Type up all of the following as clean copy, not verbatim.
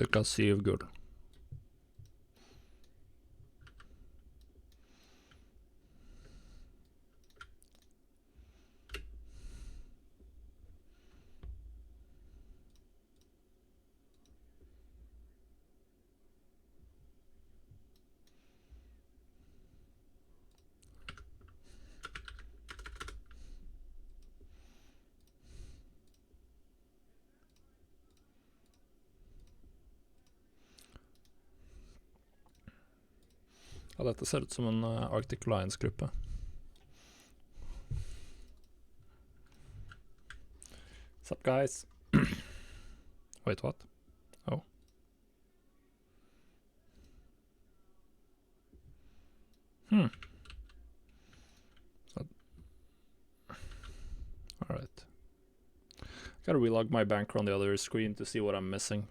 Klicka 7 gull. Ja, dette ser ut som en Arctic Lions-gruppe. What's up, guys? Wait, what? Oh. Alright. Gotta relog my banker on the other screen to see what I'm missing.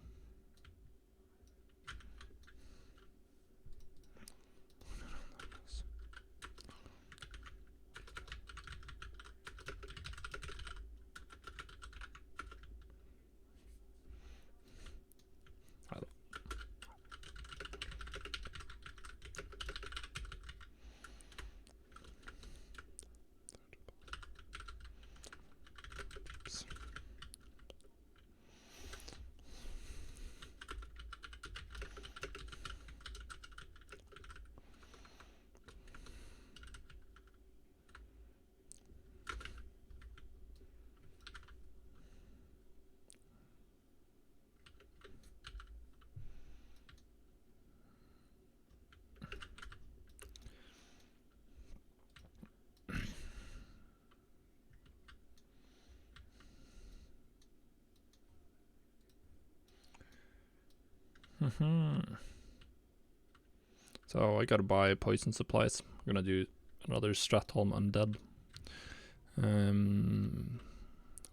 So I gotta buy poison supplies. I'm gonna do another Stratholm Undead.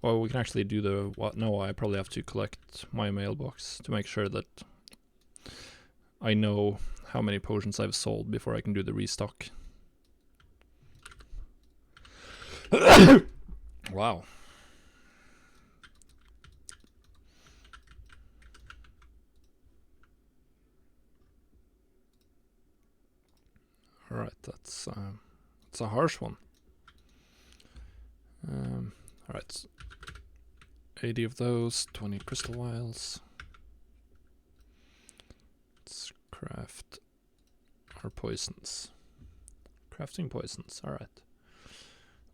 Well, we can actually do the what? No, I probably have to collect my mailbox to make sure that I know how many potions I've sold before I can do the restock. Wow. Alright, that's a harsh one. Alright, 80 of those, 20 crystal vials. Let's craft our poisons. Crafting poisons, alright.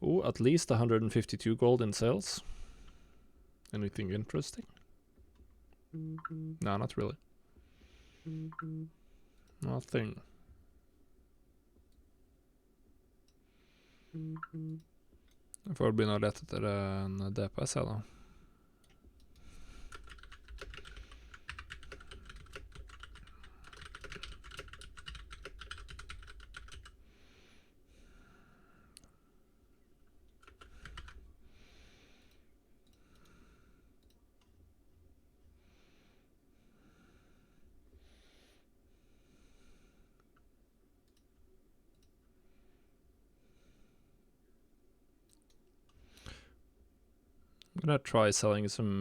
Oh, at least 152 gold in sales. Anything interesting? No, not really. Nothing. Jeg får begynne å lete etter en DPS her da. I'm gonna try selling some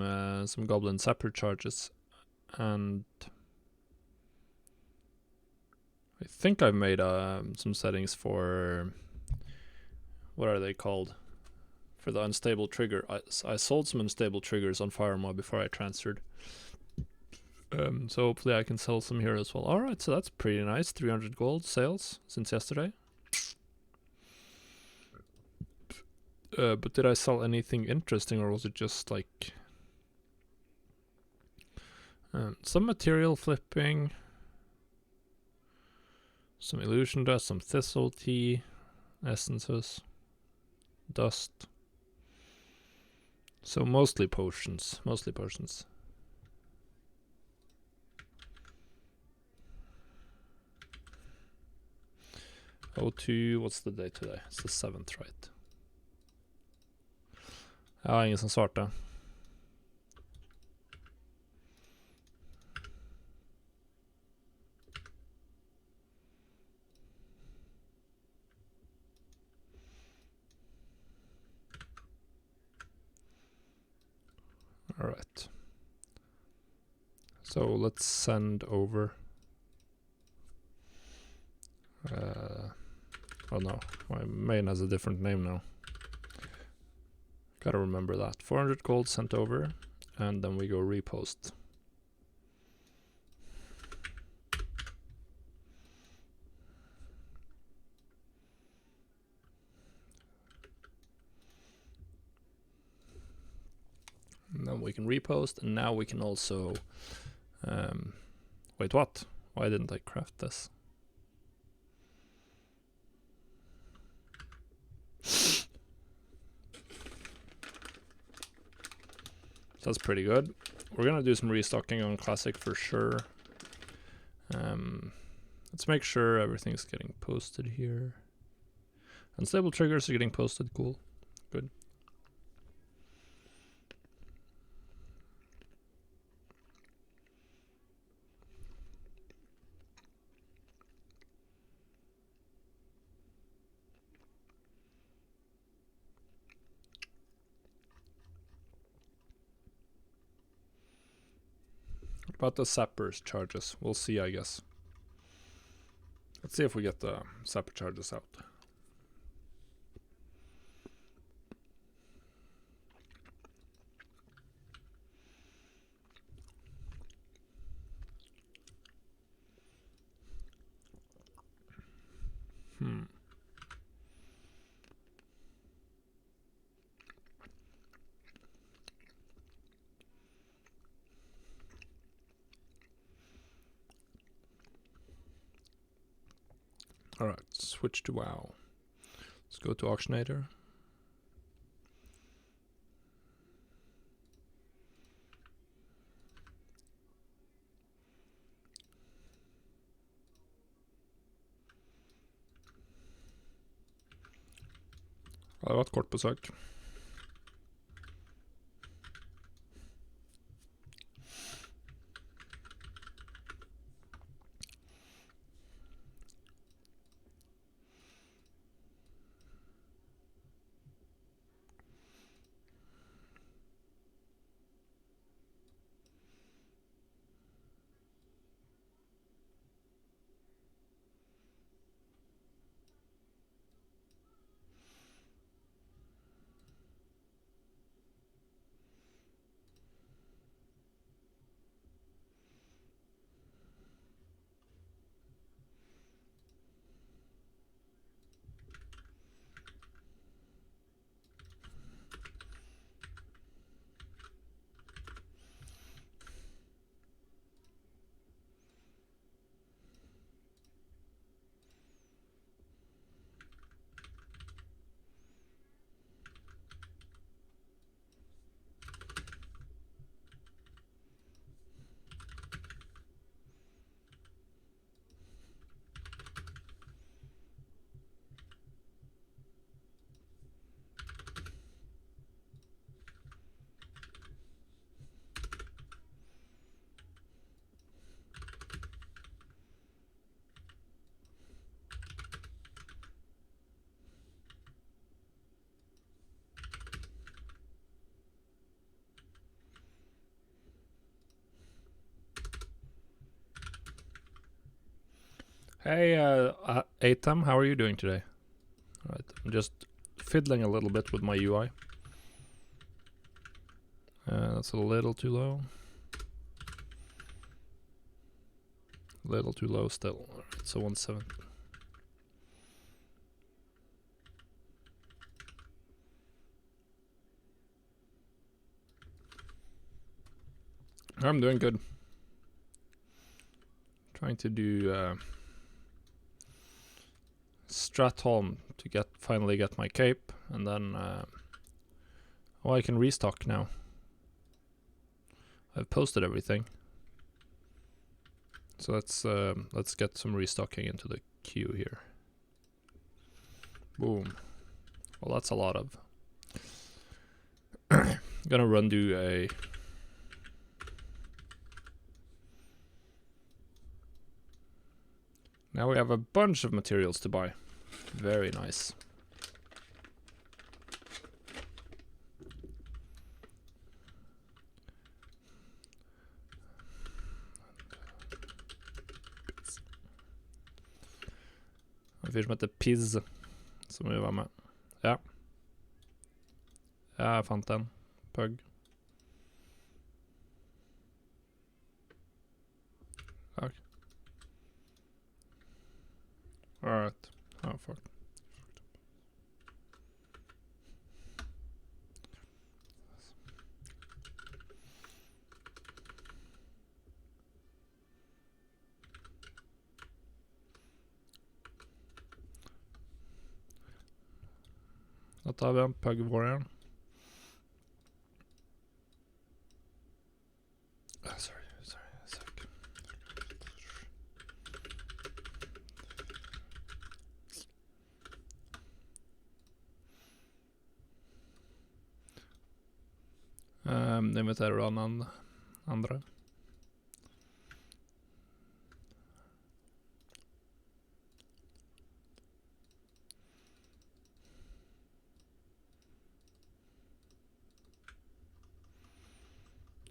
goblin sapper charges, and I think I've made some settings for, what are they called, for the unstable trigger. I sold some unstable triggers on FireMob before I transferred, so hopefully I can sell some here as well. Alright, so that's pretty nice, 300 gold sales since yesterday. But did I sell anything interesting, or was it just like some material flipping, some illusion dust, some thistle tea, essences, dust. So mostly potions, O2, what's the date today? It's the 7th, right? Ja, ingen som svarte. Alright. So let's send over. Oh no, my main has a different name now. Gotta remember that. 400 gold sent over, and then we go repost. And then we can repost, and now we can also... wait, what? Why didn't I craft this? That's pretty good. We're gonna do some restocking on Classic for sure. Let's make sure everything's getting posted here. Unstable triggers are getting posted, cool. Good. What about the Sappers charges? We'll see, I guess. Let's see if we get the Sapper charges out. Alright, switch to WoW. Let's go to Auctionator. Det har vært kort besøk. Hey, Atam, how are you doing today? Alright, I'm just fiddling a little bit with my UI. That's a little too low. A little too low still. Alright, so 1.7. I'm doing good. Trying to do Stratholm to finally get my cape, and then oh, I can restock now. I've posted everything, so let's get some restocking into the queue here. Boom. Well, that's a lot of. Gonna run do a. Now we have a bunch of materials to buy. Very nice. En fyr som heter Piz, som vi var med. Ja. Ja, jeg fant en. Pug. Ok. Alright. Oh, fuck. Da tar vi en Pug Warrior. Sorry. Sek. Inviterer du han andre?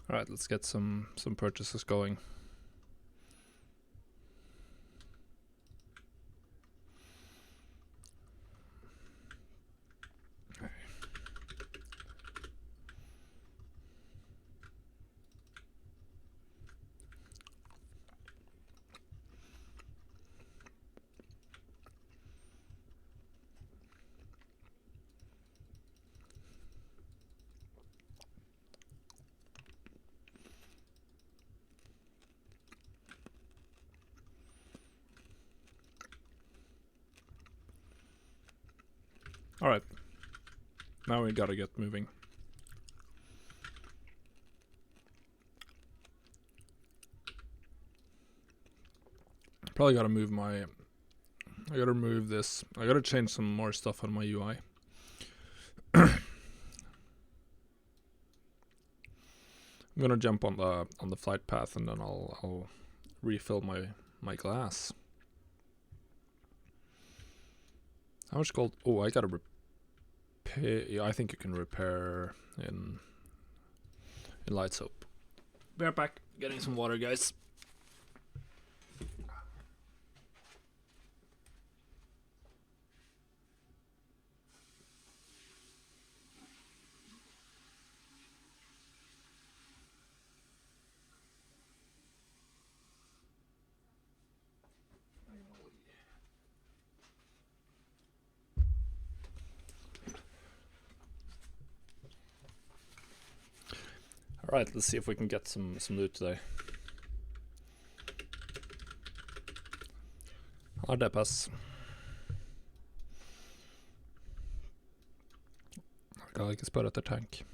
Alright, let's get some purchases going. Alright. Now we gotta get moving. Probably gotta move my... I gotta remove this. I gotta change some more stuff on my UI. I'm gonna jump on the flight path and then I'll refill my glass. How much gold? Oh, I gotta repair. Yeah, I think you can repair in light soap. Be right back. Getting some water, guys. Alright, let's see if we can get some loot today. Har det pass. Jeg kan ikke spørre etter tank.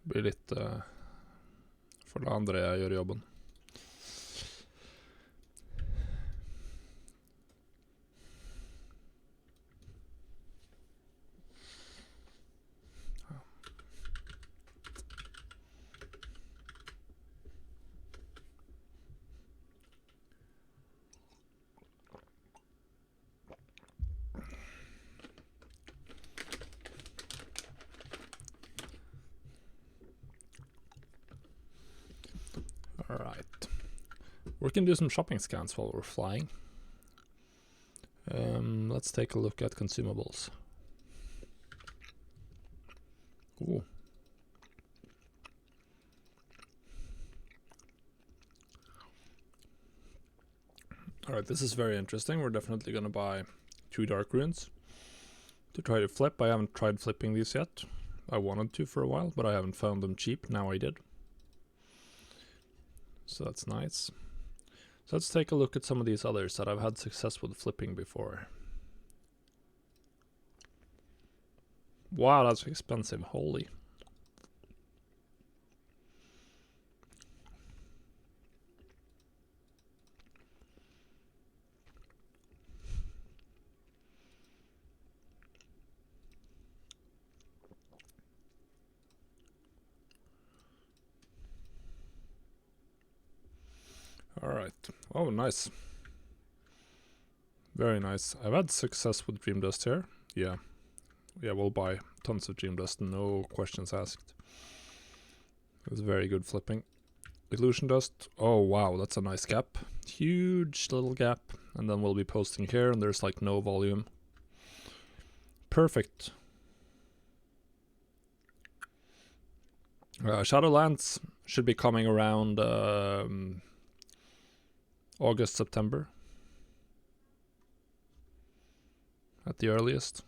Det blir litt for det andre jeg gjør jobben. Alright. We can do some shopping scans while we're flying. Let's take a look at consumables. Ooh. Alright, this is very interesting. We're definitely gonna buy 2 dark runes to try to flip. I haven't tried flipping these yet. I wanted to for a while, but I haven't found them cheap. Now I did. So that's nice. So let's take a look at some of these others that I've had success with flipping before. Wow, that's expensive. Holy. Alright. Oh, nice. Very nice. I've had success with Dream Dust here. Yeah. Yeah, we'll buy tons of Dream Dust, no questions asked. It was very good flipping. Illusion dust. Oh wow, that's a nice gap. Huge little gap. And then we'll be posting here, and there's like no volume. Perfect. Shadowlands should be coming around August, September at the earliest.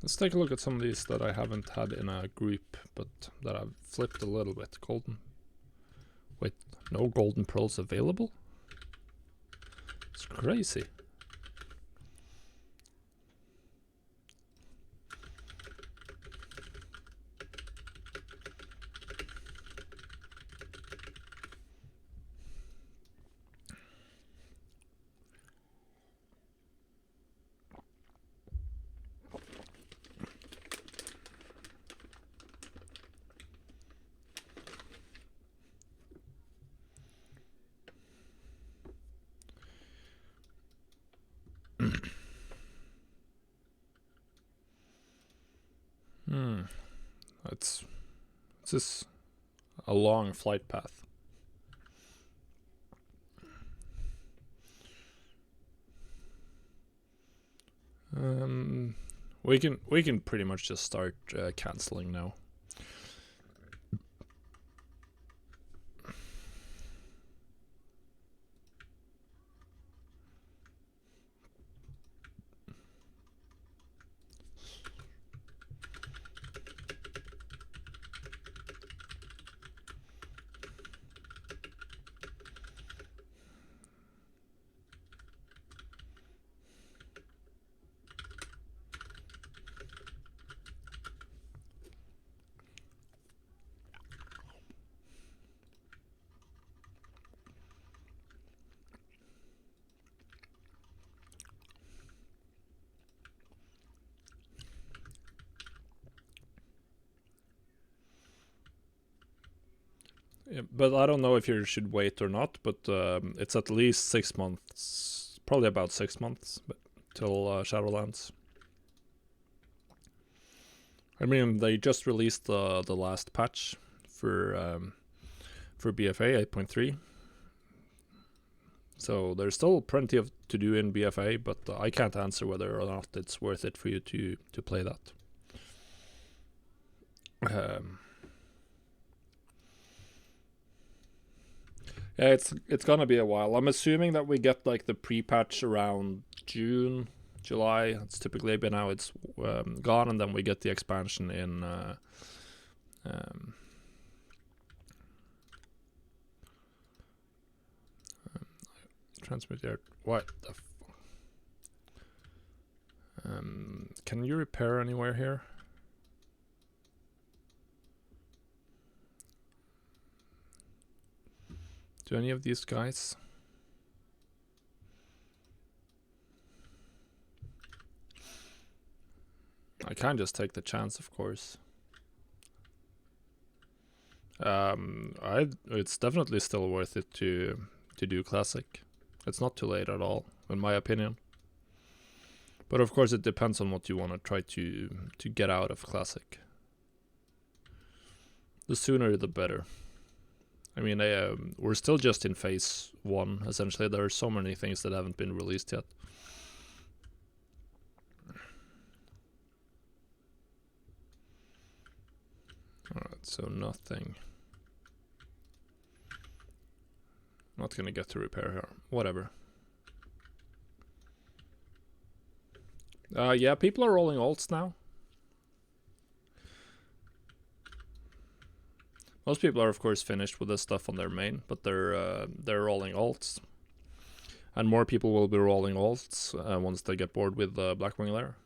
Let's take a look at some of these that I haven't had in a group, but that I've flipped a little bit. Golden. Wait, no golden pearls available? It's crazy. It's just a long flight path. We can pretty much just start canceling now. Yeah, but I don't know if you should wait or not, but it's at least 6 months, probably about 6 months till Shadowlands. I mean, they just released the last patch for BFA 8.3, so there's still plenty of to do in BFA, but I can't answer whether or not it's worth it for you to play that. Yeah, it's gonna be a while. I'm assuming that we get like the pre-patch around June, July. It's typically been now. It's gone, and then we get the expansion in transmit there. What the? Can you repair anywhere here? Do any of these guys? I can just take the chance, of course. It's definitely still worth it to do classic. It's not too late at all, in my opinion. But of course, it depends on what you want to try to get out of classic. The sooner, the better. I mean, we're still just in phase 1, essentially. There are so many things that haven't been released yet. Alright, so nothing. Not gonna get to repair here. Whatever. Yeah, people are rolling alts now. Most people are, of course, finished with this stuff on their main, but they're rolling alts, and more people will be rolling alts once they get bored with Blackwing Lair.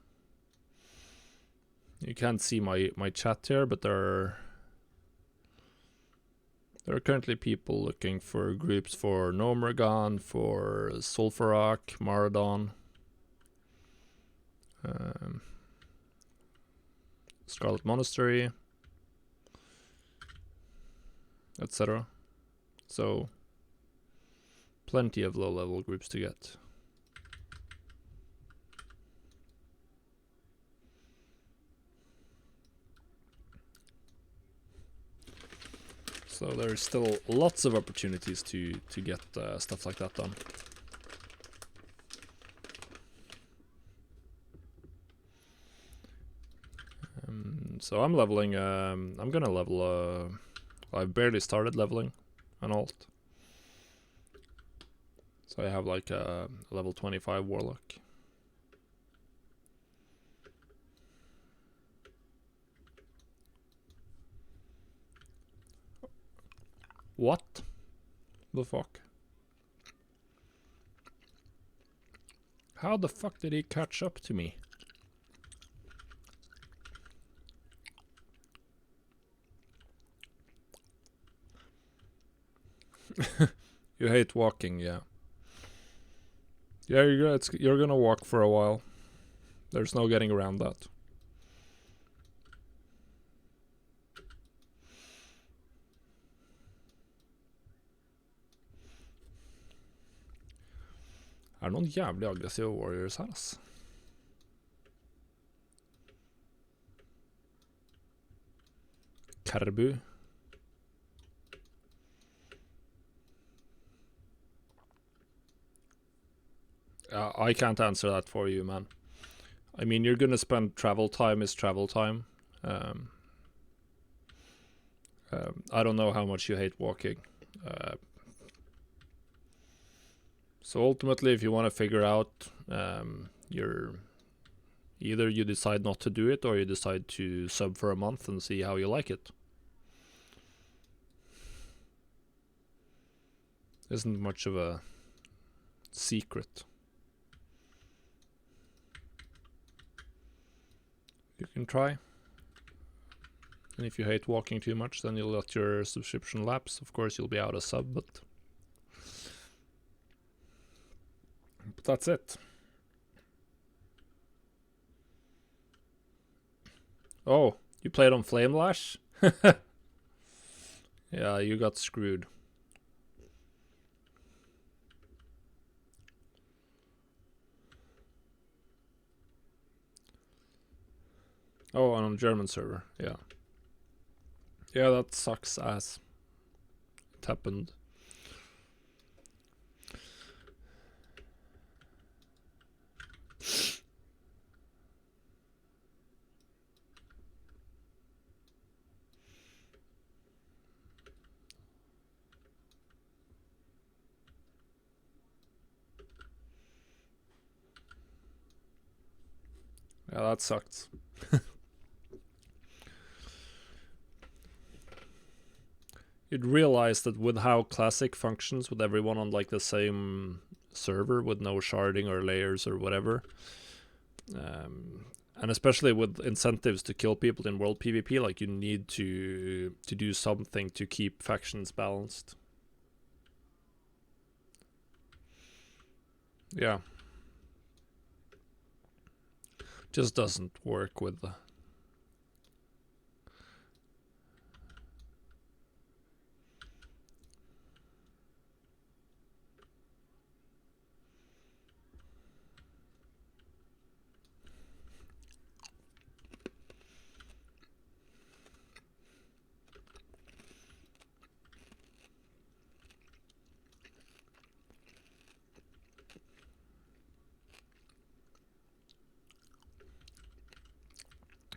You can't see my chat here, but there are currently people looking for groups for Nomragon, for Sulfuroc, Maradon, Scarlet Monastery, etc. So plenty of low-level groups to get. So there's still lots of opportunities to get stuff like that done. So I'm leveling, I'm gonna level, I've barely started leveling an alt. So I have like a level 25 warlock. What the fuck? How the fuck did he catch up to me? You hate walking, yeah. Yeah, you're gonna walk for a while. There's no getting around that. Er det noen jævlig aggressive warriors her, ass? Caribou. I can't answer that for you, man. I mean, you're gonna spend travel time is travel time. I don't know how much you hate walking. So ultimately, if you want to figure out, either you decide not to do it or you decide to sub for a month and see how you like it. Isn't much of a secret. You can try. And if you hate walking too much, then you'll let your subscription lapse. Of course, you'll be out of sub, but that's it. Oh, you played on Flame Lash? Yeah, you got screwed. Oh, on a German server, yeah. Yeah, that sucks ass. It happened. Yeah, that sucked. You'd realize that with how Classic functions, with everyone on like the same server with no sharding or layers or whatever, and especially with incentives to kill people in world PvP, like you need to do something to keep factions balanced. Yeah. Just doesn't work with the...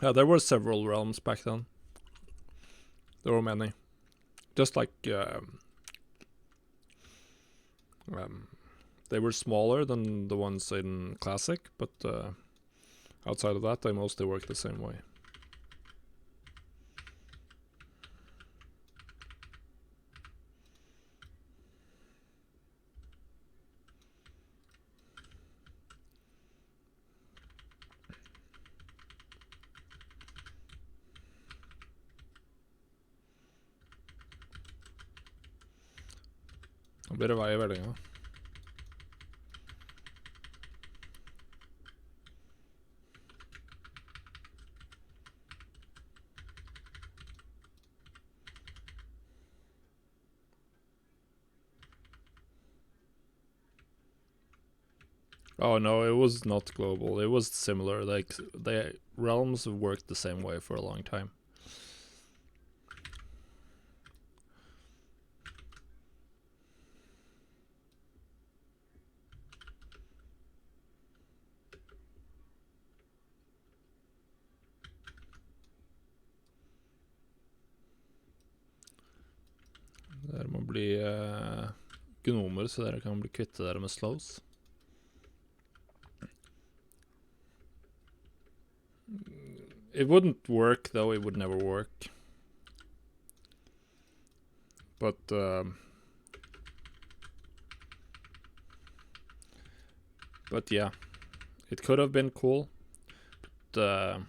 Yeah, there were several realms back then. There were many. Just like... they were smaller than the ones in Classic, but outside of that, they mostly work the same way. Nå blir det vei i vellinga. Oh no, it was not global. It was similar. Like the realms have worked the same way for a long time. Dere må bli gnomer, så dere kan bli kvitte dere med slows. It wouldn't work, though. It would never work. But yeah, it could have been cool. But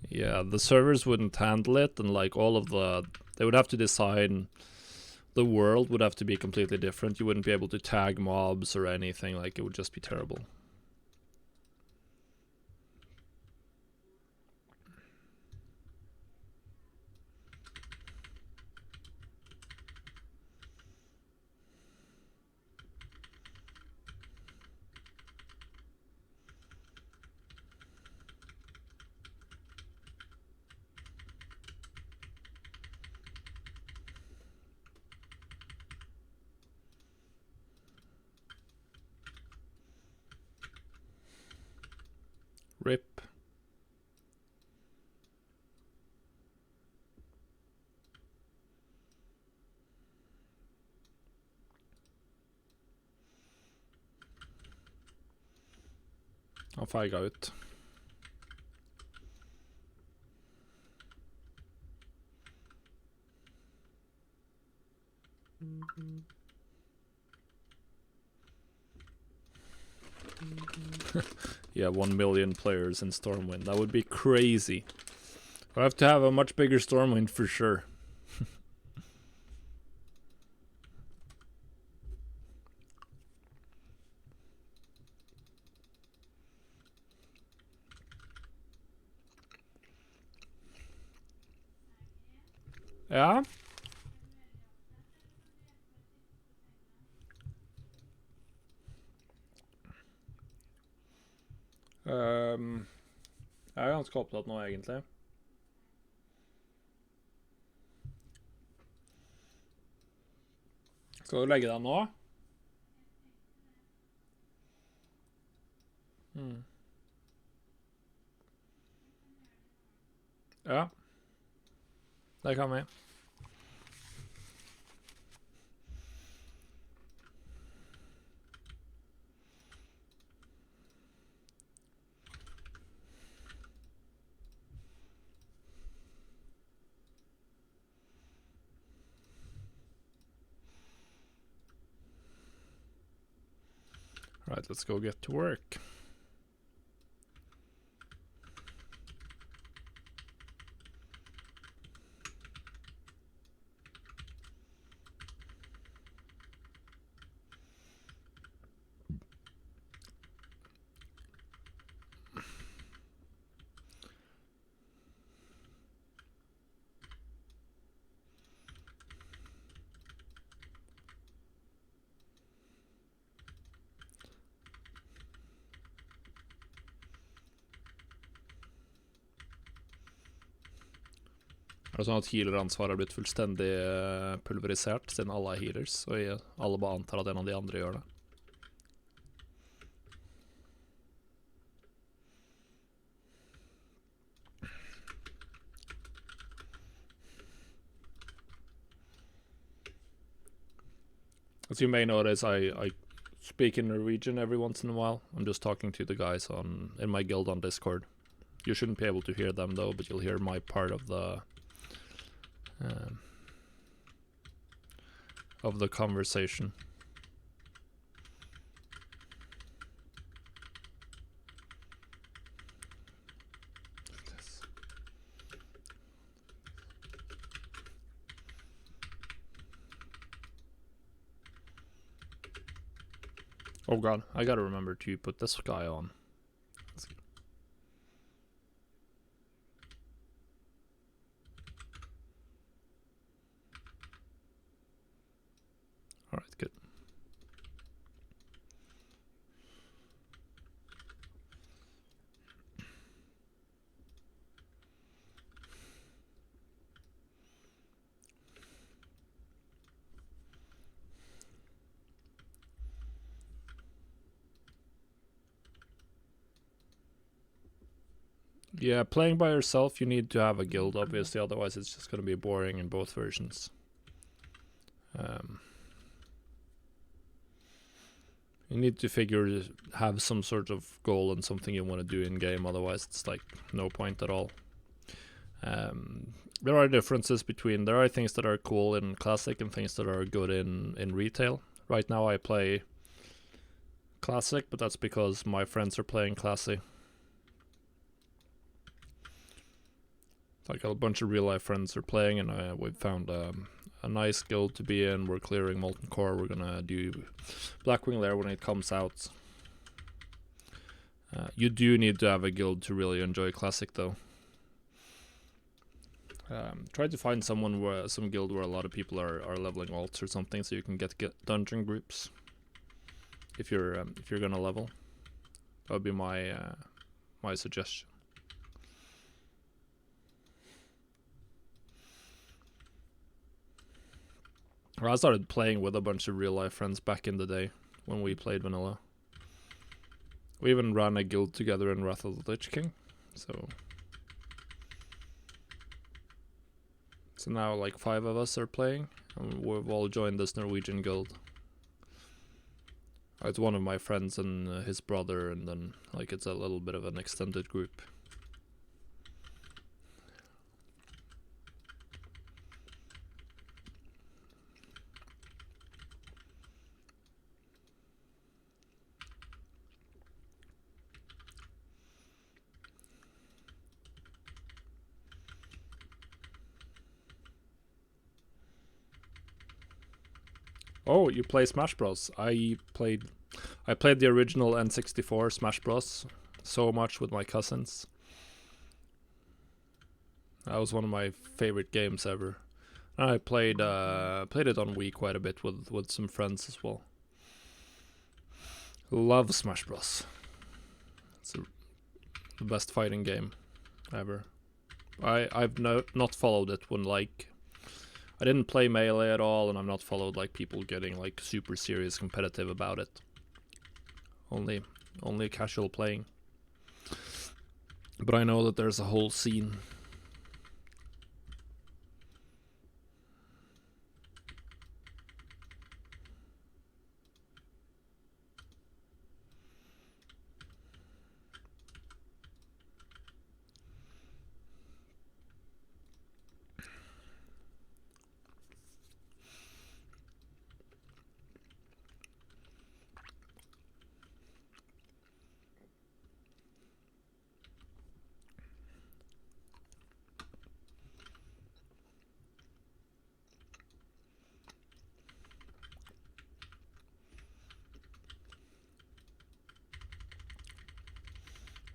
yeah, the servers wouldn't handle it, and like all of they would have to design. The world would have to be completely different. You wouldn't be able to tag mobs or anything. Like it would just be terrible. RIP. Han feiga ut. Yeah, 1 million players in Stormwind. That would be crazy. I have to have a much bigger Stormwind for sure. Ja. Jeg er ganske opptatt nå, egentlig. Skal du legge deg nå? Ja. Det kan vi. Right, let's go get to work. Er det sånn at healer-ansvaret har blitt fullstendig pulverisert, siden alle er healers, og alle bare antar at en av de andre gjør det? As you may notice, I speak in Norwegian every once in a while. I'm just talking to the guys in my guild on Discord. You shouldn't be able to hear them though, but you'll hear my part of the conversation. Oh god, I gotta remember to put this guy on. Alright, good. Yeah, playing by yourself, you need to have a guild, obviously, otherwise it's just going to be boring in both versions. You need to have some sort of goal and something you want to do in game, otherwise it's like no point at all. There are differences there are things that are cool in Classic and things that are good in retail. Right now I play Classic, but that's because my friends are playing Classic. Like a bunch of real life friends are playing, and we've found a nice guild to be in. We're clearing Molten Core. We're gonna do Blackwing Lair when it comes out. You do need to have a guild to really enjoy Classic, though. Try to find some guild where a lot of people are leveling alts or something, so you can get dungeon groups. If you're gonna level, that would be my suggestion. I started playing with a bunch of real life friends back in the day when we played vanilla. We even ran a guild together in Wrath of the Lich King, so now like 5 of us are playing, and we've all joined this Norwegian guild. It's one of my friends and his brother, and then like it's a little bit of an extended group. Oh, you play Smash Bros. I played the original N64 Smash Bros. So much with my cousins. That was one of my favorite games ever. And I played it on Wii quite a bit with some friends as well. Love Smash Bros. It's the best fighting game ever. I've not followed it when like I didn't play Melee at all, and I've not followed like people getting like super serious competitive about it. Only casual playing. But I know that there's a whole scene.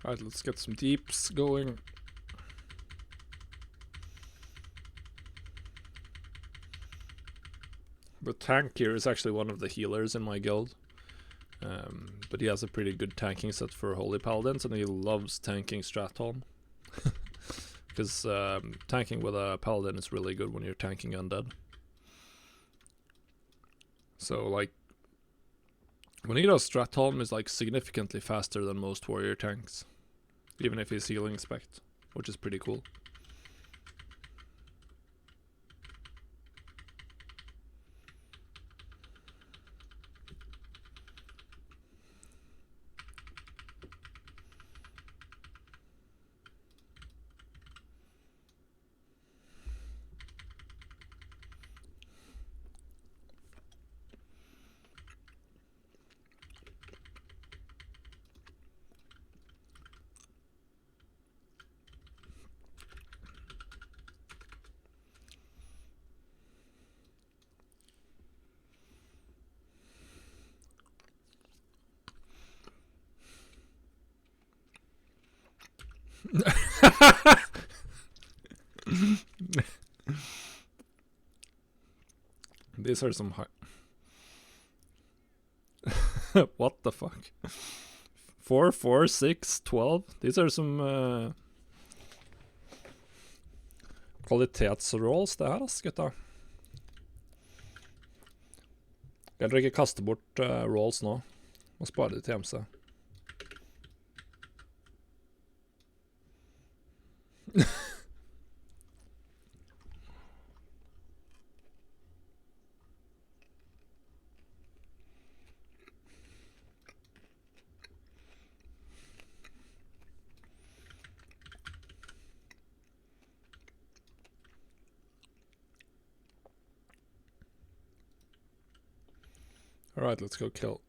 Alright, let's get some deeps going. The tank here is actually one of the healers in my guild. But he has a pretty good tanking set for Holy Paladins, and he loves tanking Stratholm. Because tanking with a Paladin is really good when you're tanking Undead. So, like, when he does Stratholm is like significantly faster than most warrior tanks. Even if he's healing spect, which is pretty cool. These are some high. What the fuck? 4, 4, 6, 12. These are some kvalitetsrolls, det her, ass, gutta. Jeg vil ikke kaste bort rolls nå. Må spare det til MC. Alright, let's go kill.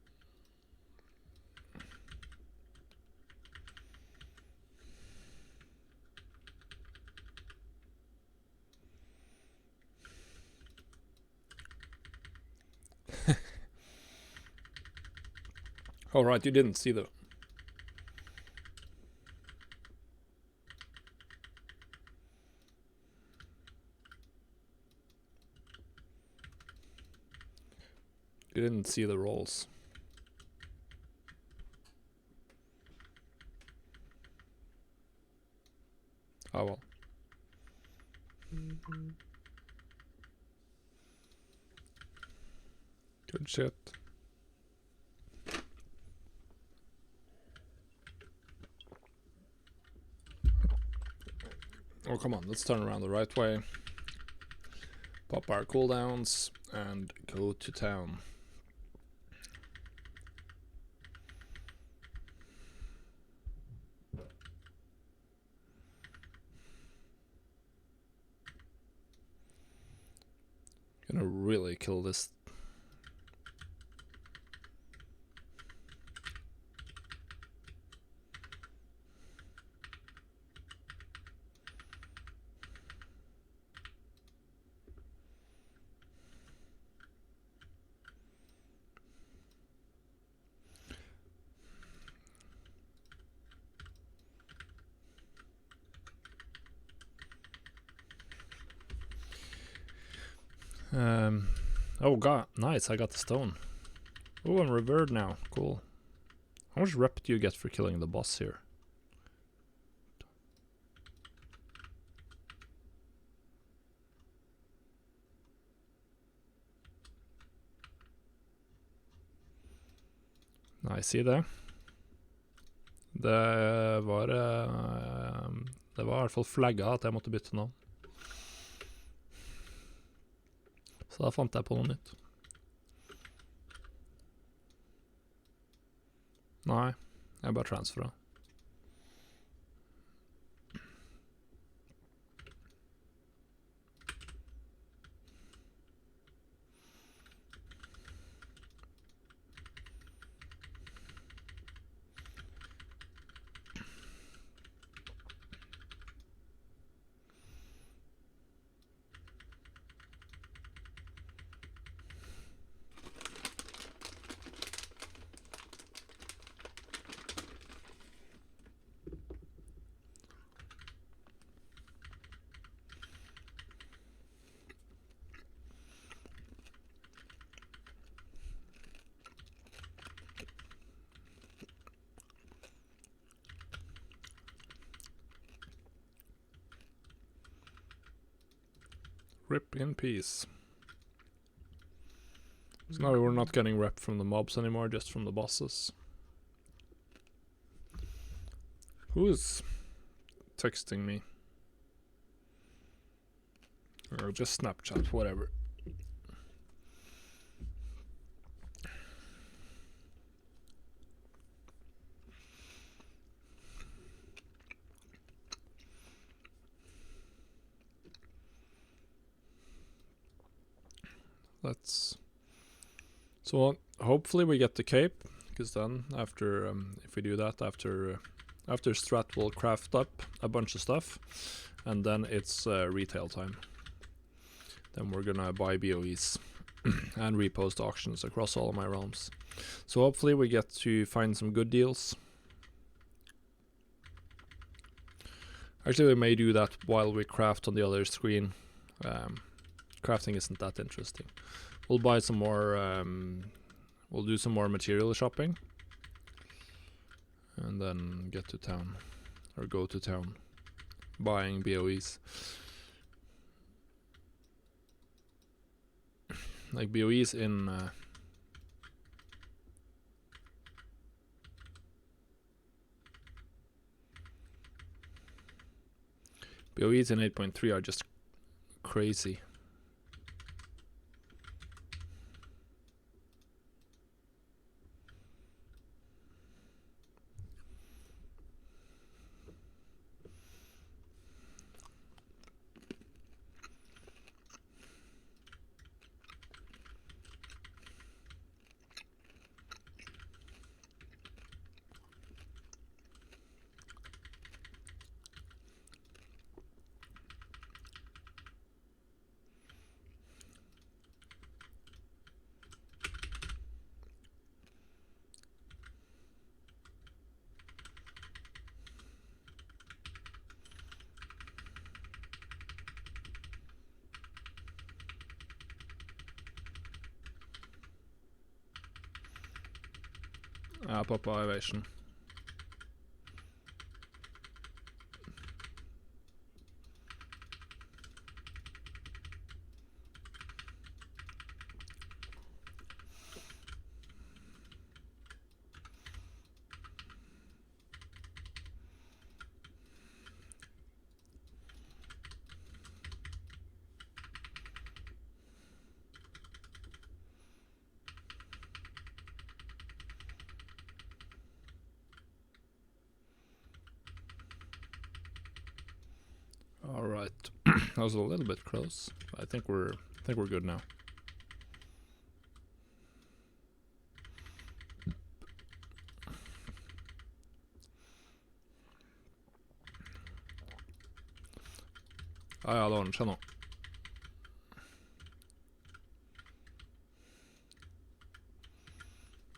Alright, you didn't see the... You didn't see the rolls. Oh well. Good shit. Oh, come on, let's turn around the right way. Pop our cooldowns and go to town. Gonna really kill this. Oh god, nice, I got the stone. Oh, I'm revered now, cool. How much rep do you get for killing the boss here? Nei, si det. Det var i hvert fall flagga at jeg måtte bytte navn. Så da fant jeg på noe nytt. Nei, jeg bare transfera. Rip in peace. So now we're not getting rep from the mobs anymore, just from the bosses. Who is texting me? Or just Snapchat, whatever. So hopefully we get the cape, because then after if we do that, after Strat will craft up a bunch of stuff, and then it's retail time. Then we're gonna buy BoEs and repost auctions across all of my realms. So hopefully we get to find some good deals. Actually, we may do that while we craft on the other screen. Crafting isn't that interesting. We'll buy some more, we'll do some more material shopping. And then get to town. Or go to town. Buying BoEs. Like BoEs in... BoEs in 8.3 are just crazy. Ja, poppa evasion. All right, that was a little bit close. I think we're good now. Ja, det ordner seg nå.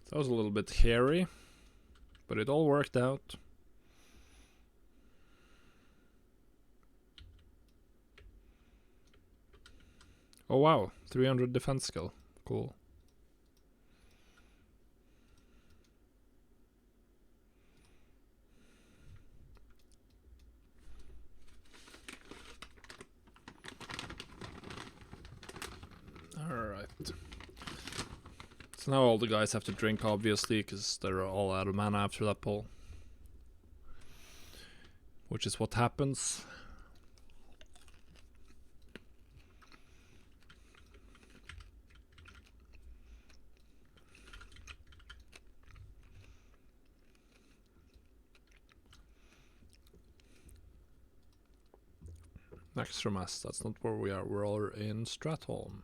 That was a little bit hairy, but it all worked out. Oh wow, 300 defense skill. Cool. Alright. So now all the guys have to drink, obviously, because they're all out of mana after that pull. Which is what happens. Next from us, that's not where we are. We're all in Stratholm.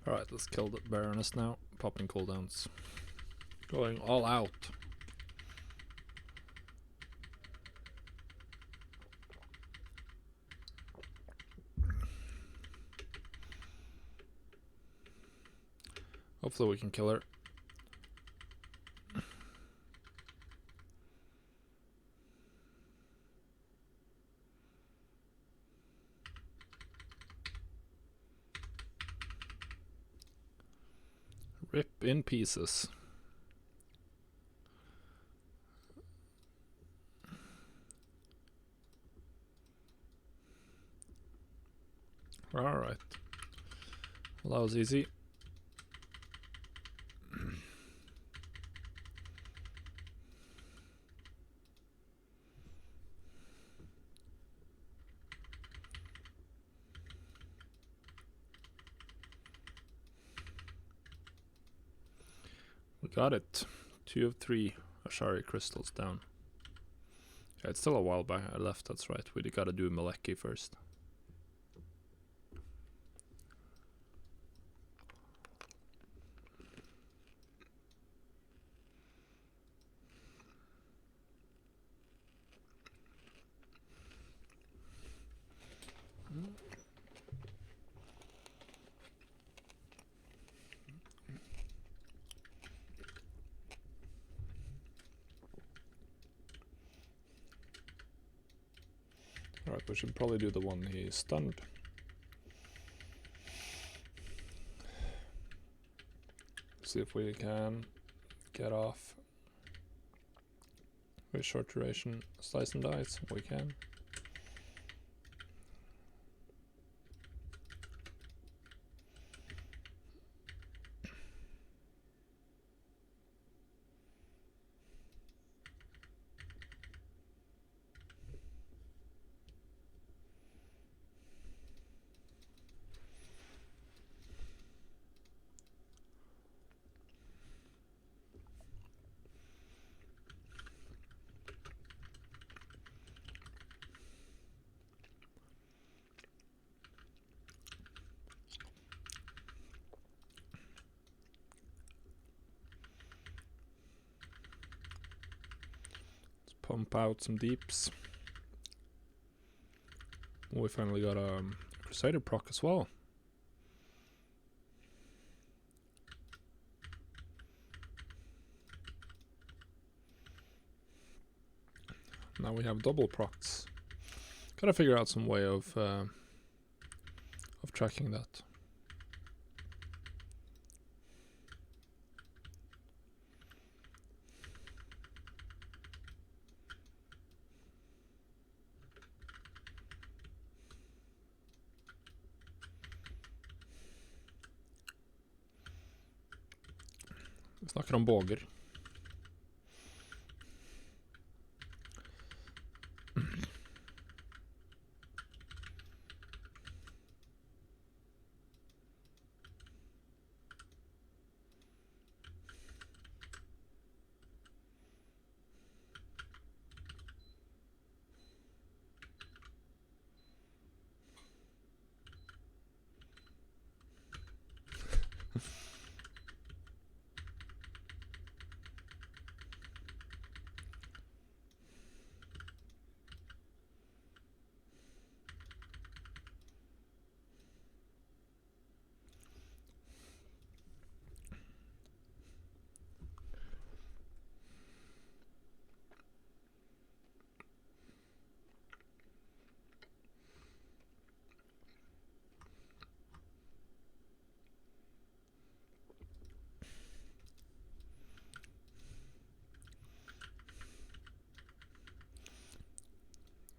Alright, let's kill the Baroness now. Popping cooldowns. Going all out. Hopefully we can kill her. Rip in pieces. Alright. Well, that was easy. We got it. 2 of 3 Ashari crystals down. Yeah, it's still a while back left, that's right. We gotta do Maleki first. Alright, we should probably do the one he stunned. See if we can get off with short duration slice and dice. We can. pump out some deeps. Oh, we finally got a Crusader proc as well. Now we have double procs. Gotta figure out some way of tracking that. Vi snakker om båger.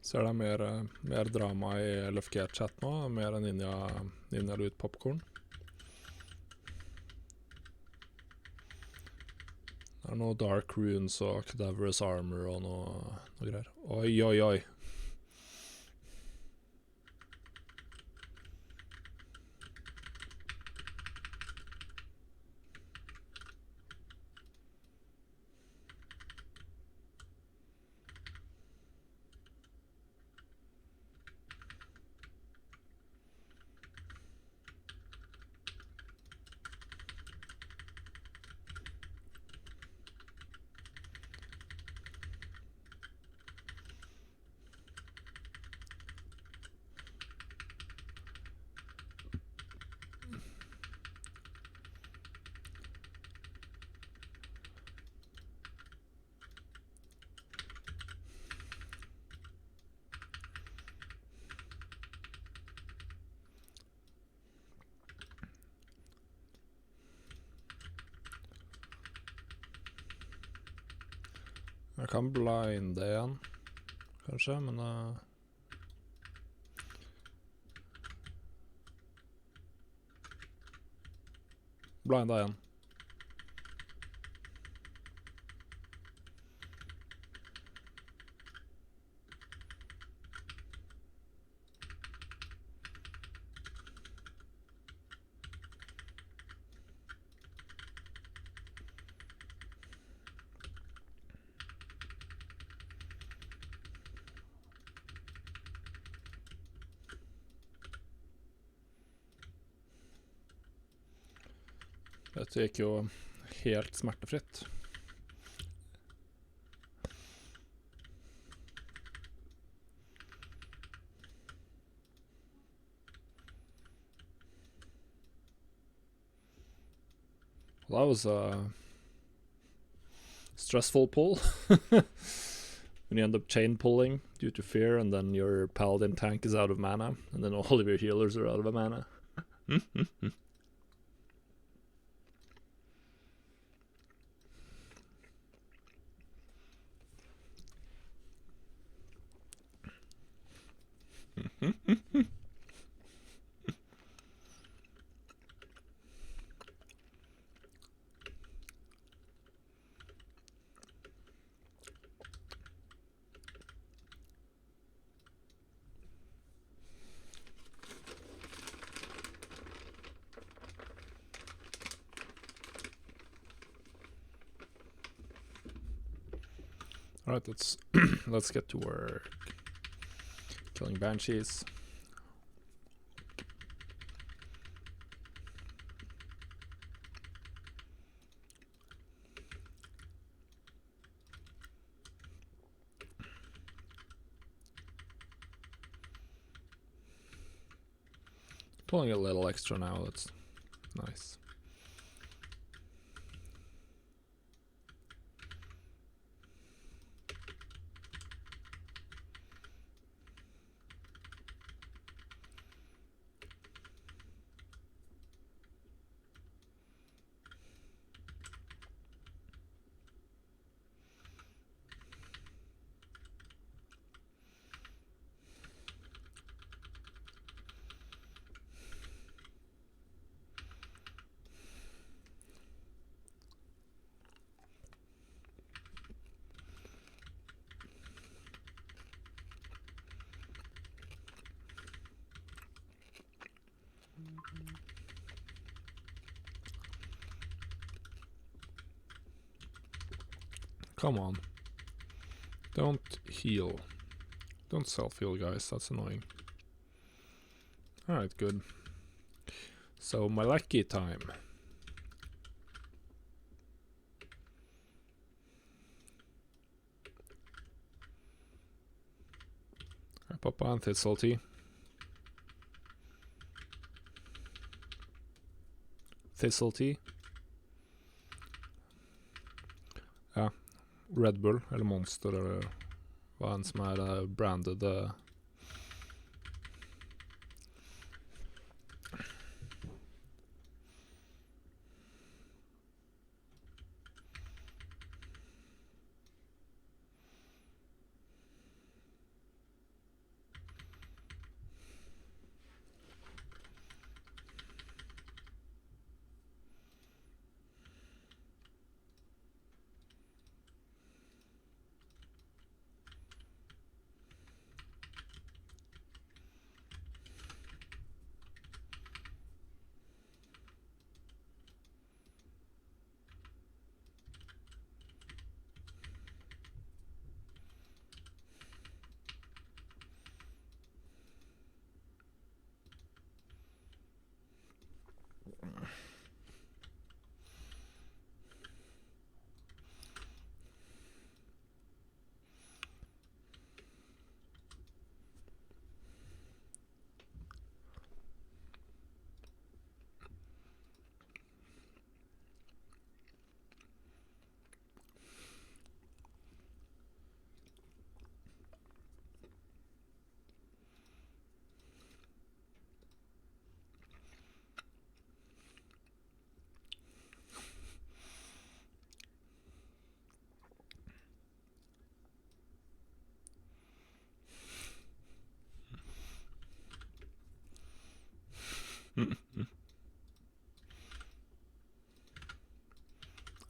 Så er det mer drama i LFG-chat nå, mer enn Ninja Loot Popcorn. Det er noe Dark Runes og Cadaverous Armor og noe greier. Oi, oi, oi. Jeg kan blinde igjen, kanskje, men blinda igjen. Dette gikk jo helt smertefritt. That was a stressful pull. When you end up chain pulling due to fear, and then your paladin tank is out of mana, and then all of your healers are out of mana. Alright, let's get to work. Killing banshees. Pulling a little extra now, that's nice. Come on. Don't heal. Don't self-heal, guys. That's annoying. Alright, good. So, my lucky time. I pop on Thistle Tea. Thistle Tea. Ja. Red Bull, eller Monster, eller hva enn som er branded.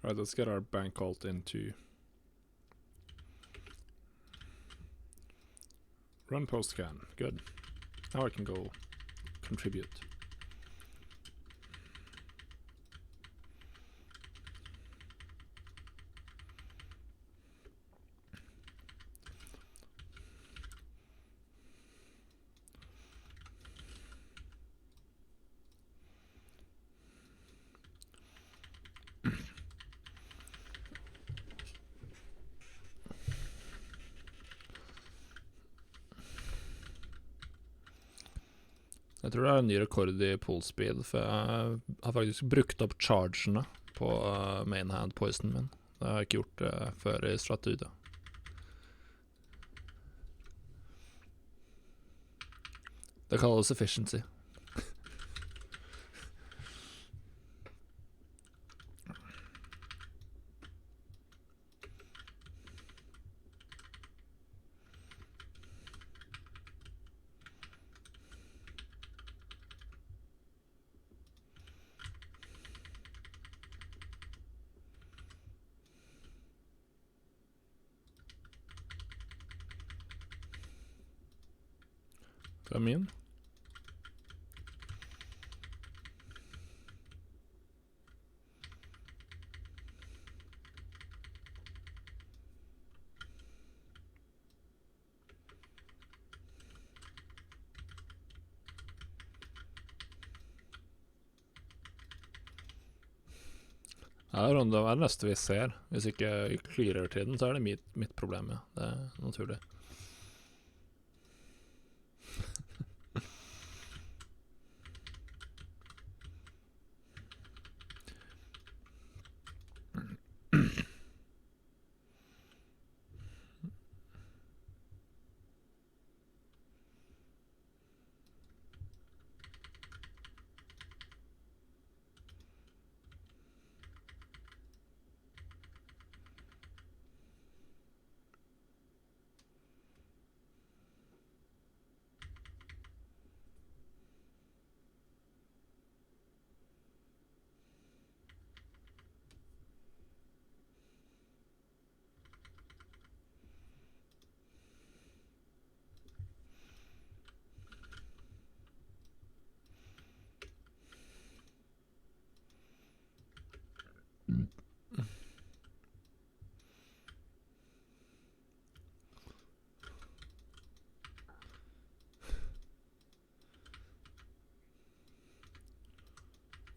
Alright, let's get our bank alt into run post scan. Good. Now I can go contribute. Jeg tror det er en ny rekord i pull speed, for jeg har faktisk brukt opp chargene på main hand poisonen min. Det har jeg ikke gjort før i strategy. Det kalles efficiency. Det er min. Ja, det er det neste vi ser. Hvis ikke clearer tiden, så er det mitt problem, ja. Det er naturlig.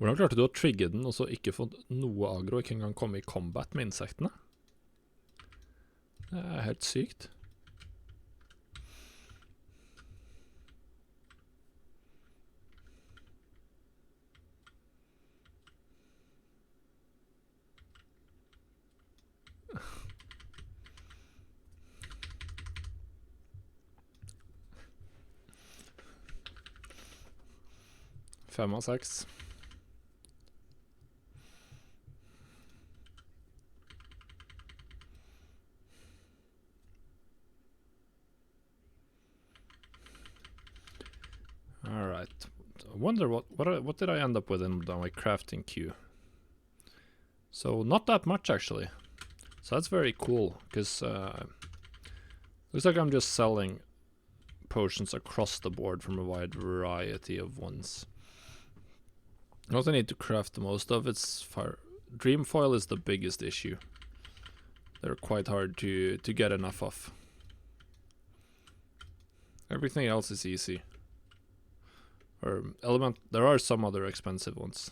Hvordan klarte du å trigge den og så ikke få noe agro, ikke engang komme i combat med insektene? Det er helt sykt. Fem av seks. Alright. I wonder what did I end up with in my crafting queue? So not that much actually. So that's very cool, because looks like I'm just selling potions across the board from a wide variety of ones. What I need to craft the most of is fire. Dream foil is the biggest issue. They're quite hard to get enough of. Everything else is easy. Or element, there are some other expensive ones.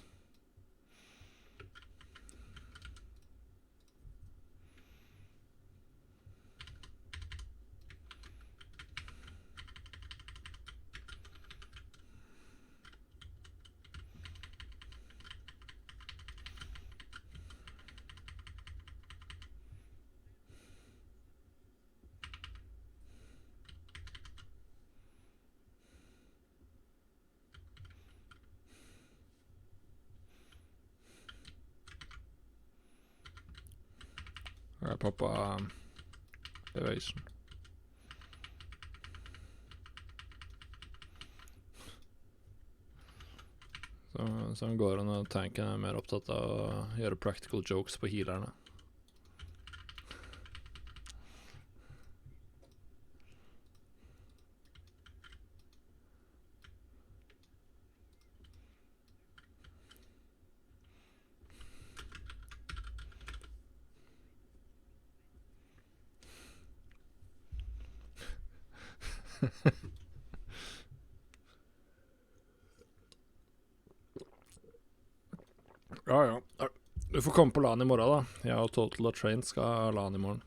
I pop evasion. Så går han, og tanken er mer opptatt av å gjøre practical jokes på healerne. Ja. Du får komme på LAN i morgen da. Jeg og Total og Train skal ha LAN i morgen.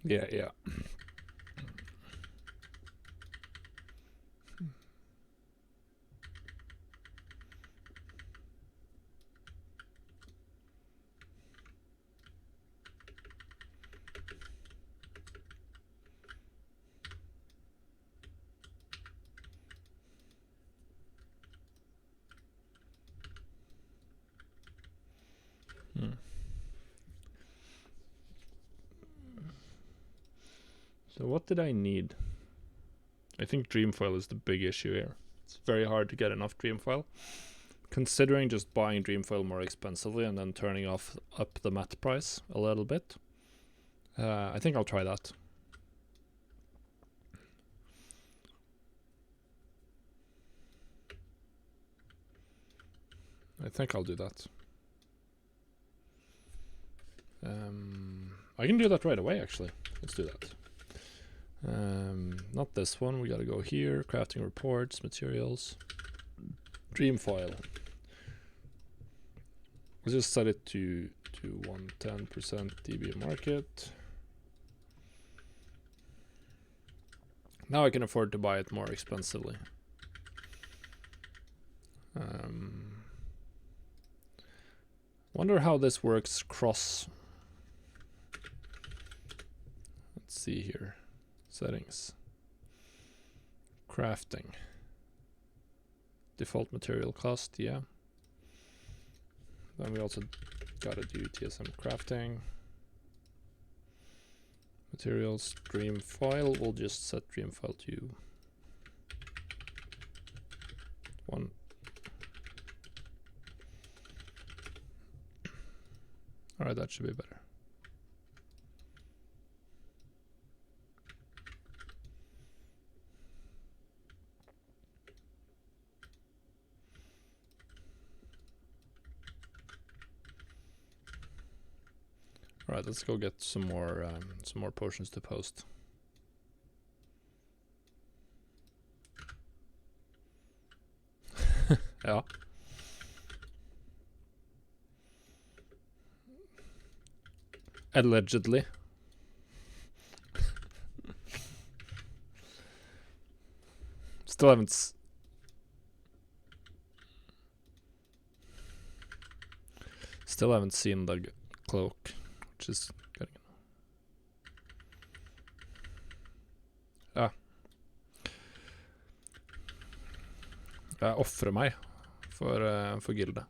Yeah. So what did I need? I think Dreamfoil is the big issue here. It's very hard to get enough Dreamfoil. Considering just buying Dreamfoil more expensively and then turning up the matte price a little bit. I think I'll try that. I think I'll do that. I can do that right away, actually. Let's do that. Not this one. We gotta go here. Crafting reports, materials, Dreamfoil. Let's just set it to 110% DB market. Now I can afford to buy it more expensively. Wonder how this works cross. Let's see here. Settings. Crafting. Default material cost, yeah. Then we also gotta do TSM crafting. Materials, Dreamfoil. We'll just set Dreamfoil to 1. Alright, that should be better. Alright, let's go get some more potions to post. Yeah. Allegedly. Still haven't seen the cloak, which is good. Jeg offrer meg for gildet.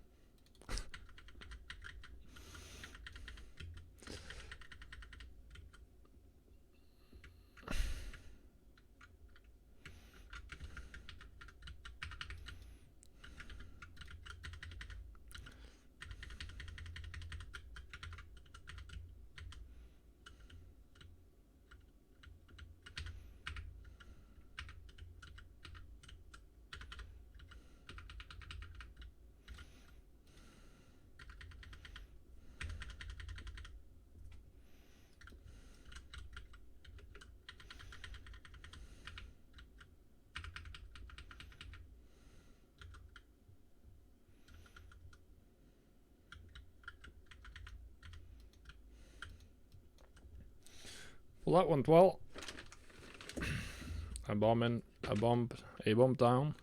Well, that went well. A bomb down.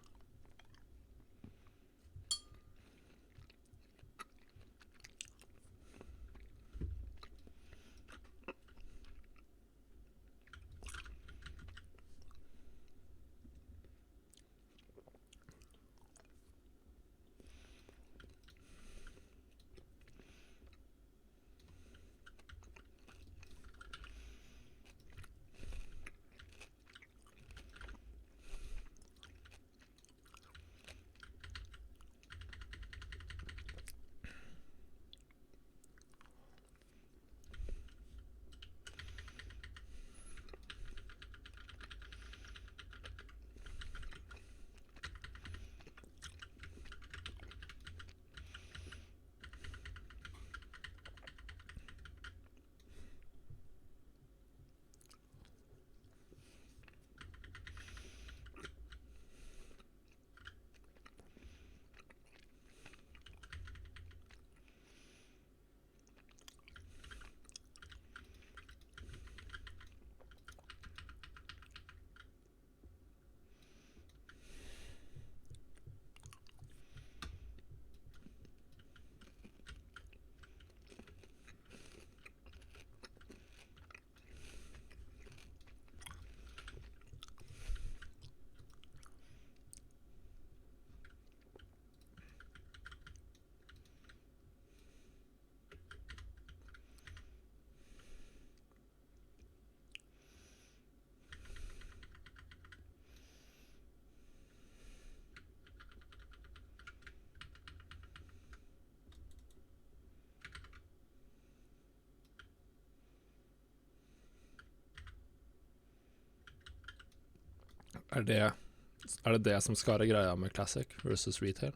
Er det som skal være greia med Classic versus Retail?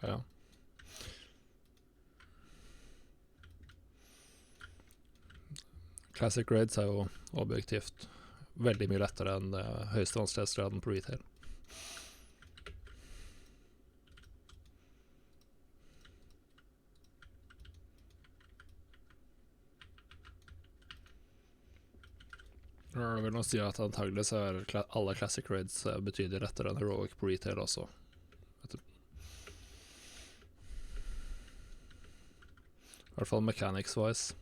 Ja. Classic Raids er jo objektivt veldig mye lettere enn det høyeste vanskelighetsgraden på Retail. Jeg vil nå si at antagelig så er alle Classic Raids betydelig lettere enn Heroic på Retail også. I hvert fall mechanics-wise.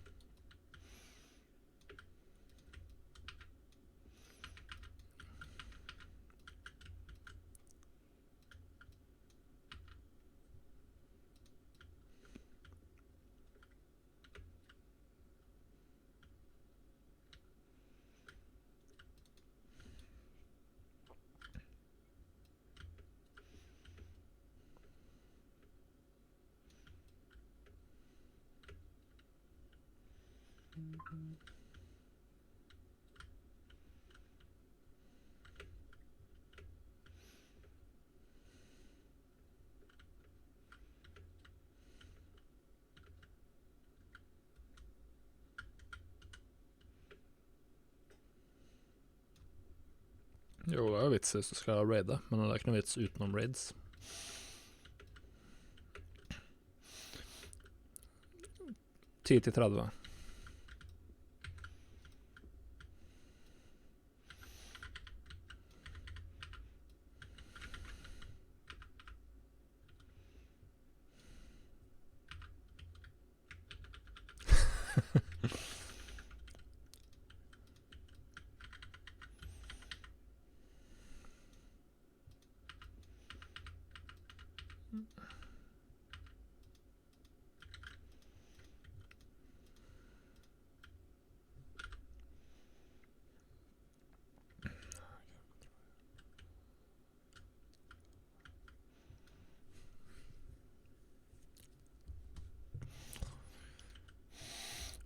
Jo, det er jo vits hvis du skal raide, men det er ikke noe vits utenom raids. Ti til 30.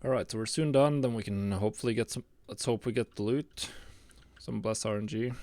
Alright, so we're soon done, then we can hopefully get some, let's hope we get the loot. Some blessed RNG.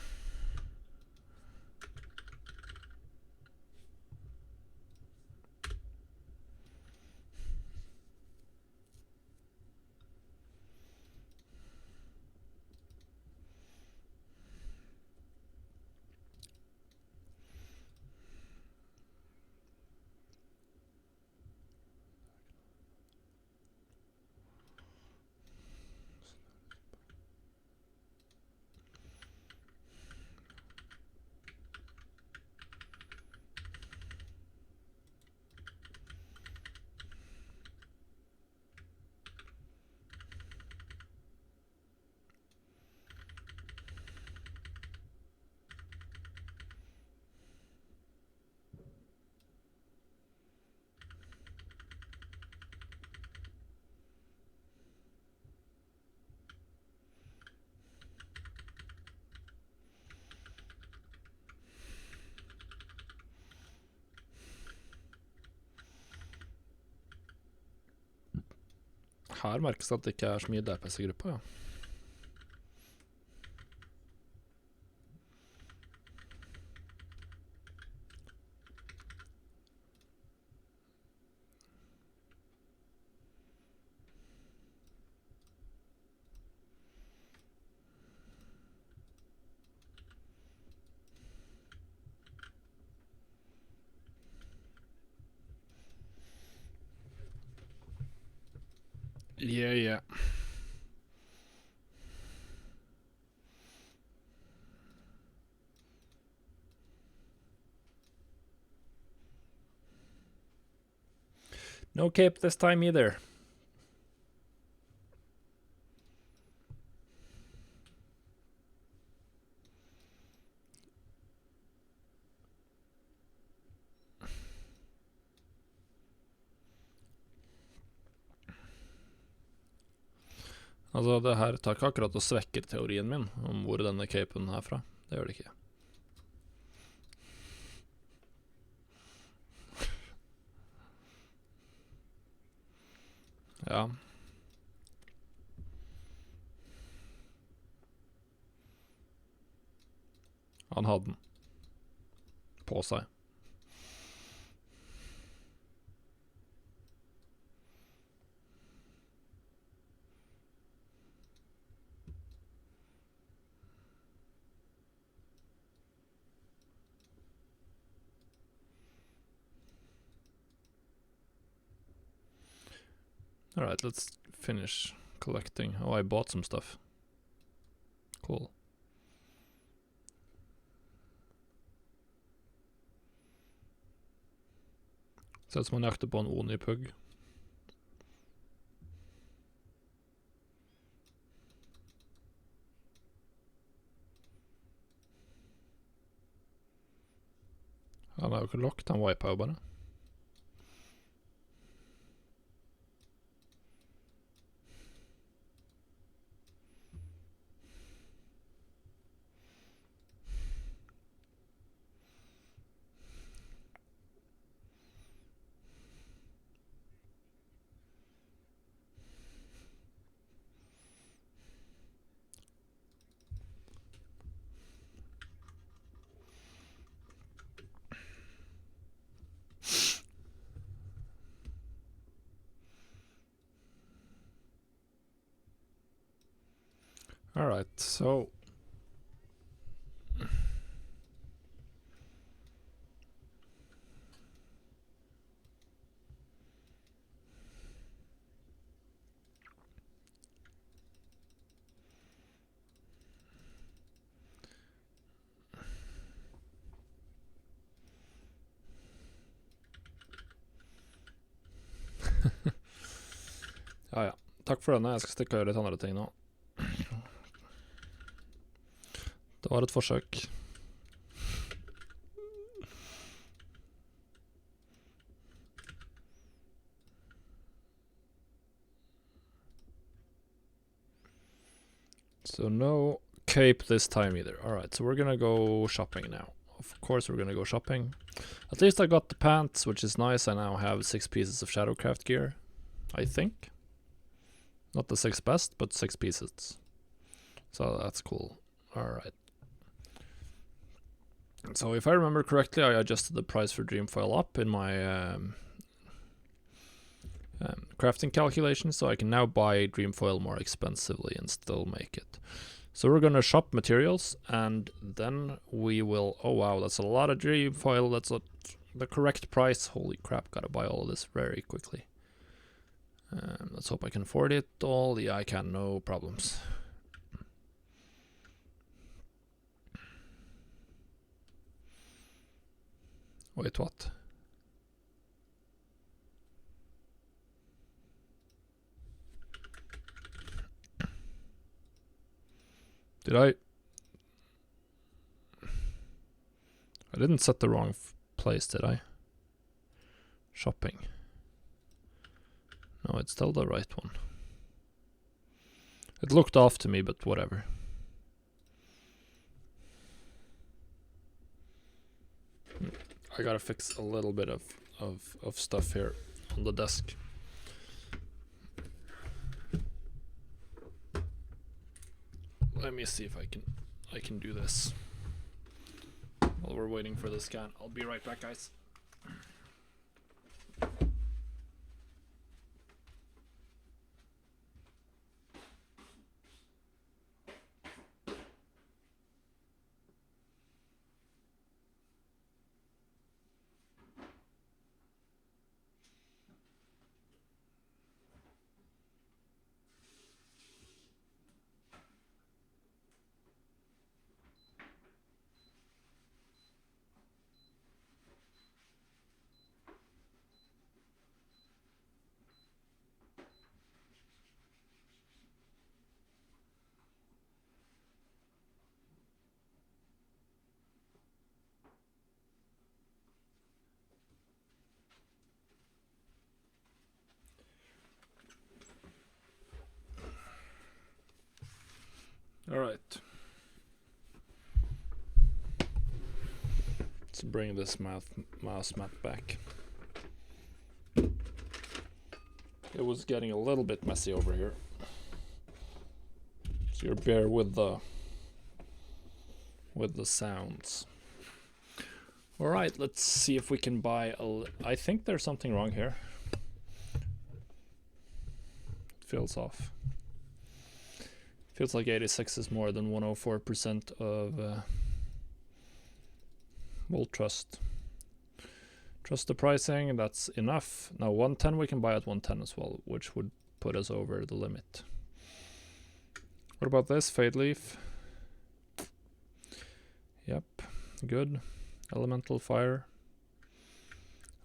Her merkes det at det ikke er så mye DPS i gruppa, ja. Yeah. No cape this time either. Altså, det her tar ikke akkurat og svekker teorien min om hvor denne capen er fra. Det gjør det ikke. Ja. Han hadde den på seg. Alright, let's finish collecting. Oh, I bought some stuff. Cool. Ser ut som han jakter på en Oni-pugg. Han har jo ikke locked, han wiper jo bare. Alright, so ja. Takk for denne. Jeg skal stikke og gjøre litt andre ting nå. Det var et forsøk. So no cape this time either. Alright, so we're gonna go shopping now. Of course we're gonna go shopping. At least I got the pants, which is nice. I now have 6 pieces of Shadowcraft gear, I think. Not the 6 best, but 6 pieces. So that's cool. Alright. So if I remember correctly, I adjusted the price for Dreamfoil up in my crafting calculation, so I can now buy Dreamfoil more expensively and still make it. So we're gonna shop materials, and then we will... Oh wow, that's a lot of Dreamfoil. That's the correct price. Holy crap, gotta buy all of this very quickly. Let's hope I can afford it all. Yeah, I can, no problems. Wait, what? Did I didn't set the wrong place, did I? Shopping. No, it's still the right one. It looked off to me, but whatever. I gotta fix a little bit of stuff here on the desk. Let me see if I can do this while we're waiting for the scan. I'll be right back, guys. All right. Let's bring this mouse mat back. It was getting a little bit messy over here, so you bear with the with the sounds. Alright, let's see if we can buy I think there's something wrong here. It feels off. Feels like 86 is more than 104% of we'll trust the pricing. That's enough. Now 110 we can buy at 110 as well, which would put us over the limit. What about this fade leaf? Yep, good. Elemental fire.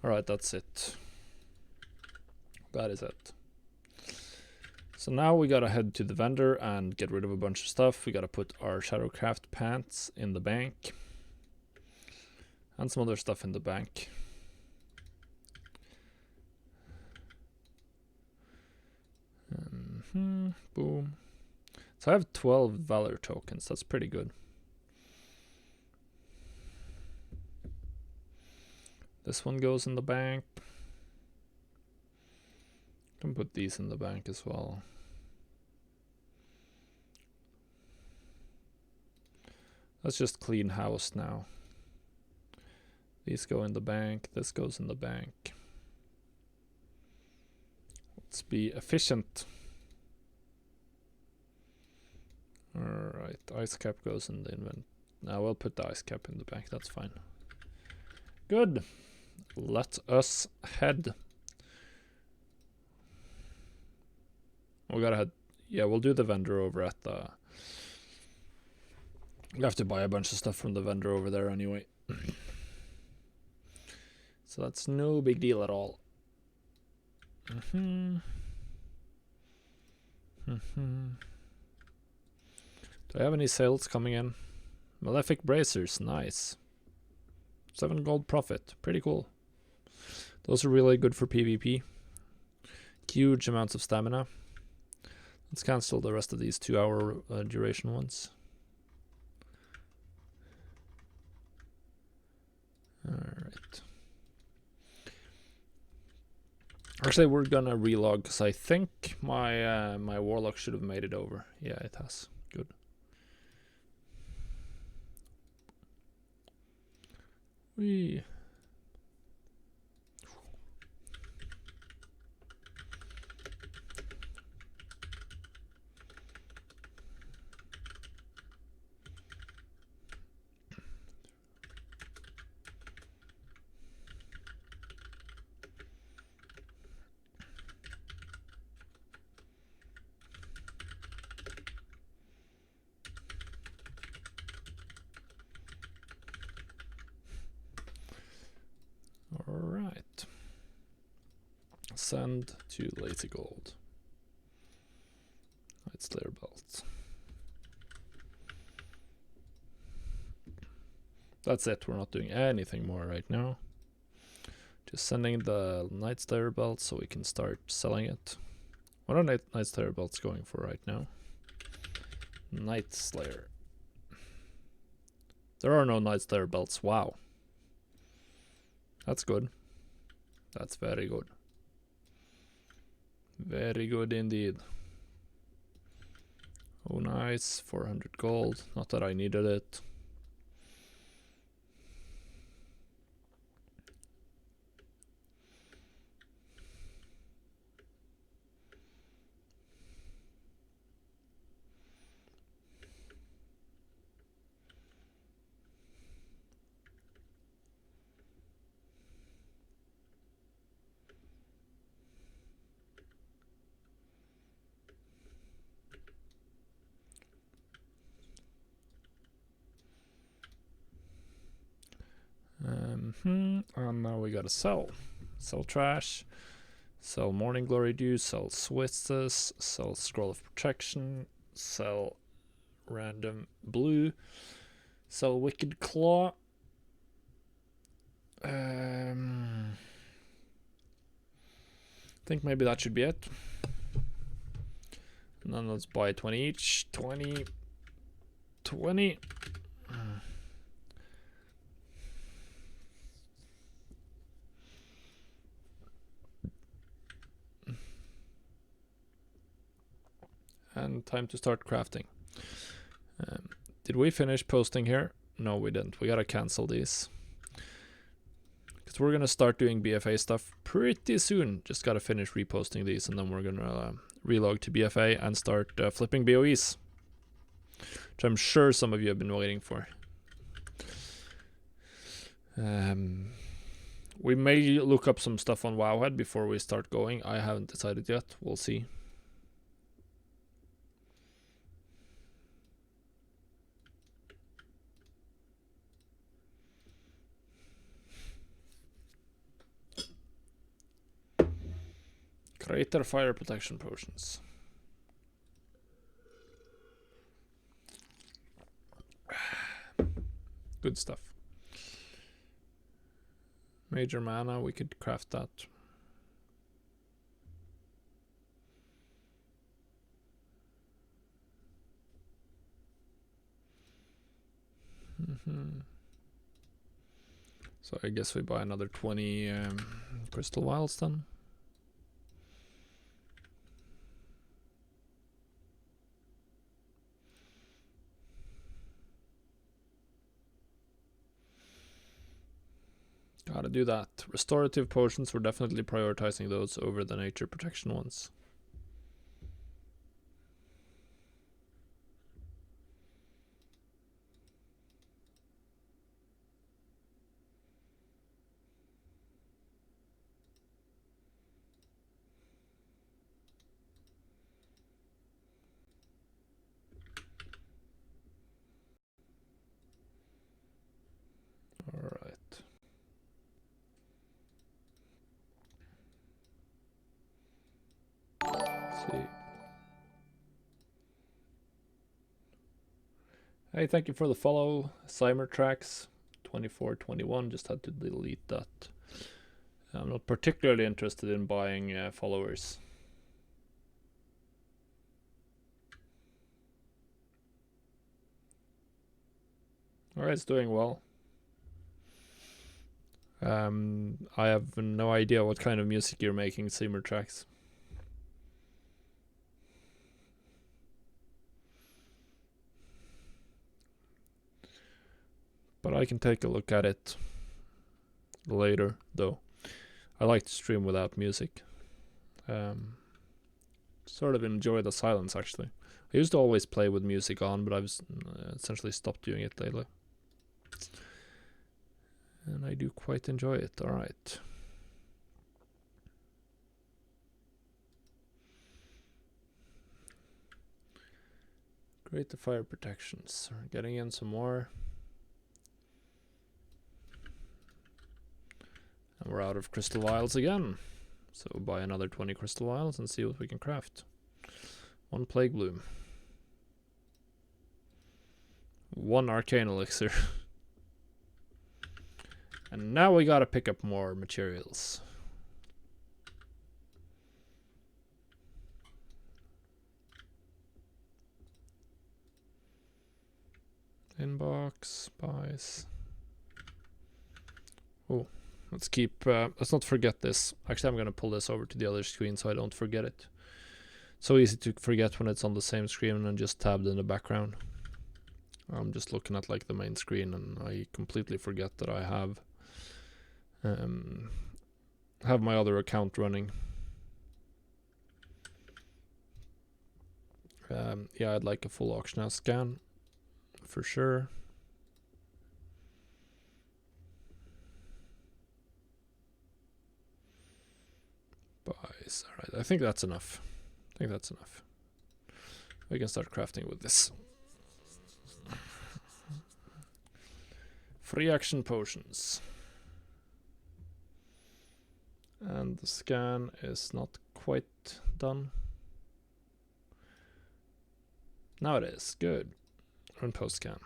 Alright, that's it. That is it. So now we gotta head to the vendor and get rid of a bunch of stuff. We gotta put our Shadowcraft pants in the bank. And some other stuff in the bank. Boom. So I have 12 Valor tokens. That's pretty good. This one goes in the bank. Can put these in the bank as well. Let's just clean house now. These go in the bank. This goes in the bank. Let's be efficient. Alright, ice cap goes in the invent. Now we'll put the ice cap in the bank. That's fine. Good. Let us head. We gotta head. Yeah, we'll do the vendor over at the. We have to buy a bunch of stuff from the vendor over there anyway. So that's no big deal at all. Do I have any sales coming in? Malefic bracers, nice. 7 gold profit, pretty cool. Those are really good for PvP. Huge amounts of stamina. Let's cancel the rest of these 2-hour duration ones. Alright. Actually, we're gonna relog because I think my my warlock should have made it over. Yeah, it has. Good. Wee. Alright. Send to Lazy Gold. Night Slayer belt. That's it, we're not doing anything more right now. Just sending the Night Slayer belt so we can start selling it. What are Night Slayer belts going for right now? Night Slayer. There are no Night Slayer belts, wow. That's good. That's very good. Very good indeed. Oh nice, 400 gold. Not that I needed it. And now we gotta sell. Sell trash. Sell Morning Glory Dew. Sell Switzes. Sell Scroll of Protection. Sell Random Blue. Sell Wicked Claw. I think maybe that should be it. And then let's buy 20 each. 20. 20. And time to start crafting. Did we finish posting here? No, we didn't. We gotta cancel these. Because we're gonna start doing BFA stuff pretty soon. Just gotta finish reposting these, and then we're gonna relog to BFA and start flipping BOEs. Which I'm sure some of you have been waiting for. We may look up some stuff on Wowhead before we start going. I haven't decided yet. We'll see. Crater fire protection potions. Good stuff. Major mana, we could craft that. So I guess we buy another 20 crystal vials then. Gotta do that. Restorative potions, we're definitely prioritizing those over the nature protection ones. Alright. See. Hey, thank you for the follow, Cymertrax 2421. Just had to delete that. I'm not particularly interested in buying followers. Alright, it's doing well. I have no idea what kind of music you're making, Cymertrax. But I can take a look at it later, though. I like to stream without music. Sort of enjoy the silence, actually. I used to always play with music on, but I've essentially stopped doing it lately. And I do quite enjoy it. Alright. Create the fire protections. We're getting in some more. And we're out of crystal vials again. So buy another 20 crystal vials and see what we can craft. 1 plague bloom. 1 arcane elixir. And now we gotta pick up more materials. Inbox, buys. Oh, let's not forget this. Actually, I'm gonna pull this over to the other screen so I don't forget it. So easy to forget when it's on the same screen and just tabbed in the background. I'm just looking at like the main screen and I completely forget that I have my other account running. Yeah, I'd like a full auction house scan for sure. Buys. Alright, I think that's enough. We can start crafting with this. Free action potions. And the scan is not quite done. Now it is. Good. Run post scan.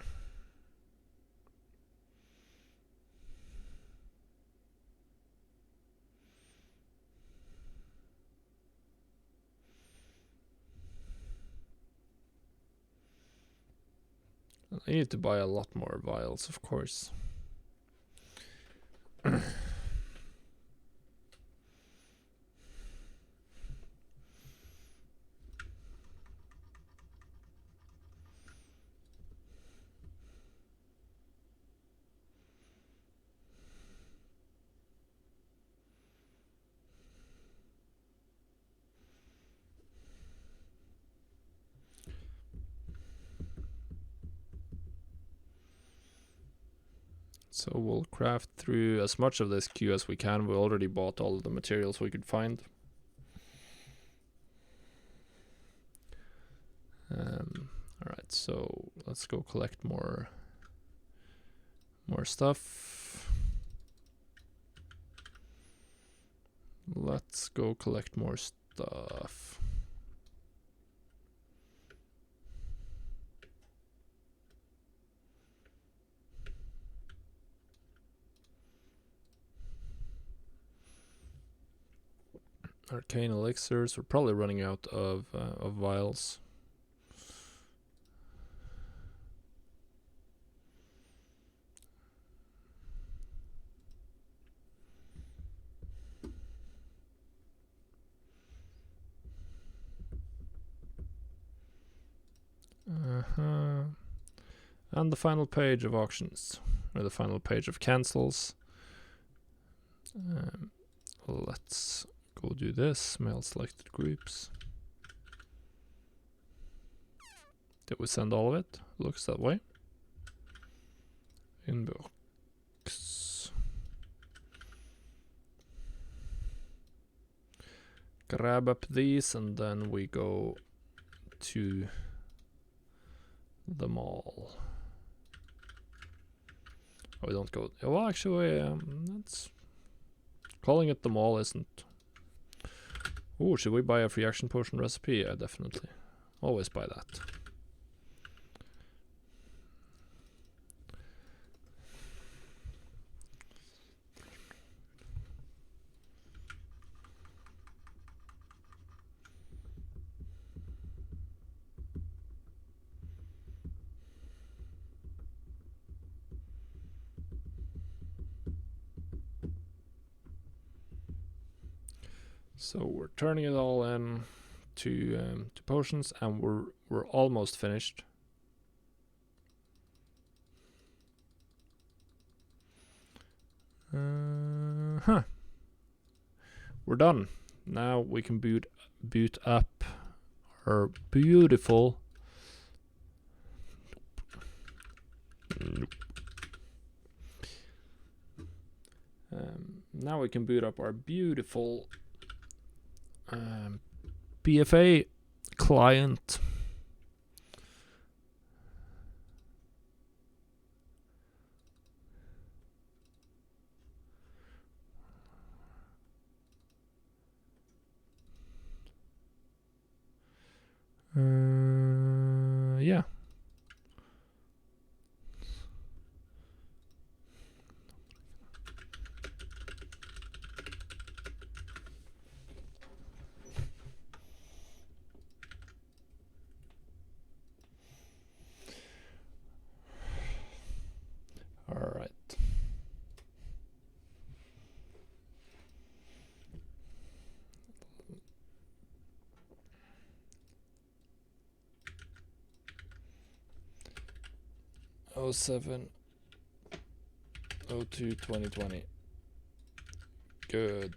I need to buy a lot more vials, of course. So we'll craft through as much of this queue as we can. We already bought all of the materials we could find. Alright, so let's go collect more stuff. Let's go collect more stuff. Arcane elixirs. We're probably running out of vials. And the final page of auctions, or the final page of cancels. Let's go do this. Mail selected groups. Did we send all of it? Looks that way. Inbox. Grab up these and then we go to the mall. Oh, we don't go. Well, actually, that's calling it the mall isn't. Oh, should we buy a free action potion recipe? Yeah, definitely. Always buy that. So we're turning it all in to potions, and we're almost finished. We're done. Now we can boot up our beautiful. Now we can boot up our beautiful BFA client. Yeah. All right. Oh 07 02 2020. Good.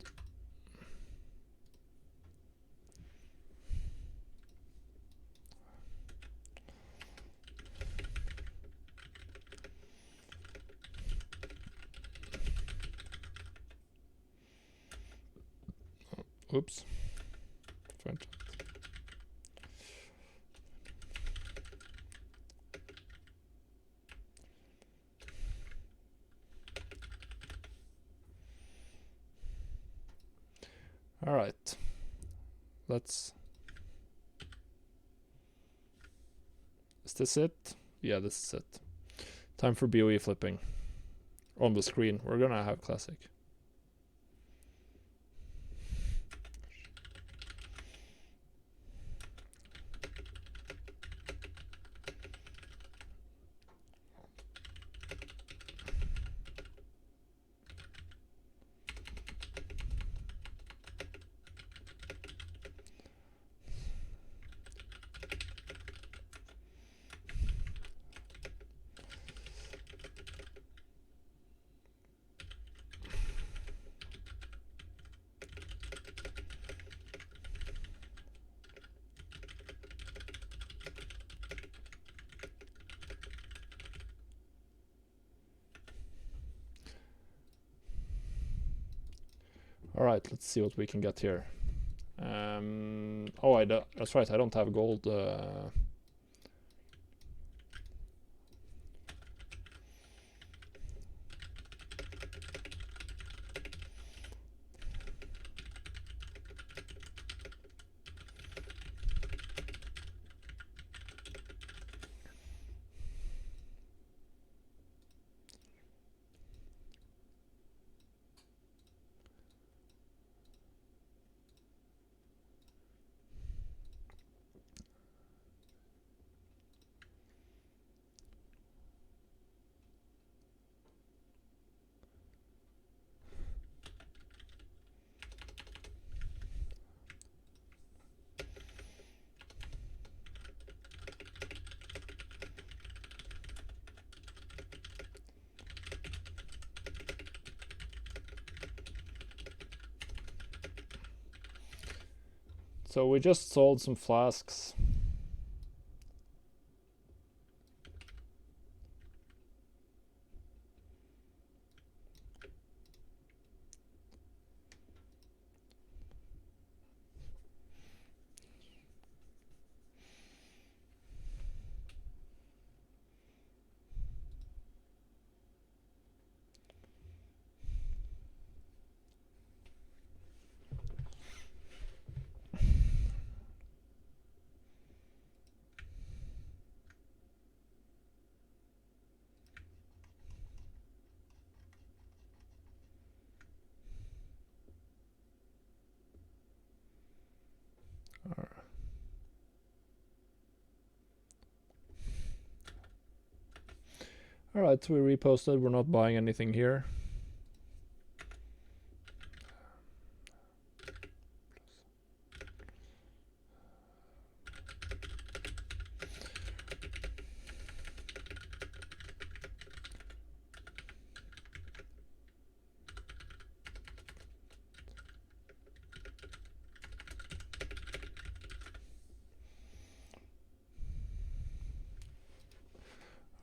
Oops. French. All right. Let's. Is this it? Yeah, this is it. Time for BoE flipping. On the screen. We're gonna have classic. Alright, let's see what we can get here. Oh, that's right, I don't have gold. So we just sold some flasks. Alright, so we reposted, we're not buying anything here.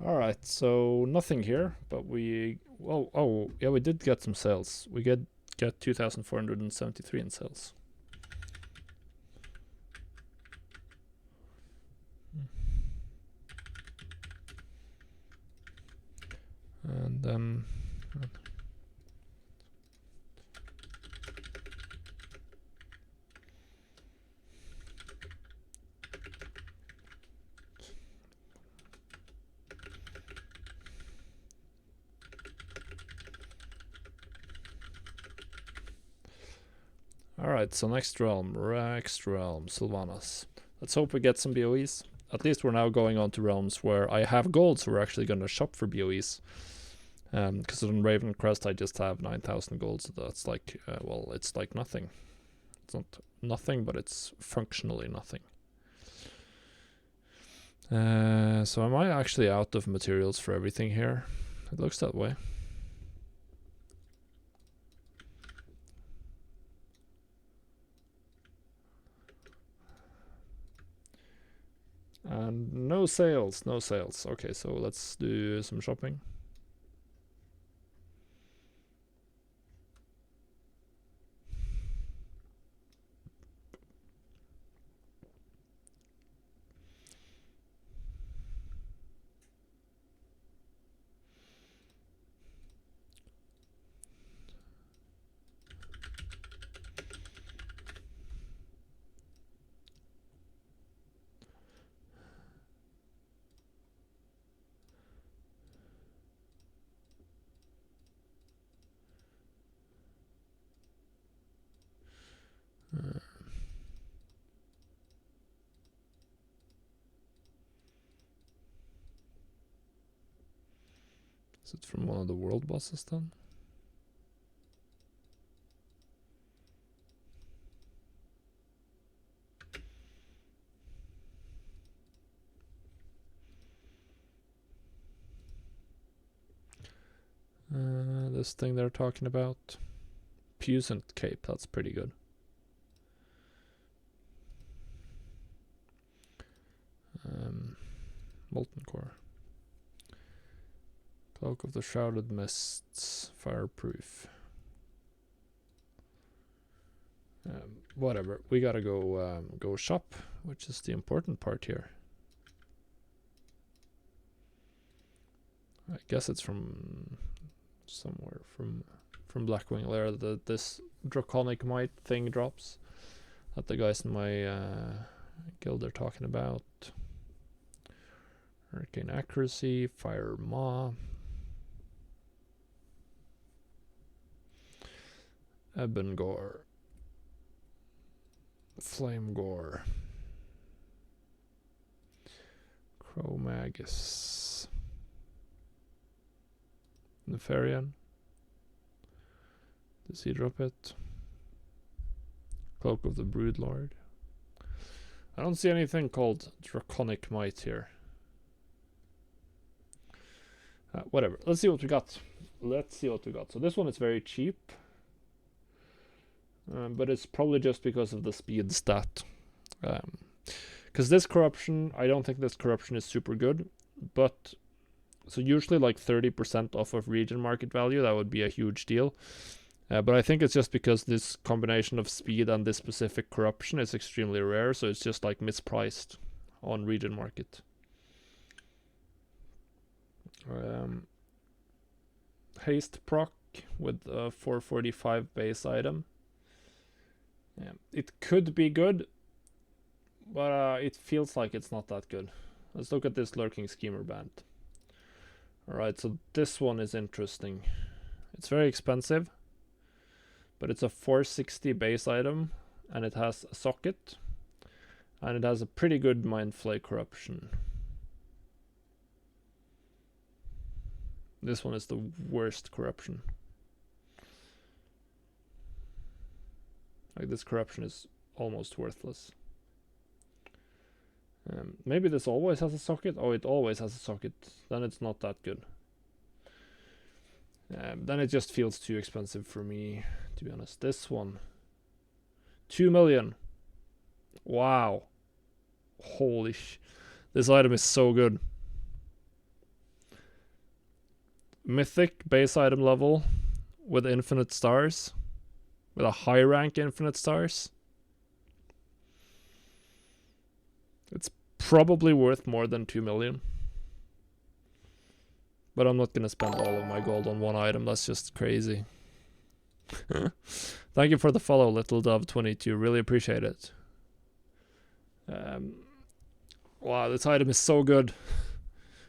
Alright, so nothing here, but we... Oh, yeah, we did get some sales. We get 2,473 in sales. And then... Alright, so next realm, Sylvanas. Let's hope we get some BoEs. At least we're now going on to realms where I have gold, so we're actually going to shop for BoEs. Because on Raven Crest I just have 9,000 gold, so that's like, well, it's like nothing. It's not nothing, but it's functionally nothing. So am I actually out of materials for everything here? It looks that way. And no sales, no sales. Okay, so let's do some shopping. Is it from one of the world bosses then? This thing they're talking about. Puissant Cape, that's pretty good. Molten Core. Cloak of the Shrouded Mists, fireproof. Whatever. We gotta go shop, which is the important part here. I guess it's from somewhere from Blackwing Lair that this draconic might thing drops that the guys in my guild are talking about. Hurricane accuracy, fire maw, ebon gore, flame gore, chromagus, Nefarian. Does he drop it? Cloak of the Broodlord. I don't see anything called Draconic Might here. Whatever. Let's see what we got. So this one is very cheap. But it's probably just because of the speed stat. Because this corruption, I don't think this corruption is super good. But, so usually like 30% off of region market value, that would be a huge deal. But I think it's just because this combination of speed and this specific corruption is extremely rare, so it's just like mispriced on region market. Haste proc with a 445 base item. It could be good, but it feels like it's not that good. Let's look at this Lurking Schemer band. Alright, so this one is interesting. It's very expensive, but it's a 460 base item, and it has a socket, and it has a pretty good Mind Flay corruption. This one is the worst corruption. Like, this corruption is almost worthless. Maybe this always has a socket. Oh, it always has a socket. Then it's not that good. Then it just feels too expensive for me, to be honest. This one, 2 million. Wow. Holy sh! This item is so good. Mythic base item level with infinite stars. With a high rank infinite stars. It's probably worth more than 2 million. But I'm not gonna spend all of my gold on one item. That's just crazy. Thank you for the follow, Little Dove 22. Really appreciate it. Wow, this item is so good.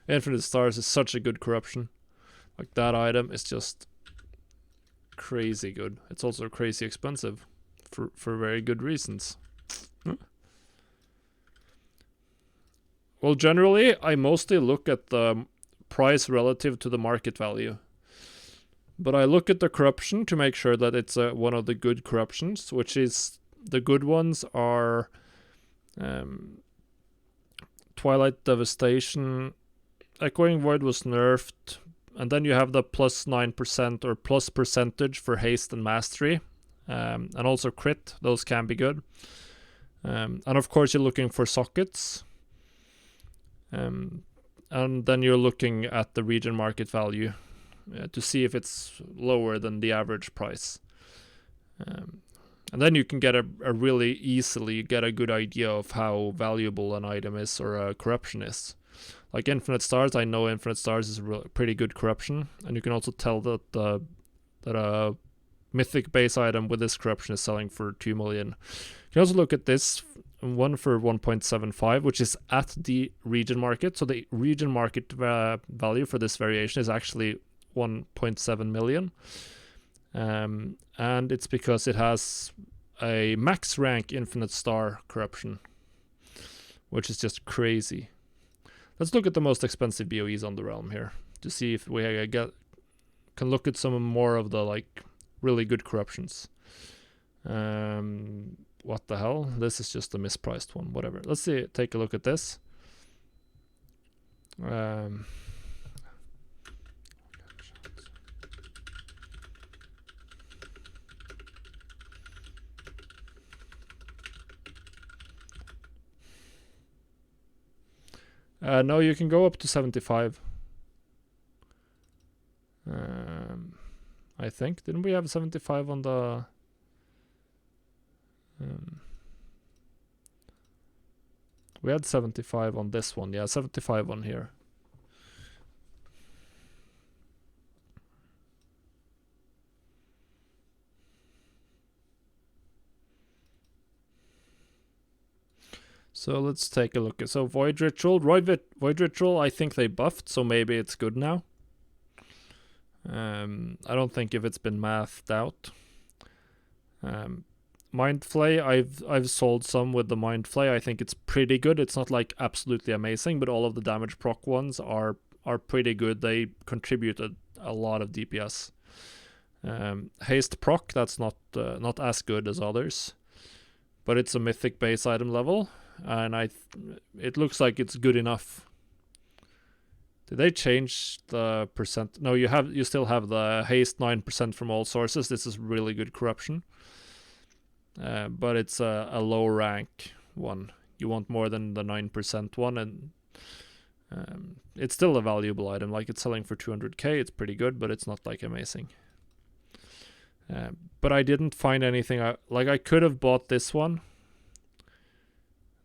Infinite Stars is such a good corruption. Like, that item is just crazy good. It's also crazy expensive for very good reasons. Well, generally, I mostly look at the price relative to the market value. But I look at the corruption to make sure that it's one of the good corruptions, which is, the good ones are Twilight Devastation. Echoing Void was nerfed. And then you have the plus 9% or plus percentage for haste and mastery. And also crit. Those can be good. And of course you're looking for sockets. And then you're looking at the region market value to see if it's lower than the average price. And then you can get a really easily get a good idea of how valuable an item is or a corruption is. Like Infinite Stars, I know Infinite Stars is a pretty good corruption, and you can also tell that that a mythic base item with this corruption is selling for 2 million. You can also look at this one for 1.75, which is at the region market. So the region market value for this variation is actually 1.7 million. And it's because it has a max rank Infinite Star corruption, which is just crazy. Let's look at the most expensive BoEs on the realm here to see if we can look at some more of the like really good corruptions. What the hell? This is just a mispriced one. Whatever. Let's see. Take a look at this. No, you can go up to 75. I think. Didn't we have 75 on the... We had 75 on this one. Yeah, 75 on here. So let's take a look. So Void Ritual, Void Ritual, I think they buffed, so maybe it's good now. I don't think if it's been mathed out. Mind Flay, I've sold some with the Mind Flay. I think it's pretty good. It's not like absolutely amazing, but all of the damage proc ones are pretty good. They contribute a lot of DPS. Haste proc, that's not as good as others, but it's a mythic base item level, and it looks like it's good enough. Did they change the percent? No, you still have the haste 9% from all sources. This is really good corruption. But it's a low rank one. You want more than the 9% one, and it's still a valuable item. Like, it's selling for 200k. It's pretty good, but it's not like amazing. But I didn't find anything. I could have bought this one.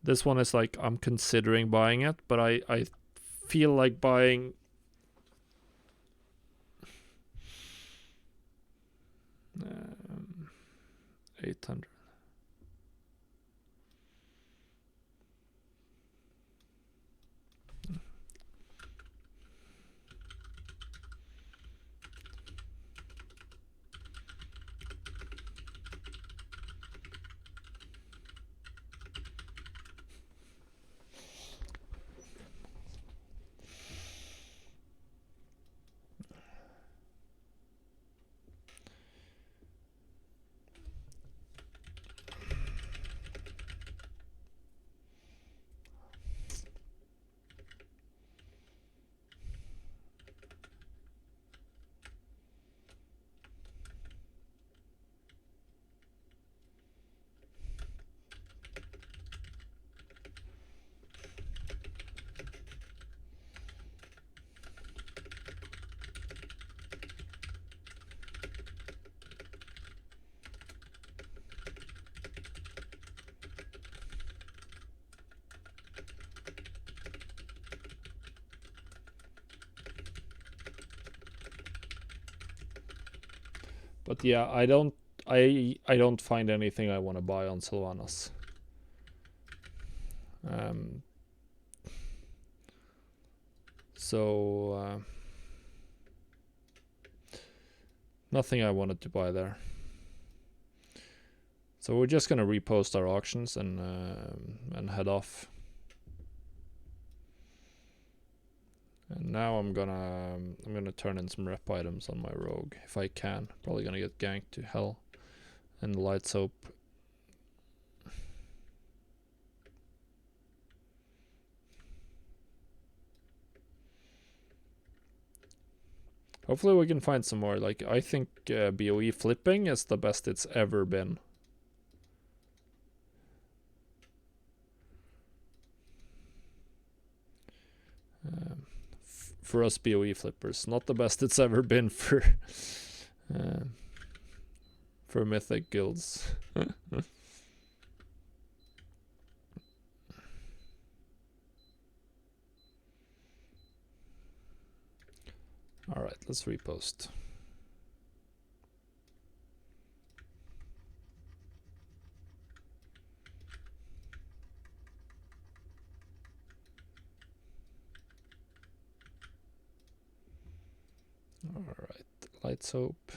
This one is like, I'm considering buying it, but I feel like buying 800. But yeah, I don't find anything I want to buy on Sylvanas. So nothing I wanted to buy there. So we're just gonna repost our auctions and head off. And now I'm gonna turn in some rep items on my rogue if I can. Probably gonna get ganked to hell. And the light soap. Hopefully we can find some more. Like, I think BoE flipping is the best it's ever been. For us BoE flippers, not the best it's ever been for mythic guilds. All right, let's repost. All right, light soap.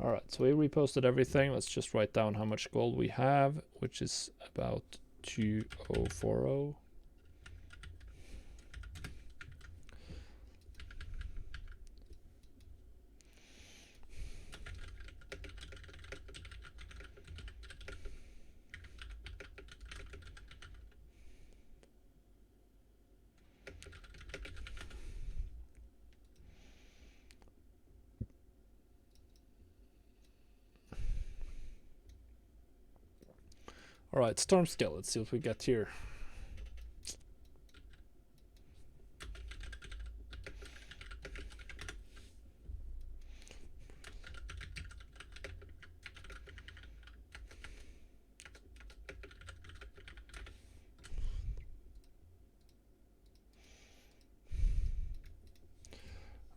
All right, so we reposted everything. Let's just write down how much gold we have, which is about 2040. Alright, storm scale, let's see what we get here.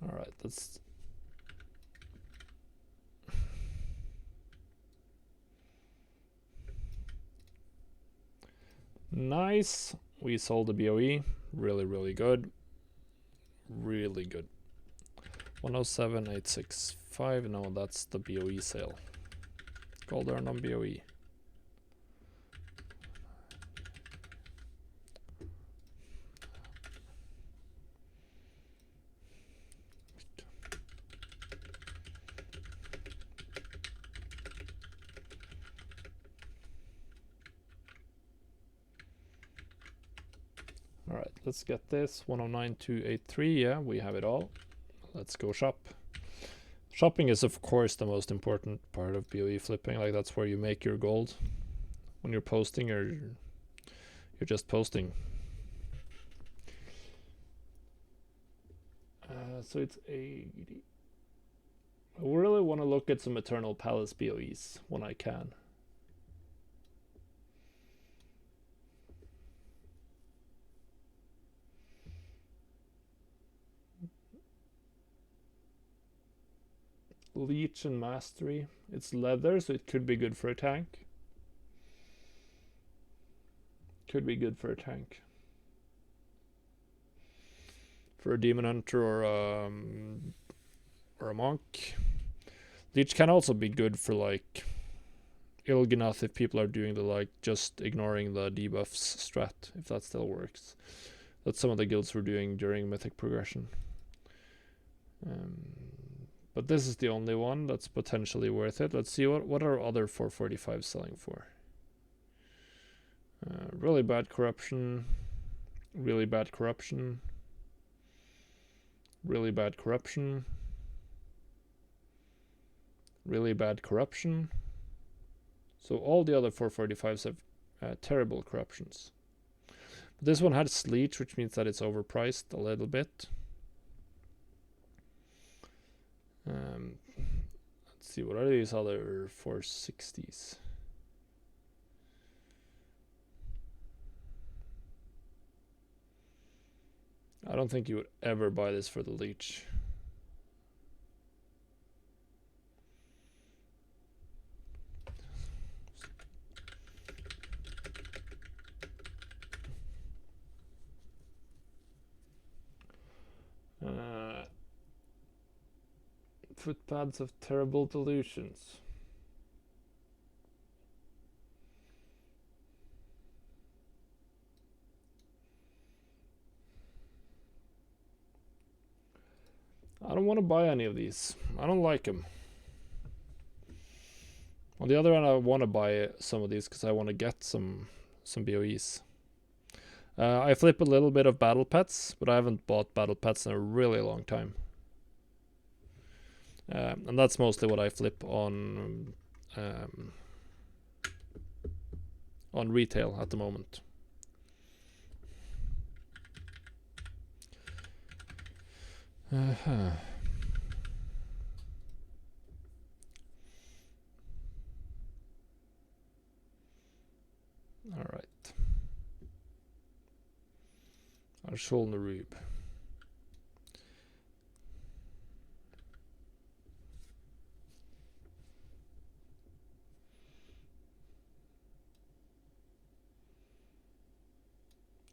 Alright, that's nice. We sold the BoE. Really, really good. Really good. 107,865. No, that's the BoE sale. Gold earned on BoE. Alright, let's get this. 109,283. Yeah, we have it all. Let's go shop. Shopping is of course the most important part of BoE flipping. Like, that's where you make your gold. When you're posting, you're just posting. So it's 80. I really want to look at some Eternal Palace BoEs when I can. Leech and Mastery. It's leather, so it could be good for a tank. Could be good for a tank. For a Demon Hunter or a Monk. Leech can also be good for like Il'gynoth if people are doing the like just ignoring the debuffs strat, if that still works. That's some of the guilds were doing during Mythic progression. But this is the only one that's potentially worth it. Let's see what are other 445 selling for. Really bad corruption. Really bad corruption. Really bad corruption. Really bad corruption. So all the other 445s have terrible corruptions. But this one had Sleech, which means that it's overpriced a little bit. Let's see, what are these other 460s? I don't think you would ever buy this for the Leech. Footpads of Terrible Delusions. I don't want to buy any of these. I don't like them. On the other hand, I want to buy some of these because I want to get some BoEs. I flip a little bit of Battle Pets, but I haven't bought Battle Pets in a really long time. And that's mostly what I flip on retail at the moment. All right. Arshol Narub.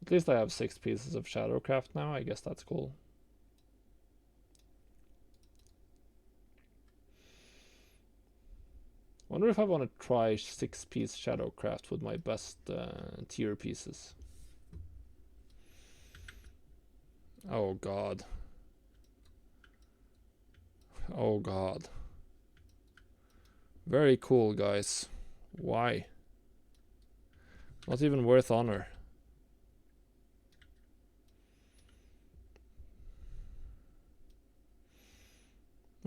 At least I have 6 pieces of Shadowcraft now. I guess that's cool. Wonder if I want to try 6-piece Shadowcraft with my best tier pieces. Oh god. Oh god. Very cool, guys. Why? Not even worth honor.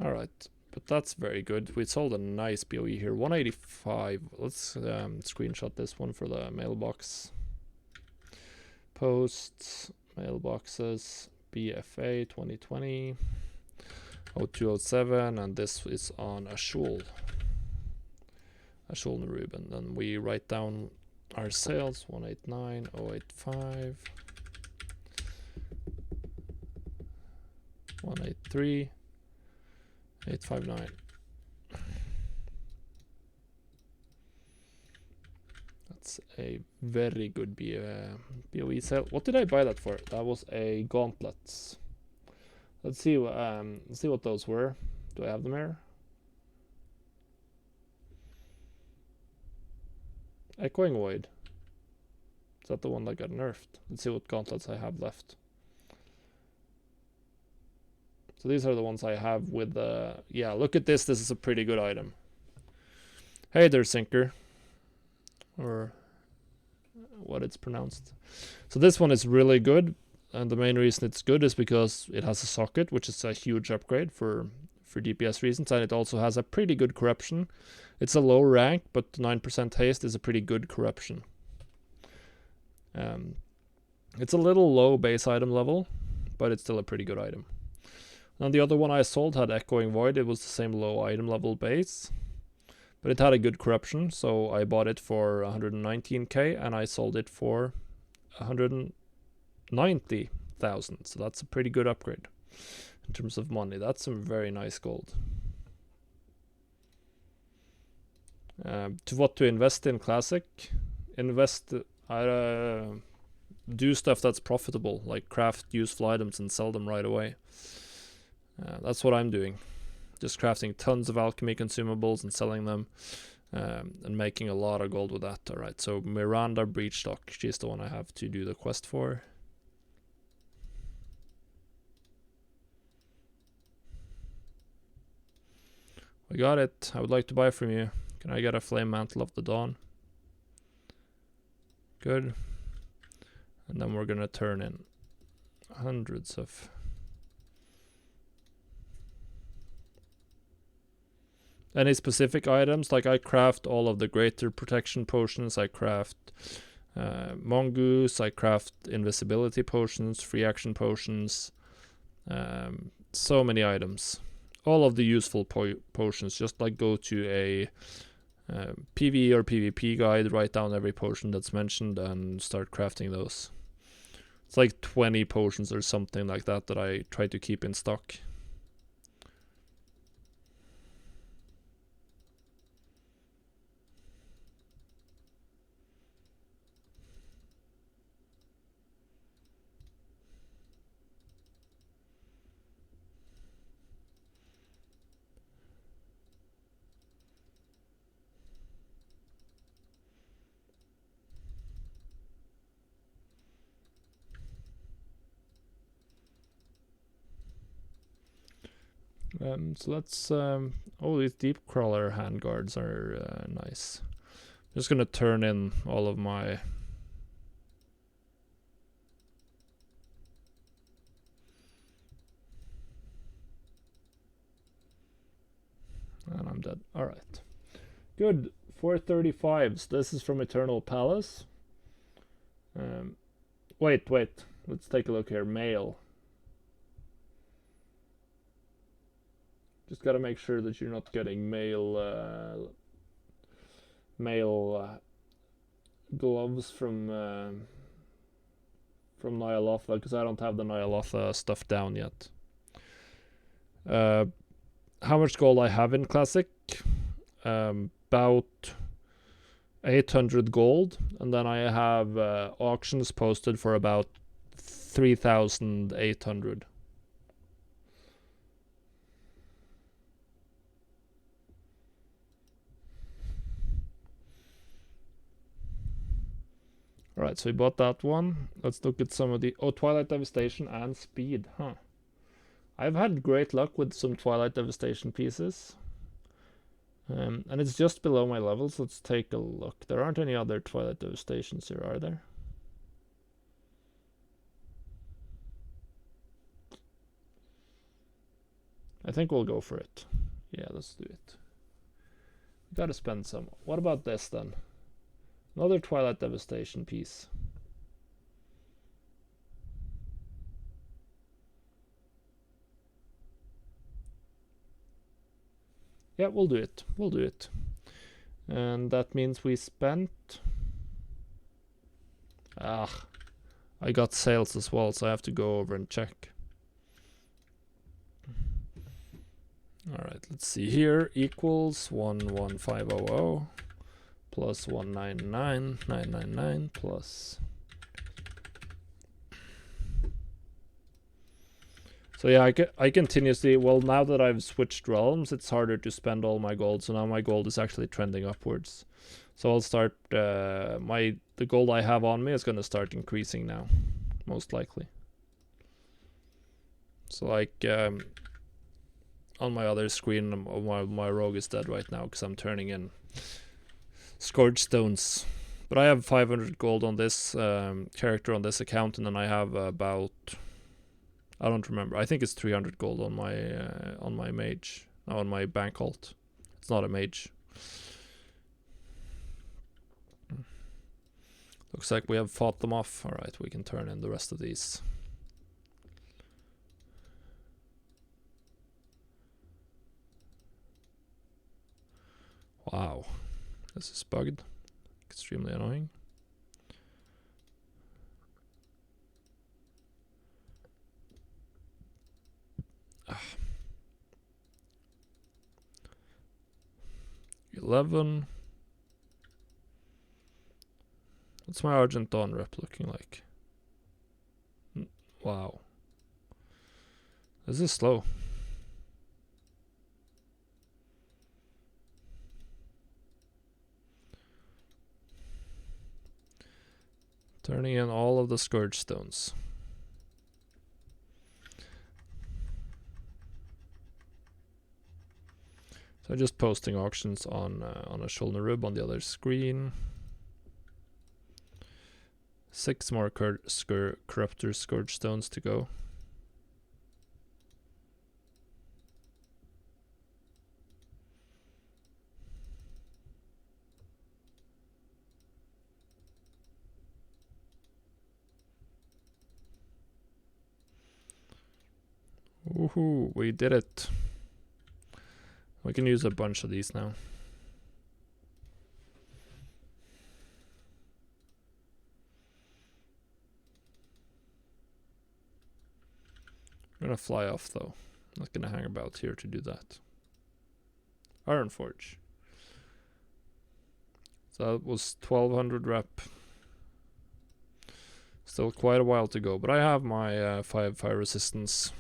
Alright. but that's very good. We sold a nice BoE here, 185. Let's screenshot this one for the mailbox. Posts, mailboxes, BFA 2020, 0207, and this is on Ashul Ruben. Then we write down our sales, 189, 085, 183, 859. That's a very good BoE sale. What did I buy that for? That was a gauntlets. Let's see what those were. Do I have them here? Echoing Void. Is that the one that got nerfed? Let's see what gauntlets I have left. So these are the ones I have with yeah, look at this. This is a pretty good item. Hey there, Sinker. Or what it's pronounced. So this one is really good. And the main reason it's good is because it has a socket, which is a huge upgrade for DPS reasons. And it also has a pretty good corruption. It's a low rank, but 9% haste is a pretty good corruption. It's a little low base item level, but it's still a pretty good item. And the other one I sold had Echoing Void. It was the same low item level base, but it had a good corruption, so I bought it for 119k and I sold it for 190,000. So that's a pretty good upgrade in terms of money. That's some very nice gold. To what to invest in Classic? Do stuff that's profitable, like craft useful items and sell them right away. That's what I'm doing. Just crafting tons of alchemy consumables and selling them, and making a lot of gold with that. Alright, so Miranda Breachstock, she's the one I have to do the quest for. I got it. I would like to buy from you. Can I get a Flame Mantle of the Dawn? Good. And then we're gonna turn in hundreds of... Any specific items, like I craft all of the greater protection potions, I craft mongoose, I craft invisibility potions, free action potions, so many items. All of the useful potions, just like go to a PvE or PvP guide, write down every potion that's mentioned and start crafting those. It's like 20 potions or something like that that I try to keep in stock. So let's, oh, these deep crawler handguards are nice. I'm just gonna turn in all of my... And I'm dead. Alright. Good. 435s. This is from Eternal Palace. Wait. Let's take a look here. Mail. Just gotta make sure that you're not getting mail gloves from Nyalotha, because I don't have the Nyalotha stuff down yet. How much gold I have in Classic? About 800 gold, and then I have auctions posted for about 3,800. Alright, so we bought that one. Let's look at some of the... Oh, Twilight Devastation and Speed, huh. I've had great luck with some Twilight Devastation pieces. And it's just below my levels. Let's take a look. There aren't any other Twilight Devastations here, are there? I think we'll go for it. Yeah, let's do it. We gotta spend some. What about this then? Another Twilight Devastation piece. Yeah, we'll do it. We'll do it. And that means we spent... Ah, I got sales as well, so I have to go over and check. Alright, let's see here. Equals 11500 plus 199999 plus... So yeah, I continuously... Well, now that I've switched realms, it's harder to spend all my gold. So now my gold is actually trending upwards. So I'll start... the gold I have on me is going to start increasing now. Most likely. So like... on my other screen, my rogue is dead right now because I'm turning in Scourge Stones. But I have 500 gold on this character on this account, and then I have about... I don't remember. I think it's 300 gold on my mage. No, on my bank alt. It's not a mage. Looks like we have fought them off. Alright, we can turn in the rest of these. Wow. This is bugged. Extremely annoying. Ah. 11. What's my Argent Dawn rep looking like? Wow. This is slow. Turning in all of the Scourge Stones. So I'm just posting auctions on a Shulnerub on the other screen. 6 more Corruptor Scourge Stones to go. Woohoo, we did it. We can use a bunch of these now. I'm gonna fly off though. Not gonna hang about here to do that. Iron Forge. So that was 1200 rep. Still quite a while to go, but I have my 5 fire resistance.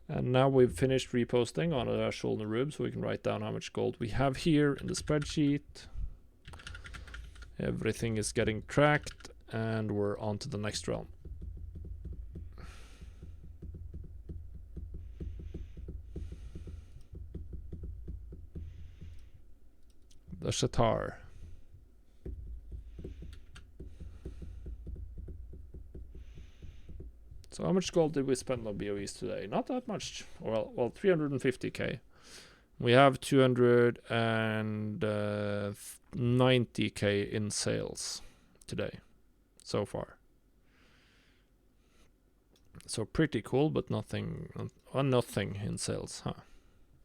And now we've finished reposting on a Shulnerub, so we can write down how much gold we have here in the spreadsheet. Everything is getting tracked, and we're on to the next realm. The Shatar. So how much gold did we spend on BoEs today? Not that much. Well, 350k. We have 290k in sales today, so far. So pretty cool, but nothing in sales, huh?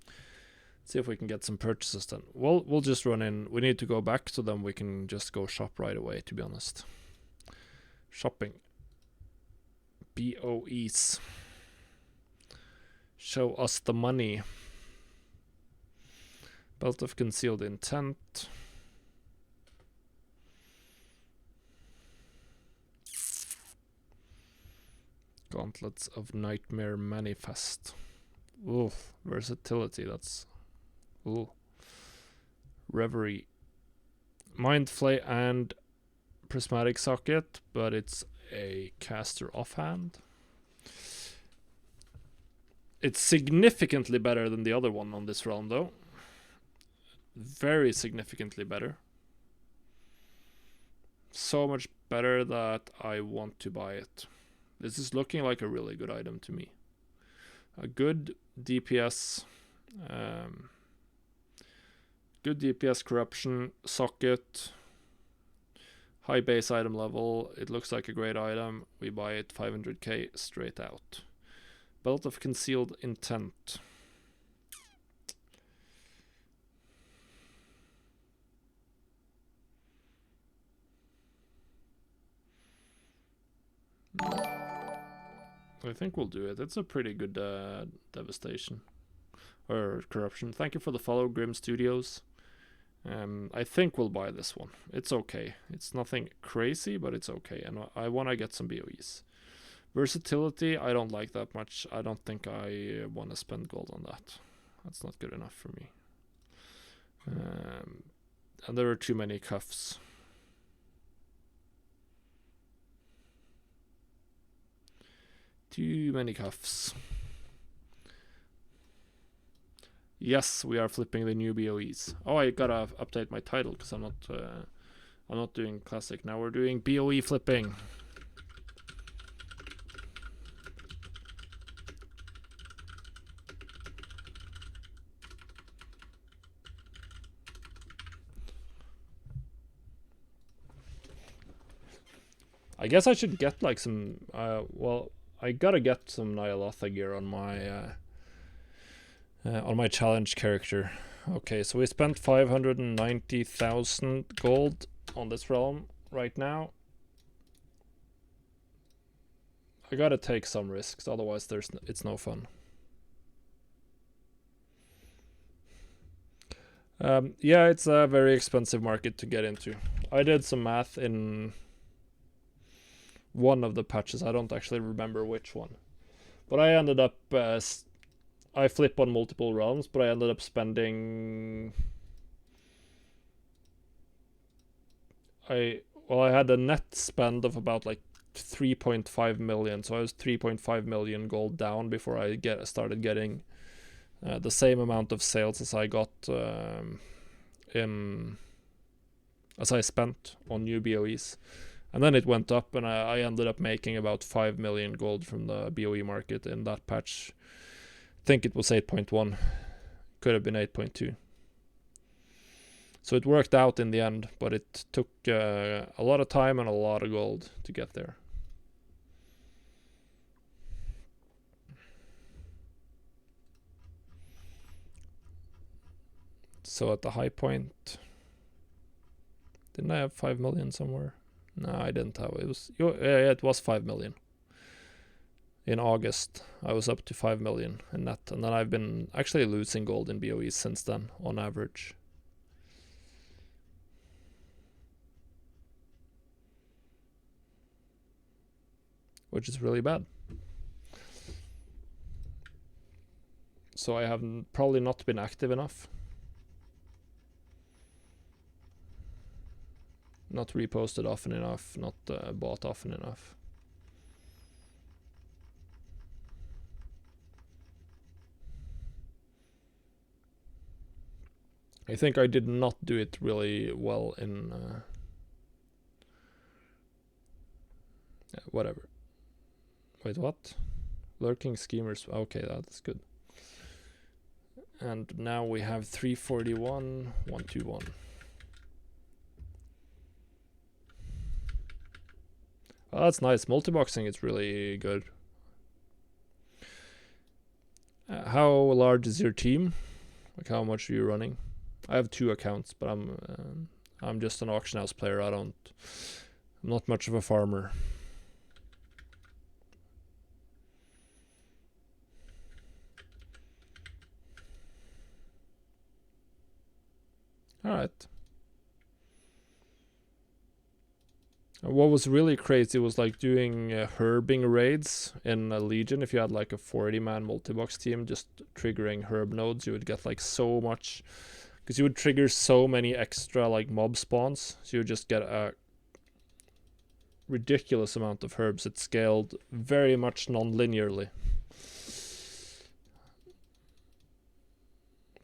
Let's see if we can get some purchases then. We'll just run in. We need to go back, so then we can just go shop right away, to be honest. Shopping. BoEs. Show us the money. Belt of Concealed Intent. Gauntlets of Nightmare Manifest. Ooh, versatility, that's... Ooh. Reverie. Mind Flay and Prismatic Socket, but it's a caster offhand. It's significantly better than the other one on this realm, though. Very significantly better. So much better that I want to buy it. This is looking like a really good item to me. a good DPS, corruption, socket, high base item level. It looks like a great item. We buy it 500k straight out. Belt of concealed intent. I think we'll do it. It's a pretty good devastation or corruption. Thank you for the follow, Grim Studios. I think we'll buy this one. It's okay. It's nothing crazy, but it's okay. And I want to get some BoEs. Versatility, I don't like that much. I don't think I want to spend gold on that. That's not good enough for me. And there are too many cuffs. Too many cuffs. Yes, we are flipping the new BoEs. Oh, I gotta update my title because I'm not doing classic. Now we're doing BoE flipping. I guess I should get like some. Well, I gotta get some Nyalotha gear on my challenge character. Okay, so we spent 590,000 gold on this realm right now. I gotta take some risks, otherwise it's no fun. Yeah, it's a very expensive market to get into. I did some math in one of the patches. I don't actually remember which one, but I ended up I flip on multiple realms, but I ended up spending I had a net spend of about like 3.5 million, so I was 3.5 million gold down before I started getting the same amount of sales as I got as I spent on new BoEs. And then it went up, and I ended up making about 5 million gold from the BoE market in that patch. I think it was 8.1. Could have been 8.2. So it worked out in the end, but it took a lot of time and a lot of gold to get there. So at the high point, didn't I have 5 million somewhere? No, I didn't have. It was 5 million. In August, I was up to 5 million in net, and then I've been actually losing gold in BoE since then, on average. Which is really bad. So I have probably not been active enough. Not reposted often enough, not bought often enough. I think I did not do it really well in whatever. Wait, what? Lurking schemers. Okay, that's good. And now we have 341, 121. Oh, that's nice. Multiboxing is really good. How large is your team? Like, how much are you running? I have 2 accounts, but I'm just an auction house player. I'm not much of a farmer. All right. What was really crazy was like doing herbing raids in a Legion. If you had like a 40-man multi-box team just triggering herb nodes, you would get like so much, because you would trigger so many extra like mob spawns, so you would just get a ridiculous amount of herbs. It scaled very much non-linearly.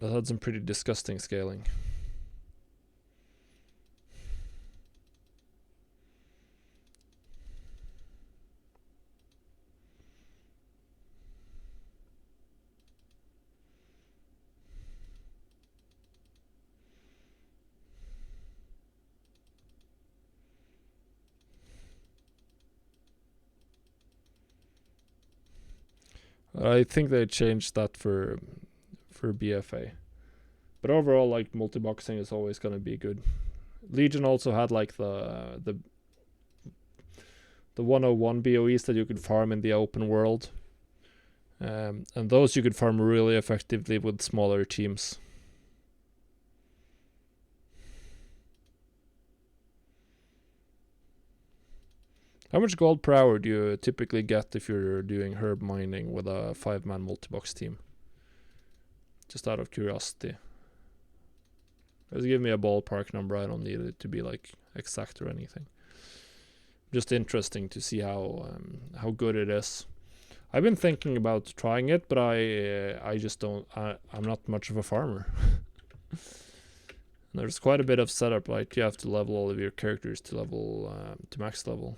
That had some pretty disgusting scaling. I think they changed that for BFA. But overall, like, multi-boxing is always gonna be good. Legion also had like the 101 BOEs that you could farm in the open world. And those you could farm really effectively with smaller teams. How much gold per hour do you typically get if you're doing herb mining with a 5-man multi-box team? Just out of curiosity. Just give me a ballpark number. I don't need it to be like exact or anything. Just interesting to see how good it is. I've been thinking about trying it, but I just don't. I'm not much of a farmer. There's quite a bit of setup. Like, you have to level all of your characters to level to max level.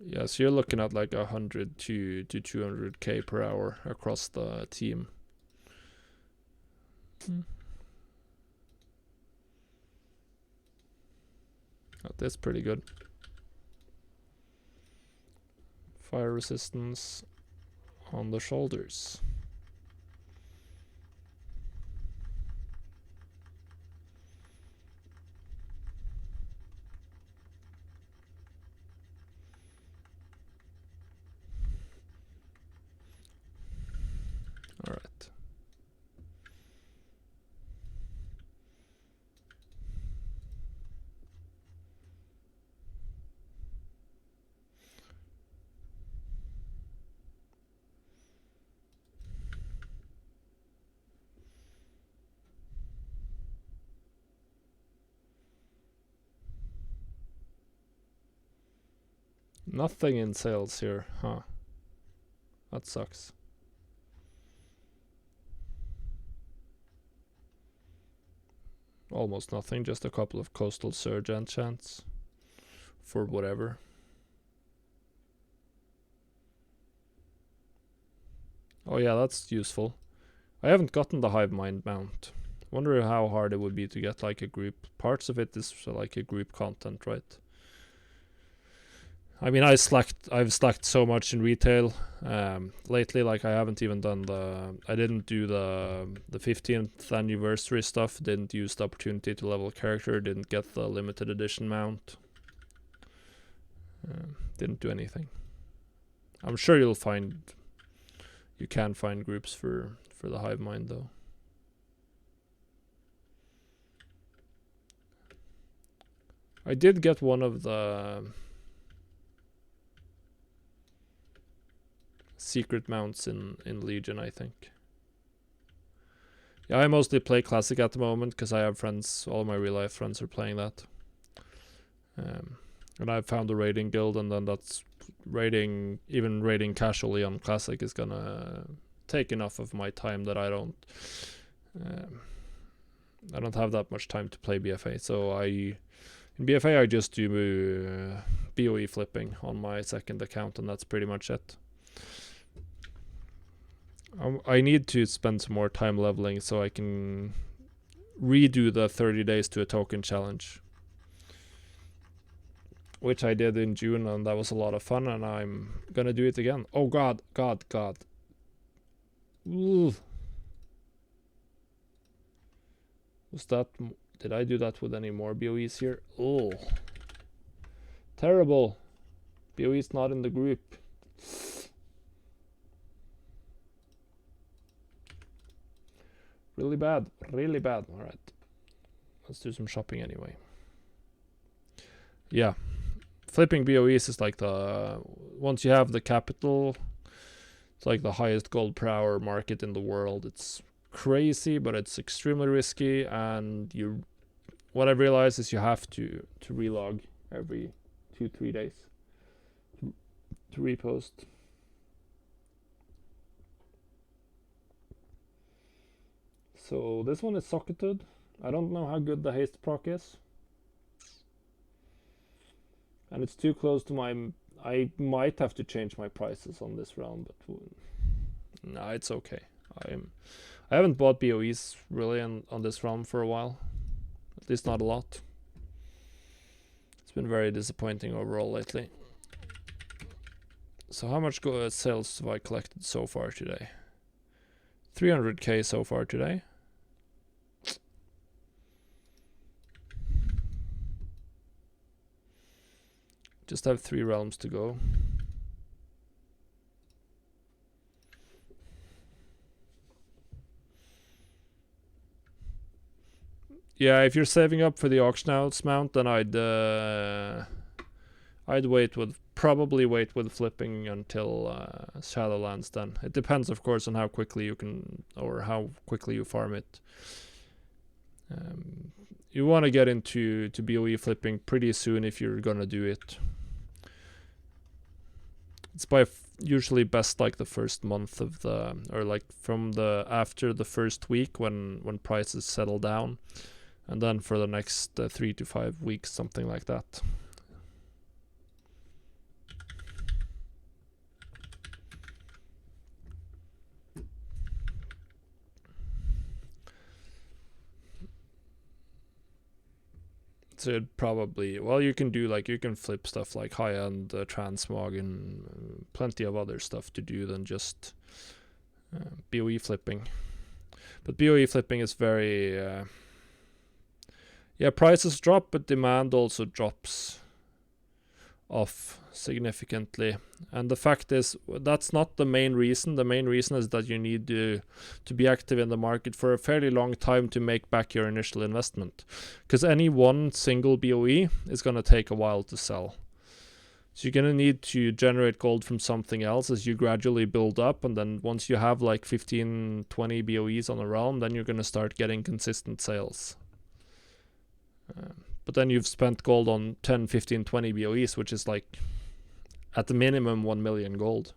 Yeah, so you're looking at like 100 to 200k per hour across the team. That's pretty good. Fire resistance on the shoulders. All right. Nothing in sales here, huh? That sucks. Almost nothing, just a couple of coastal surge enchants for whatever. Oh yeah, that's useful. I haven't gotten the hive mind mount. Wonder how hard it would be to get like a group. Parts of it is like a group content, right? I mean, I've slacked so much in retail lately. Like, I haven't even done I didn't do the 15th anniversary stuff. Didn't use the opportunity to level a character. Didn't get the limited edition mount. Didn't do anything. I'm sure you can find groups for the hive mind though. I did get one of the secret mounts in Legion, I think. Yeah, I mostly play Classic at the moment because I have friends, all my real life friends are playing that. And I've found a raiding guild, and then that's raiding casually on Classic is gonna take enough of my time that I don't have that much time to play BFA. So in BFA I just do BoE flipping on my second account, and that's pretty much it. I need to spend some more time leveling so I can redo the 30 days to a token challenge, which I did in June, and that was a lot of fun, and I'm gonna do it again. Oh god. Ooh. Did I do that with any more BOEs here? Oh, terrible. BOE's not in the group. Really bad. Alright. Let's do some shopping anyway. Yeah. Flipping BOEs is like once you have the capital, it's like the highest gold per hour market in the world. It's crazy, but it's extremely risky, and what I've realized is you have to relog every 2-3 days to repost. So this one is socketed. I don't know how good the haste proc is. And it's too close to I might have to change my prices on this round, but no, it's okay. I haven't bought BoEs really on this realm for a while. At least not a lot. It's been very disappointing overall lately. So how much sales have I collected so far today? 300k so far today. Just have 3 realms to go. Yeah, if you're saving up for the auction house mount, then I'd probably wait with flipping until Shadowlands. Then it depends, of course, on how quickly you can or how quickly you farm it. You want to get into BoE flipping pretty soon if you're gonna do it. It's usually best like the first month of the, or like from the after the first week when prices settle down, and then for the next 3 to 5 weeks, something like that. So it probably, well, you can do like, you can flip stuff like high-end transmog and plenty of other stuff to do than just BoE flipping. But BoE flipping is very, yeah, prices drop, but demand also drops off significantly. And the fact is, that's not the main reason. The main reason is that you need to be active in the market for a fairly long time to make back your initial investment. Because any one single BoE is going to take a while to sell. So you're going to need to generate gold from something else as you gradually build up. And then once you have like 15, 20 BoEs on a realm, then you're going to start getting consistent sales. But then you've spent gold on 10, 15, 20 BoEs, which is like at the minimum 1 million gold.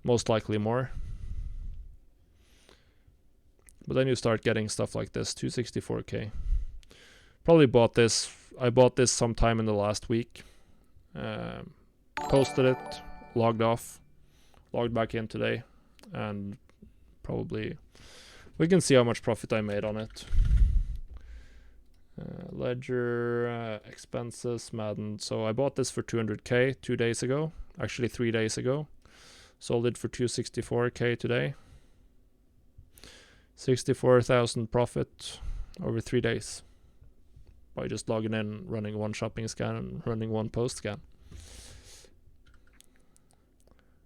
Most likely more. But then you start getting stuff like this, 264k. Probably bought this. I bought this sometime in the last week. Posted it, logged off, logged back in today, and probably we can see how much profit I made on it. Ledger, expenses, Madden. So I bought this for 200k 2 days ago. Actually 3 days ago. Sold it for 264k today. 64,000 profit over 3 days. By just logging in, running one shopping scan and running one post scan.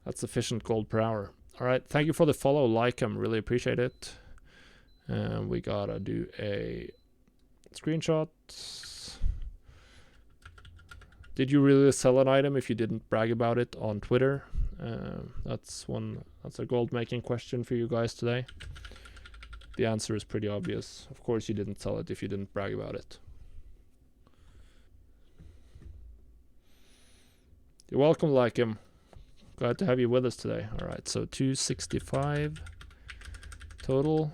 That's sufficient gold per hour. Alright, thank you for the follow, like, I really appreciate it. And we gotta do a screenshot. Did you really sell an item if you didn't brag about it on Twitter? That's a gold making question for you guys today. The answer is pretty obvious. Of course you didn't sell it if you didn't brag about it. You're welcome, like him. Glad to have you with us today. Alright, so 265 total.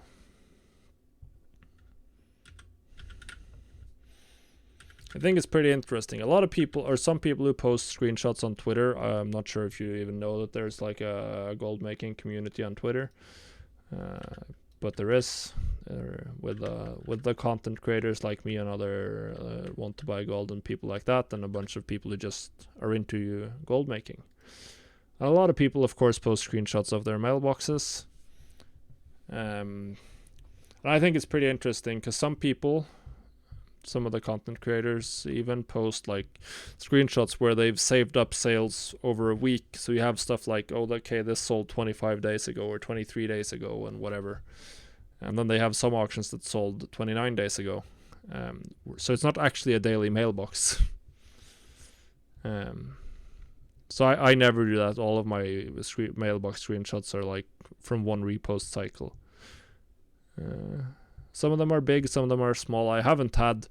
I think it's pretty interesting. A lot of people, or some people who post screenshots on Twitter, I'm not sure if you even know that there's like a gold making community on Twitter, but there is, with the content creators like me and other want to buy gold and people like that, and a bunch of people who just are into gold making. And a lot of people, of course, post screenshots of their mailboxes, and I think it's pretty interesting because some of the content creators even post like screenshots where they've saved up sales over a week. So you have stuff like, oh, okay, this sold 25 days ago or 23 days ago and whatever. And then they have some auctions that sold 29 days ago. So it's not actually a daily mailbox. So I never do that. All of my mailbox screenshots are like from one repost cycle. Some of them are big, some of them are small. I haven't had...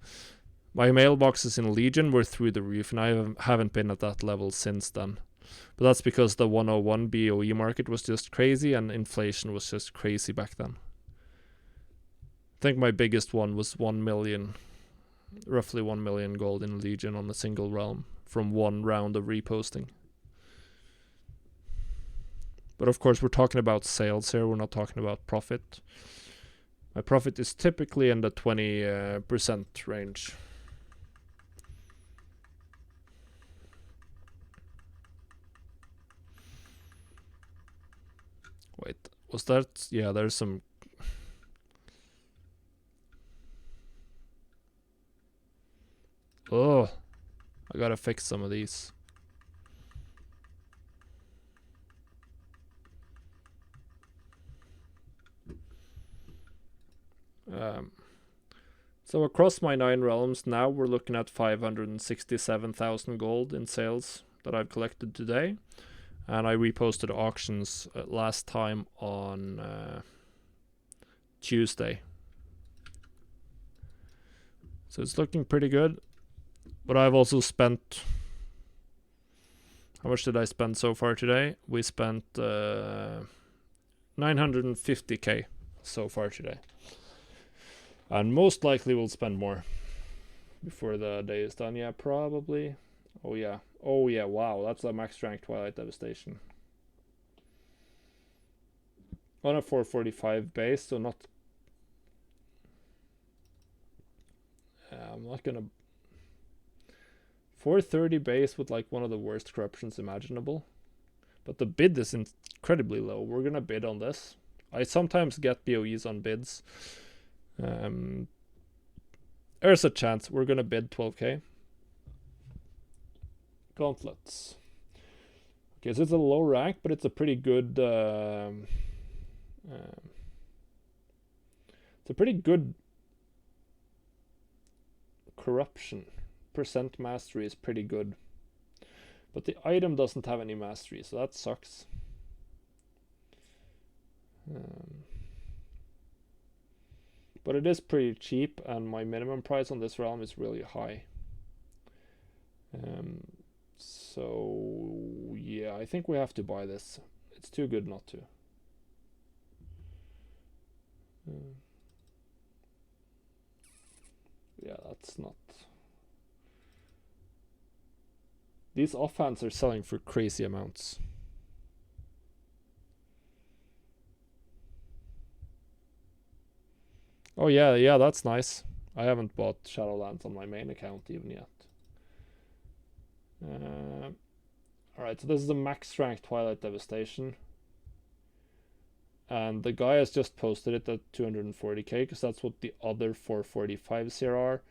My mailboxes in Legion were through the roof, and I haven't been at that level since then. But that's because the 101 BoE market was just crazy, and inflation was just crazy back then. I think my biggest one was 1 million, roughly 1 million gold in Legion on a single realm from one round of reposting. But of course, we're talking about sales here. We're not talking about profit. My profit is typically in the 20% range. Wait, was that? Yeah, there's some. Oh, I gotta fix some of these. So across my 9 realms now, we're looking at 567,000 gold in sales that I've collected today. And I reposted auctions last time on Tuesday. So it's looking pretty good. But I've also spent... How much did I spend so far today? We spent 950k so far today. And most likely we'll spend more before the day is done. Yeah, probably. Oh yeah. Oh yeah, wow. That's a max rank Twilight Devastation. On a 445 base, so not... I'm not gonna... 430 base with like one of the worst corruptions imaginable. But the bid is incredibly low. We're gonna bid on this. I sometimes get BoEs on bids. There's a chance we're gonna bid 12k. Gauntlets. Okay, so it's a low rank, but it's a pretty good. It's a pretty good corruption. Percent mastery is pretty good, but the item doesn't have any mastery, so that sucks. But it is pretty cheap, and my minimum price on this realm is really high. So yeah, I think we have to buy this. It's too good not to. Yeah, that's not... These offhands are selling for crazy amounts. Oh yeah, that's nice. I haven't bought Shadowlands on my main account even yet. Alright, so this is a max rank Twilight Devastation. And the guy has just posted it at 240k, because that's what the other 445s here are.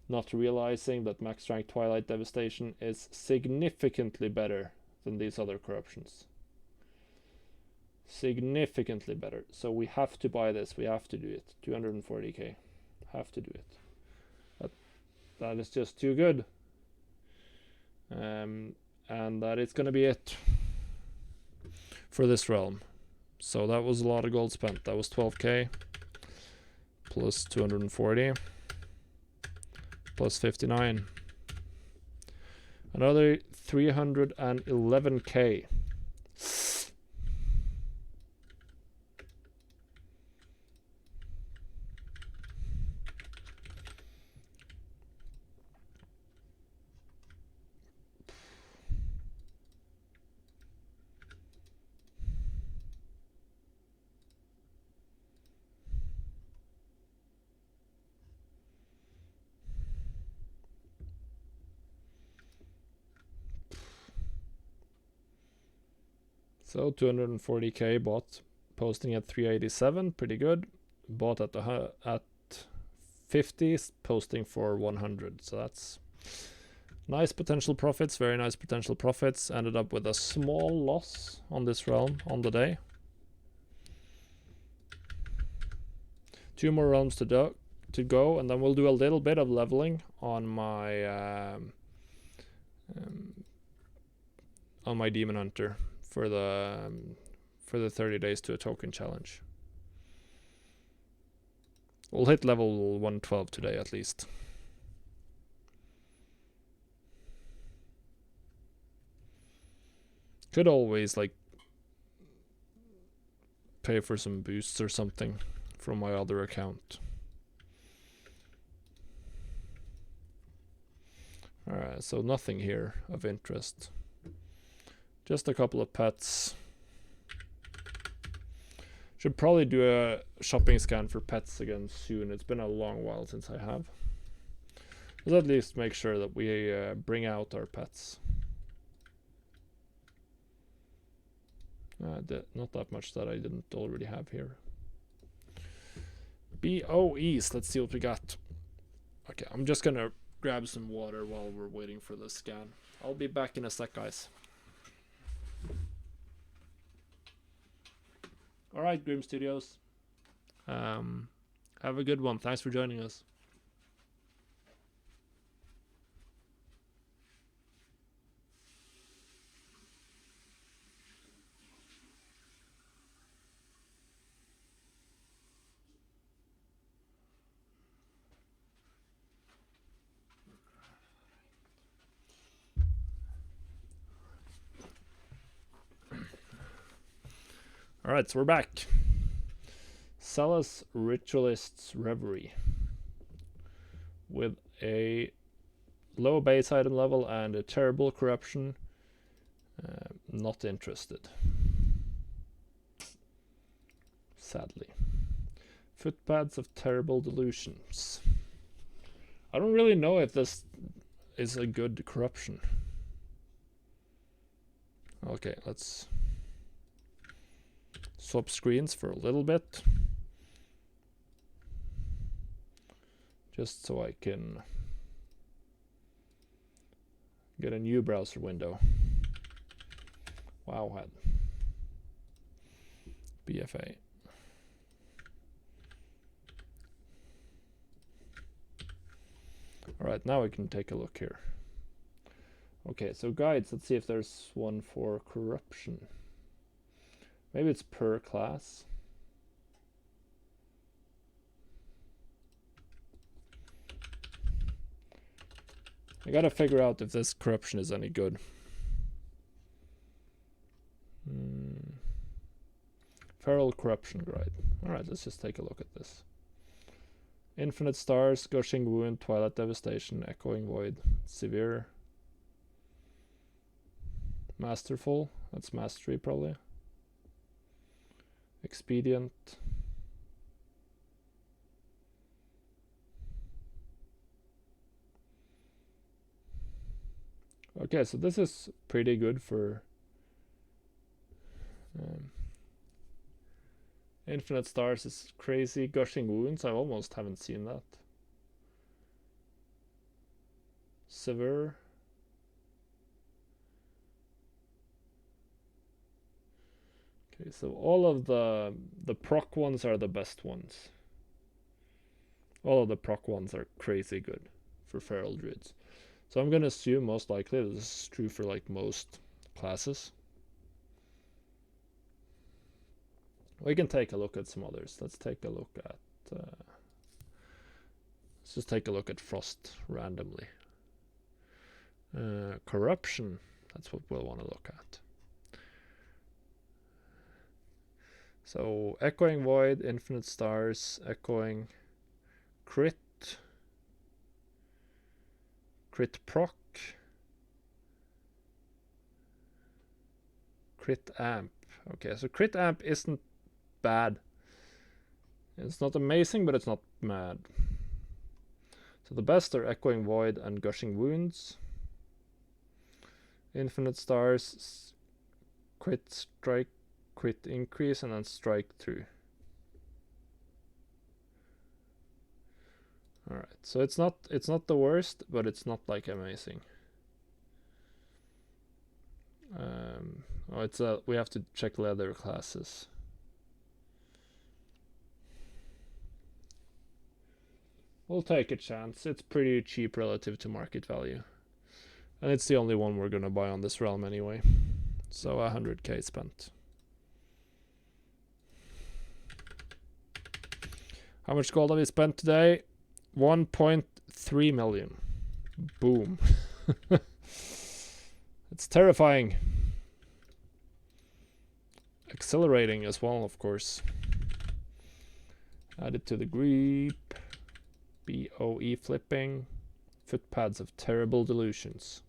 Not realizing that max rank Twilight Devastation is significantly better than these other corruptions. Significantly better. So we have to buy this. We have to do it. 240k. Have to do it. That is just too good. And that is going to be it for this realm. So that was a lot of gold spent. That was 12k plus 240 plus 59. Another 311k. So 240k bought, posting at 387, pretty good. Bought at 50, posting for 100. So that's nice potential profits, very nice potential profits. Ended up with a small loss on this realm on the day. 2 more realms to go, and then we'll do a little bit of leveling on my Demon Hunter for the 30 days to a token challenge. We'll hit level 112 today at least. Could always like pay for some boosts or something from my other account. Alright, so nothing here of interest. Just a couple of pets. Should probably do a shopping scan for pets again soon. It's been a long while since I have. Let's at least make sure that we bring out our pets. Not that much that I didn't already have here. BoEs, let's see what we got. Okay, I'm just gonna grab some water while we're waiting for the scan. I'll be back in a sec, guys. Alright, Grim Studios. Have a good one. Thanks for joining us. Alright, so we're back. Celis Ritualist's Reverie. With a low base item level and a terrible corruption. Not interested. Sadly. Footpads of Terrible Delusions. I don't really know if this is a good corruption. Okay, let's swap screens for a little bit. Just so I can get a new browser window. Wowhead. BFA. Alright, now we can take a look here. Okay, so guides, let's see if there's one for corruption. Maybe it's per class. I gotta figure out if this corruption is any good. Feral corruption guide. Alright, let's just take a look at this. Infinite Stars, Gushing Wound, Twilight Devastation, Echoing Void, Severe, Masterful, that's Mastery probably. Expedient. Okay, so this is pretty good for Infinite Stars is crazy. Gushing Wounds, I almost haven't seen that. Severe. Okay, so all of the proc ones are the best ones. All of the proc ones are crazy good for Feral Druids. So I'm gonna assume most likely this is true for like most classes. We can take a look at some others. Let's take a look at let's just take a look at Frost randomly. Corruption, that's what we'll want to look at. So Echoing Void, Infinite Stars, Echoing, Crit Proc, Crit Amp. Okay, so Crit Amp isn't bad. It's not amazing, but it's not mad. So the best are Echoing Void and Gushing Wounds. Infinite Stars, Crit Strike, Crit Increase, and then Strike Through. Alright, so it's not the worst, but it's not like amazing. We have to check leather classes. We'll take a chance. It's pretty cheap relative to market value. And it's the only one we're gonna buy on this realm anyway. So 100k spent. How much gold have we spent today? 1.3 million. Boom. It's terrifying. Accelerating as well, of course. Add it to the group. BoE flipping. Footpads of Terrible Delusions.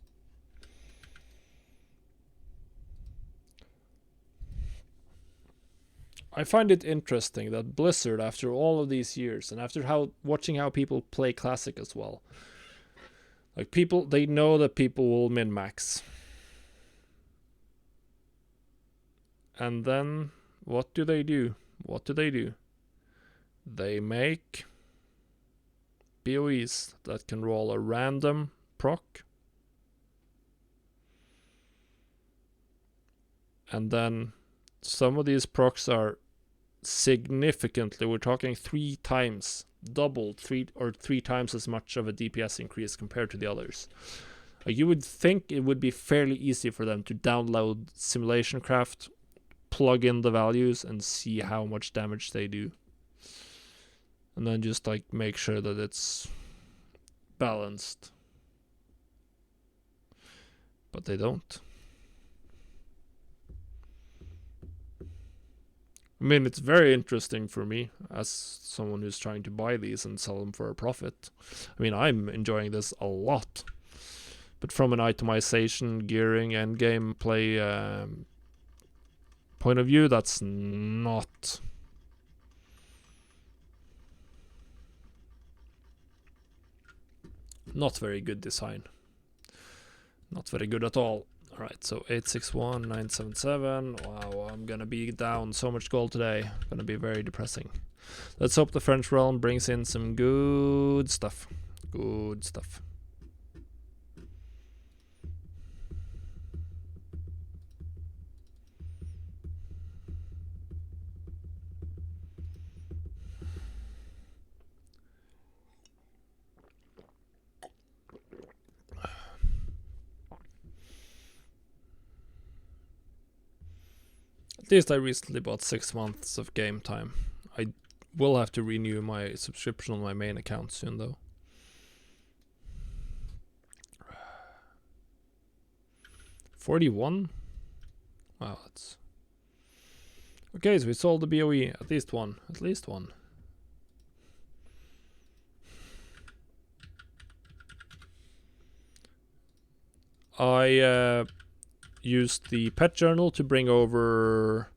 I find it interesting that Blizzard, after all of these years, and after watching how people play Classic as well, like people, they know that people will min-max. And then, what do they do? What do they do? They make BoEs that can roll a random proc. And then some of these procs are significantly, we're talking 3 times, doubled, 3 times as much of a DPS increase compared to the others. Like, you would think it would be fairly easy for them to download Simulation Craft, plug in the values, and see how much damage they do. And then just like make sure that it's balanced. But they don't. I mean, it's very interesting for me as someone who's trying to buy these and sell them for a profit. I mean, I'm enjoying this a lot. But from an itemization, gearing, endgame play point of view, that's not very good design. Not very good at all. Alright, so 861, 977. Wow, I'm gonna be down so much gold today. Gonna be very depressing. Let's hope the French realm brings in some good stuff. Good stuff. At least I recently bought 6 months of game time. I will have to renew my subscription on my main account soon, though. $41? Wow, that's... Okay, so we sold the BoE. At least one. At least one. I used the pet journal to bring over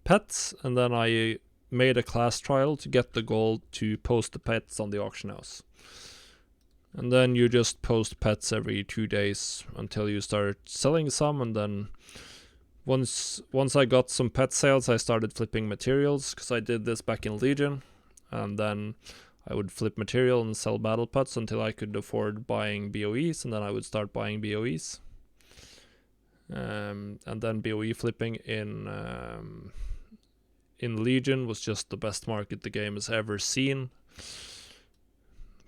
pets, and then I made a class trial to get the gold to post the pets on the auction house. And then you just post pets every 2 days until you start selling some, and then once I got some pet sales, I started flipping materials, because I did this back in Legion, and then I would flip material and sell battle pets until I could afford buying BoEs, and then I would start buying BoEs. And then BoE flipping in Legion was just the best market the game has ever seen.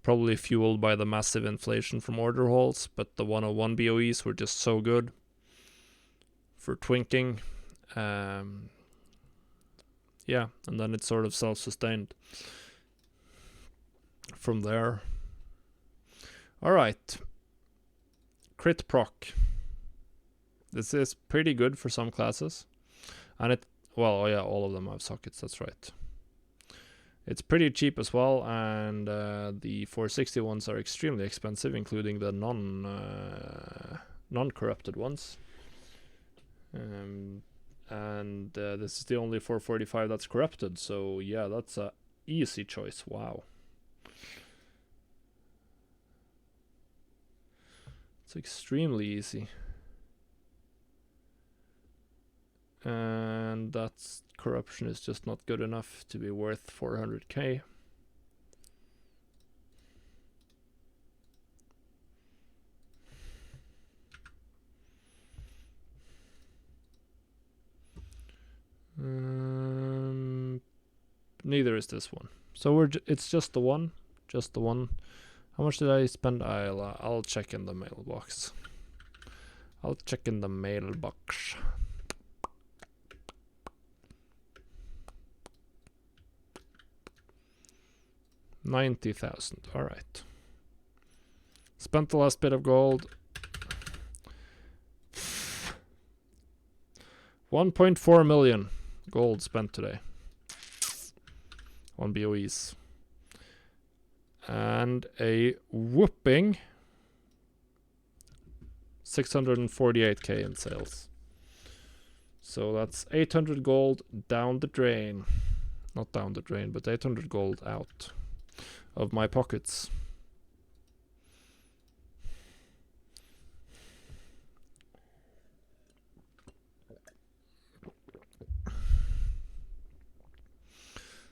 Probably fueled by the massive inflation from order halls, but the 101 BoEs were just so good for twinking. Yeah, and then it's sort of self-sustained from there. Alright. Crit proc. This is pretty good for some classes. And it, well, oh yeah, all of them have sockets, that's right. It's pretty cheap as well, and the 460 ones are extremely expensive, including the non-corrupted ones. And this is the only 445 that's corrupted, so yeah, that's a easy choice. Wow. It's extremely easy. And that's corruption is just not good enough to be worth 400k. Neither is this one. So it's just the one. Just the one. How much did I spend? I'll check in the mailbox. I'll check in the mailbox. 90,000. All right. Spent the last bit of gold. 1.4 million gold spent today on BoEs. And a whooping 648k in sales. So that's 800 gold down the drain. Not down the drain, but 800 gold out of my pockets.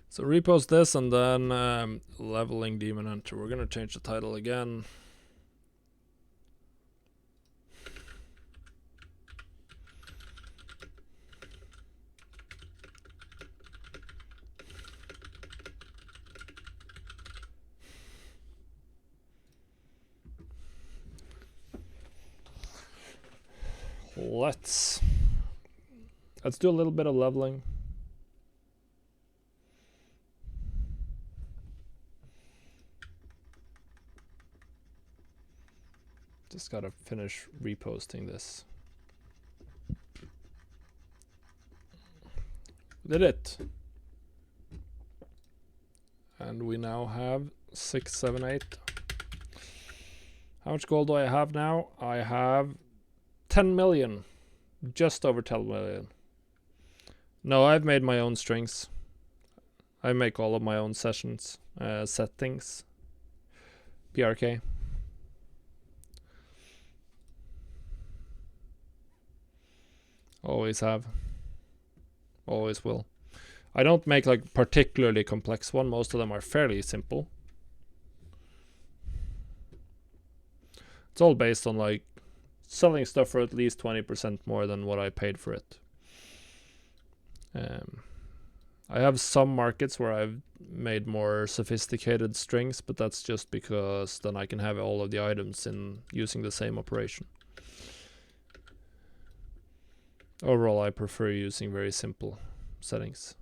So repost this and then leveling Demon Hunter. We're gonna change the title again. Let's do a little bit of leveling. Just gotta finish reposting this. Did it. And we now have 6, 7, 8. How much gold do I have now? I have 10 million. Just over 10 million. No, I've made my own strings. I make all of my own settings. PRK. Always have. Always will. I don't make like particularly complex one. Most of them are fairly simple. It's all based on like selling stuff for at least 20% more than what I paid for it. I have some markets where I've made more sophisticated strings, but that's just because then I can have all of the items in using the same operation. Overall, I prefer using very simple settings.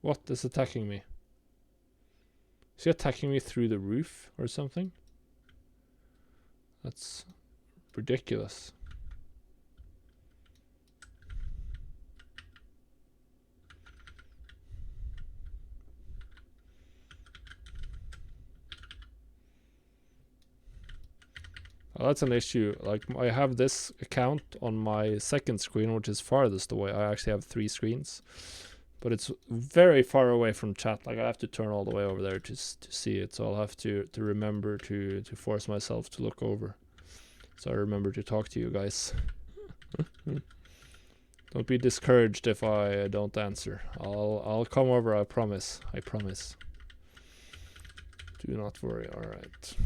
What is attacking me? Is he attacking me through the roof or something? That's ridiculous. Oh, that's an issue. Like, I have this account on my second screen, which is farthest away. I actually have 3 screens. But it's very far away from chat. Like, I have to turn all the way over there to see it. So I'll have to remember to force myself to look over. So I remember to talk to you guys. Don't be discouraged if I don't answer. I'll come over, I promise. I promise. Do not worry. All right.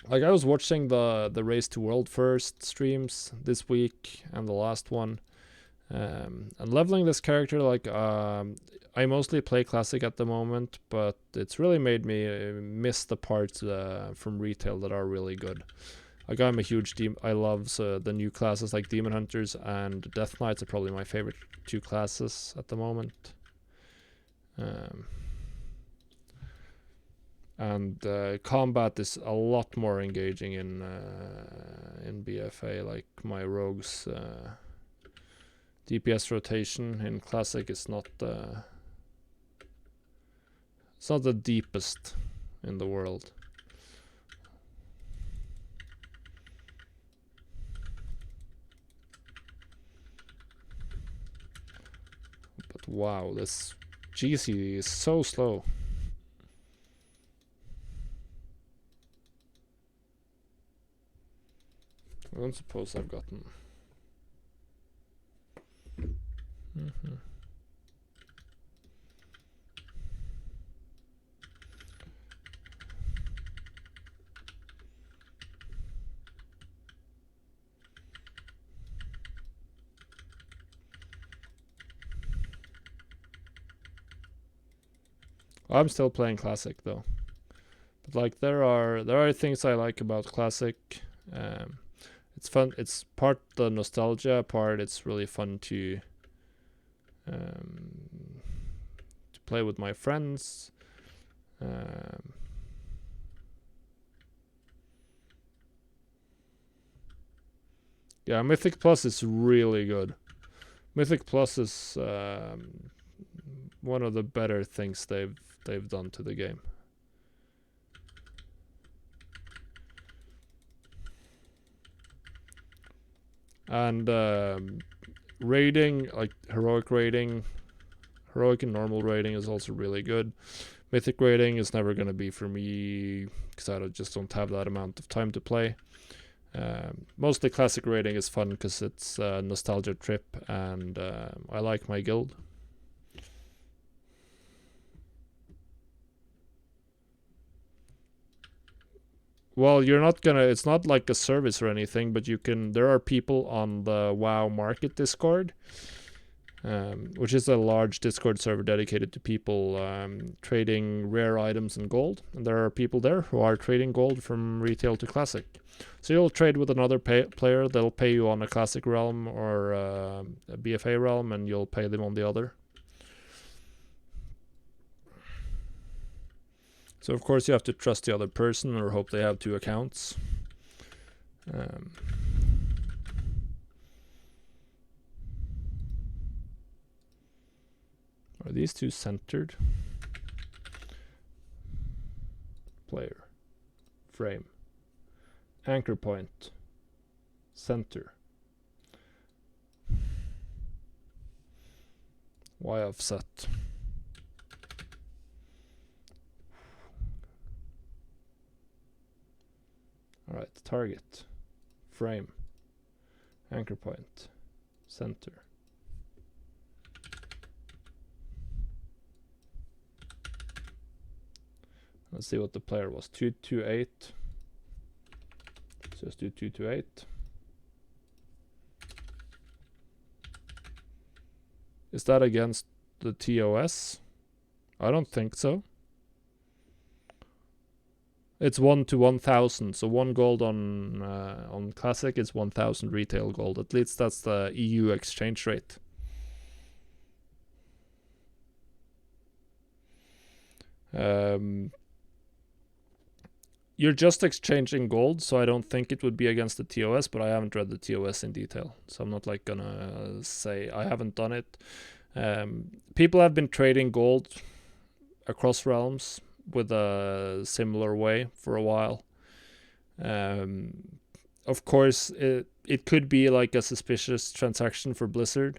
Like, I was watching the Race to World First streams this week and the last one. And leveling this character, like, I mostly play classic at the moment, but it's really made me miss the parts from retail that are really good. Like, I'm a huge I love the new classes like Demon Hunters and Death Knights are probably my favorite 2 classes at the moment. And combat is a lot more engaging in BFA. Like, my rogues DPS rotation in classic is not it's not the deepest in the world. But wow, this GC is so slow. I don't suppose I've gotten I'm still playing classic though. But like, there are things I like about classic. it's fun. It's part the nostalgia, part it's really fun to play with my friends. Yeah, Mythic Plus is really good. Mythic Plus is one of the better things they've done to the game. And raiding, like heroic raiding, heroic and normal raiding is also really good. Mythic raiding is never going to be for me because I just don't have that amount of time to play. Mostly classic raiding is fun because it's a nostalgia trip, and I like my guild. Well, you're not gonna, it's not like a service or anything, but you can, there are people on the WoW Market Discord, which is a large Discord server dedicated to people trading rare items and gold. And there are people there who are trading gold from retail to classic. So you'll trade with another player, they'll pay you on a classic realm or a BFA realm, and you'll pay them on the other. So of course you have to trust the other person or hope they have 2 accounts. Are these 2 centered? Player. Frame. Anchor point. Center. Y offset. Alright, target. Frame. Anchor point. Center. Let's see what the player was. 228. So let's do 228. Is that against the TOS? I don't think so. It's 1 to 1,000, so 1 gold on classic is 1,000 retail gold. At least that's the EU exchange rate. You're just exchanging gold, so I don't think it would be against the TOS, but I haven't read the TOS in detail, so I'm not like gonna say I haven't done it. People have been trading gold across realms with a similar way for a while. Of course, it could be like a suspicious transaction for Blizzard,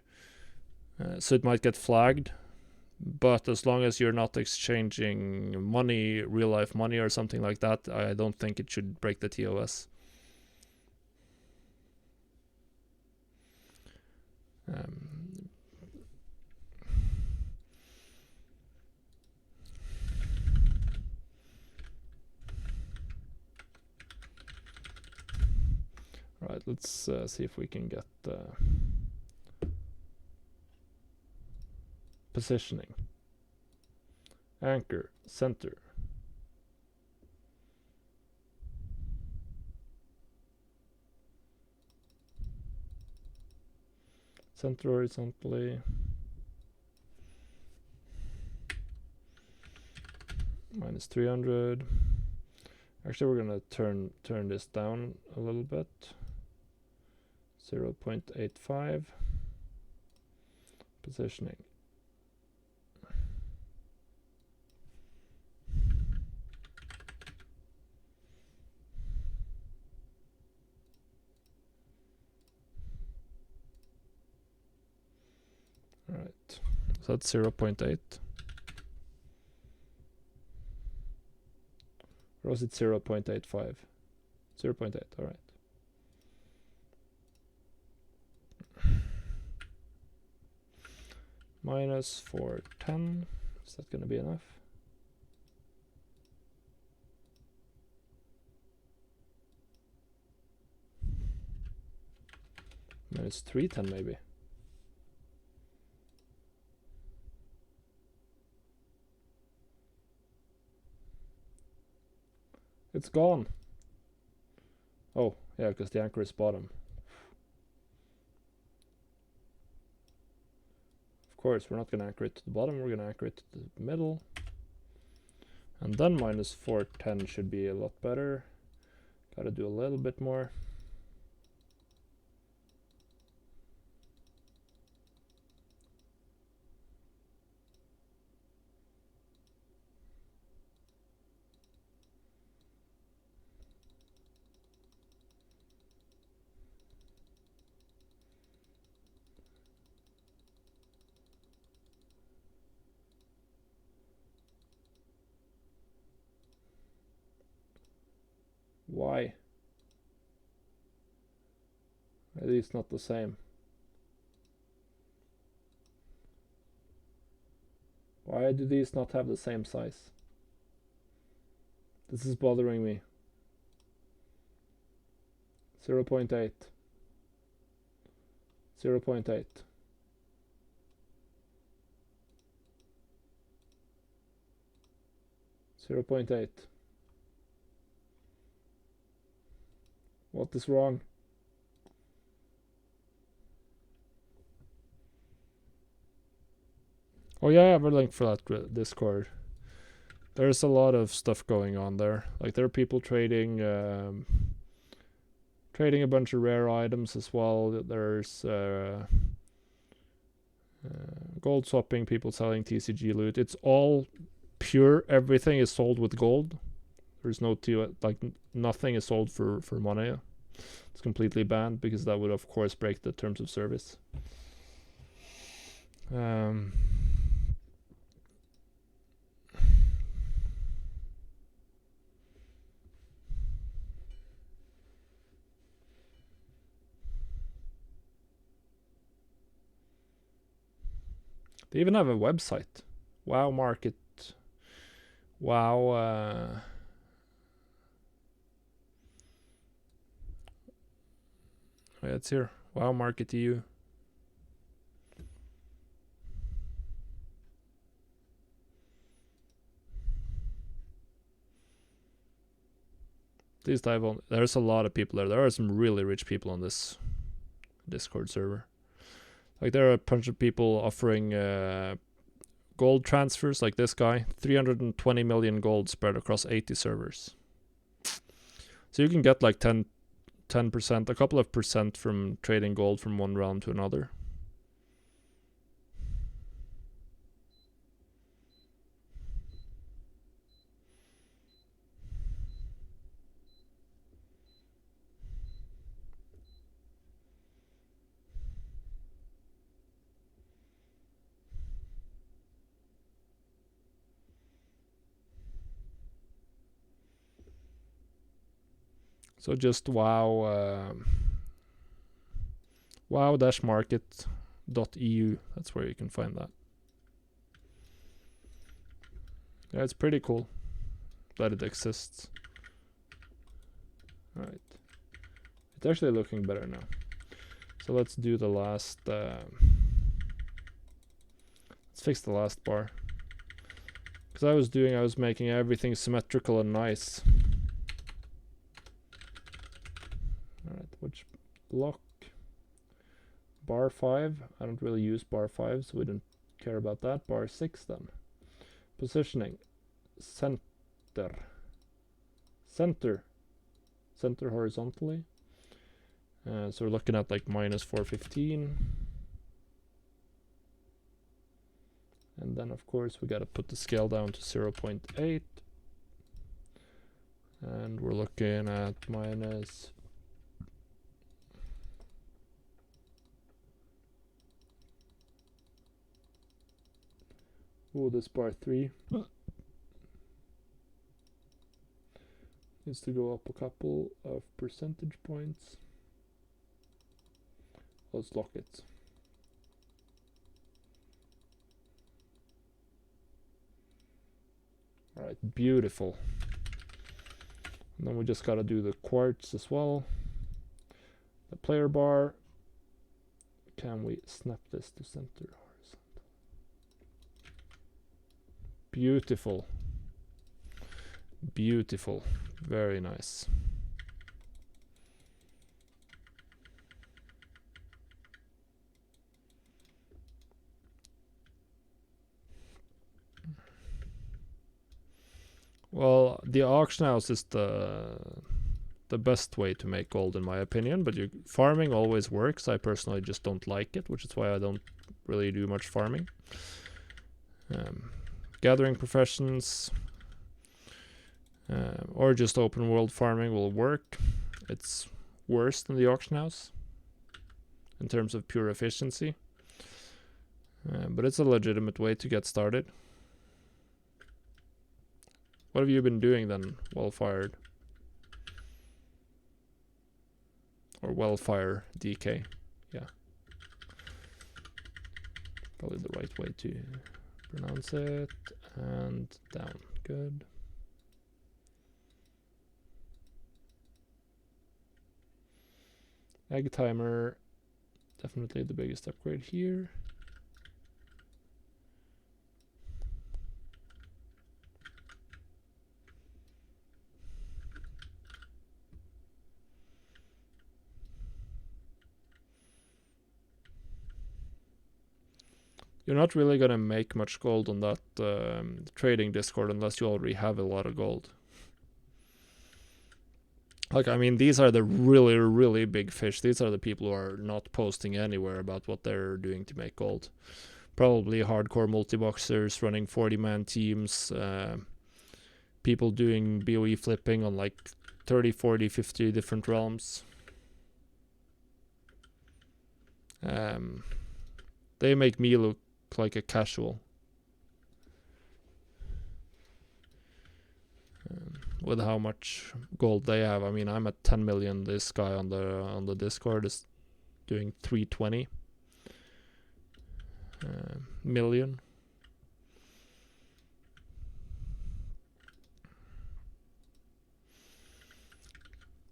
so it might get flagged. But as long as you're not exchanging money, real life money or something like that, I don't think it should break the TOS. Right, let's see if we can get positioning. Anchor, center. Center horizontally. Minus 300. Actually, we're gonna turn this down a little bit. 0.85. Positioning. All right, so that's 0.8. Or was it 0.85? 0.8, all right. Minus 410, is that going to be enough? Minus 310 maybe. It's gone. Oh, yeah, because the anchor is bottom. Of course, we're not going to anchor it to the bottom, we're going to anchor it to the middle. And then minus 410 should be a lot better. Gotta do a little bit more. Why? Are these not the same? Why do these not have the same size? This is bothering me. 0.8. 0.8. 0.8. What is wrong? Oh yeah, I have a link for that Discord. There's a lot of stuff going on there. Like there are people trading trading a bunch of rare items as well. There's gold swapping, people selling TCG loot. It's all pure. Everything is sold with gold. There's no like nothing is sold for money. It's completely banned because that would of course break the terms of service. They even have a website. WoW Market. WoW. Yeah, it's here. WoW Market EU. These type of, there's a lot of people there. There are some really rich people on this Discord server. Like there are a bunch of people offering gold transfers, like this guy, 320 million gold spread across 80 servers. So you can get like 10%, a couple of percent from trading gold from one realm to another. So just wow-market.eu. That's where you can find that. Yeah, it's pretty cool that it exists. Alright. It's actually looking better now. So let's do the last... let's fix the last bar. Because I was making everything symmetrical and nice. Alright, which block? Bar 5. I don't really use bar 5, so we don't care about that. Bar 6 then. Positioning. Center. Center horizontally. So we're looking at like minus 415. And then of course we gotta put the scale down to 0.8. And we're looking at minus... Oh, this bar 3 needs to go up a couple of percentage points. Let's lock it. Alright, beautiful. And then we just gotta do the quartz as well. The player bar. Can we snap this to center horizontal? Beautiful. Beautiful. Very nice. Well, the auction house is the best way to make gold in my opinion, but farming always works. I personally just don't like it, which is why I don't really do much farming. Gathering professions or just open world farming will work. It's worse than the auction house in terms of pure efficiency, but it's a legitimate way to get started. What have you been doing then, Wellfire? Or Wellfire DK? Yeah. Probably the right way to pronounce it. And down. Good. Egg timer. Definitely the biggest upgrade here. You're not really gonna make much gold on that trading Discord unless you already have a lot of gold. Like, I mean, these are the really, really big fish. These are the people who are not posting anywhere about what they're doing to make gold. Probably hardcore multi-boxers running 40-man teams. People doing BoE flipping on like 30, 40, 50 different realms. They make me look like a casual. With how much gold they have. I mean, I'm at 10 million. This guy on the Discord is doing 320 million.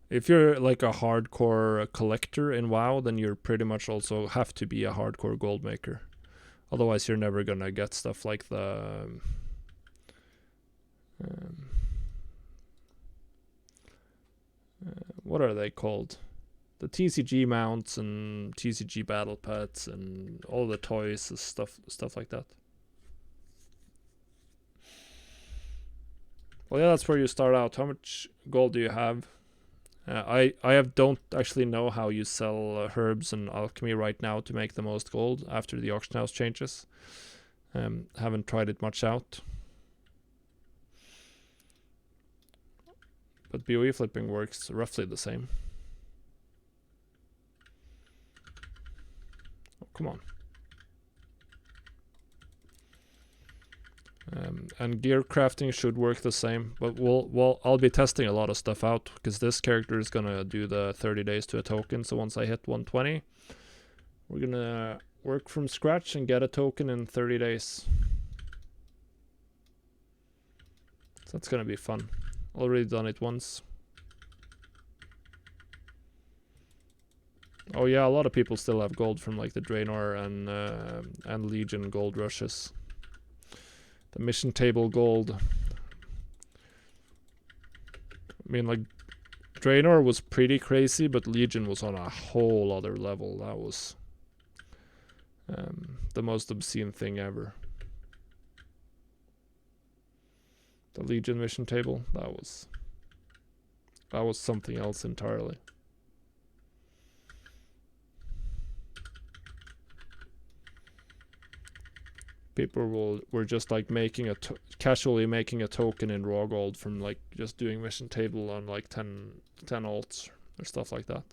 If you're like a hardcore collector in WoW, then you're pretty much also have to be a hardcore gold maker. Otherwise, you're never gonna get stuff like the what are they called? The TCG mounts and TCG battle pets and all the toys and stuff like that. Well, yeah, that's where you start out. How much gold do you have? Don't actually know how you sell herbs and alchemy right now to make the most gold after the auction house changes. Haven't tried it much out. But BoE flipping works roughly the same. Oh, come on. And gear crafting should work the same, but I'll be testing a lot of stuff out because this character is gonna do the 30 days to a token. So once I hit 120, we're gonna work from scratch and get a token in 30 days. So that's gonna be fun. Already done it once. Oh yeah, a lot of people still have gold from like the Draenor and Legion gold rushes. The mission table gold. I mean, like, Draenor was pretty crazy, but Legion was on a whole other level. That was the most obscene thing ever. The Legion mission table, that was something else entirely. People were just like casually making a token in raw gold from like just doing mission table on like 10 alts or stuff like that.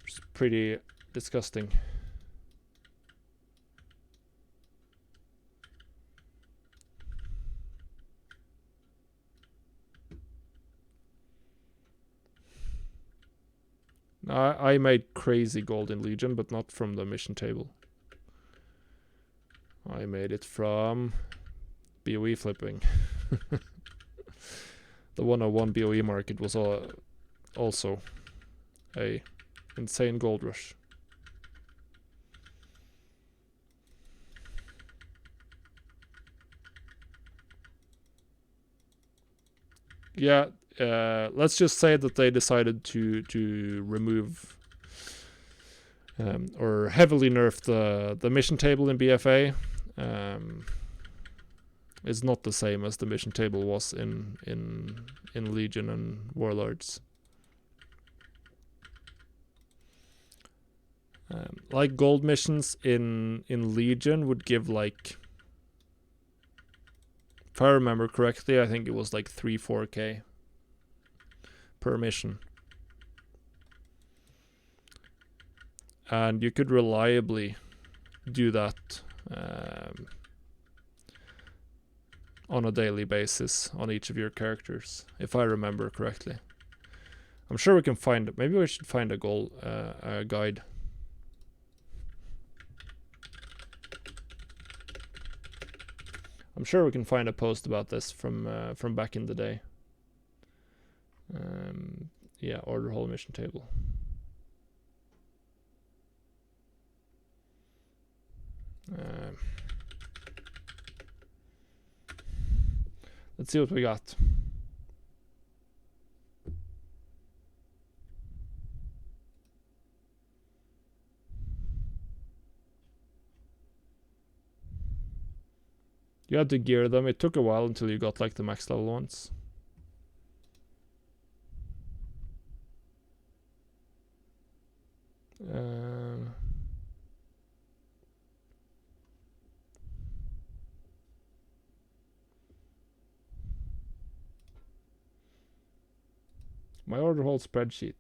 It's pretty disgusting. I made crazy gold in Legion, but not from the mission table. I made it from BoE flipping. The 101 BoE market was also a insane gold rush. Yeah, let's just say that they decided to remove or heavily nerf the mission table in BFA. is not the same as the mission table was in Legion and Warlords. Like gold missions in Legion would give like, if I remember correctly, I think it was like 3-4k per mission. And you could reliably do that on a daily basis on each of your characters, if I remember correctly. I'm sure we can find it. Maybe we should find a goal guide. I'm sure we can find a post about this from back in the day. Yeah, order hall mission table. Let's see what we got. You had to gear them. It took a while until you got like the max level ones. My order hall spreadsheet.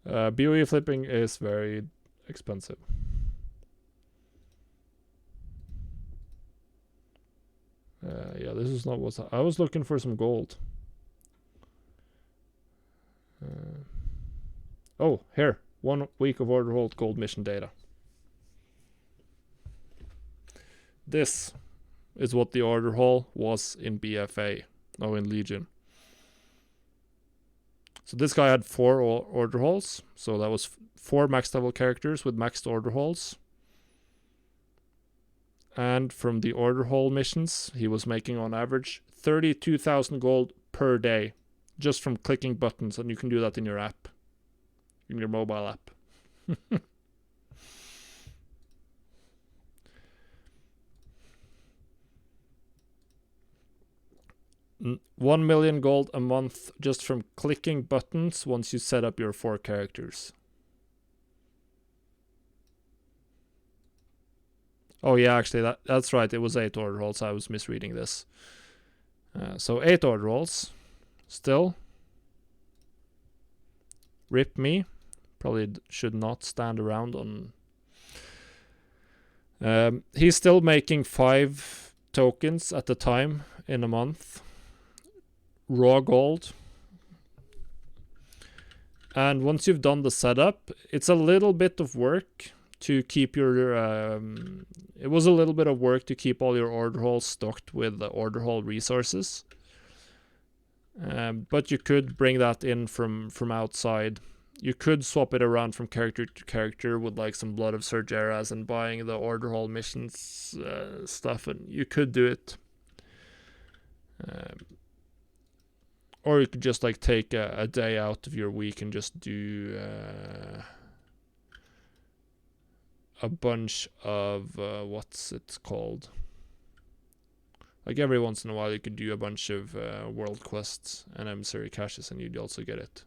BoE flipping is very expensive. Yeah, this is not what I was looking for. Some gold. Oh, here. 1 week of order hold gold mission data. This is what the order hall was in BFA. No, in Legion. So this guy had 4 order halls. So that was 4 max level characters with maxed order halls. And from the order hall missions, he was making on average 32,000 gold per day just from clicking buttons. And you can do that in your app, in your mobile app. 1 million gold a month just from clicking buttons once you set up your 4 characters. Oh yeah, actually that's right. It was 8 order halls. I was misreading this. So 8 order halls. Still. Rip me. Probably should not stand around on... he's still making 5 tokens at a time in a month. Raw gold. And once you've done the setup, it's a little bit of work to keep your... it was a little bit of work to keep all your order halls stocked with the order hall resources. But you could bring that in from outside. You could swap it around from character to character with like some Blood of Sergeras and buying the order hall missions stuff, and you could do it. Or you could just like take a day out of your week and just do a bunch of what's it called? Like every once in a while you could do a bunch of world quests and emissary caches, and you'd also get it.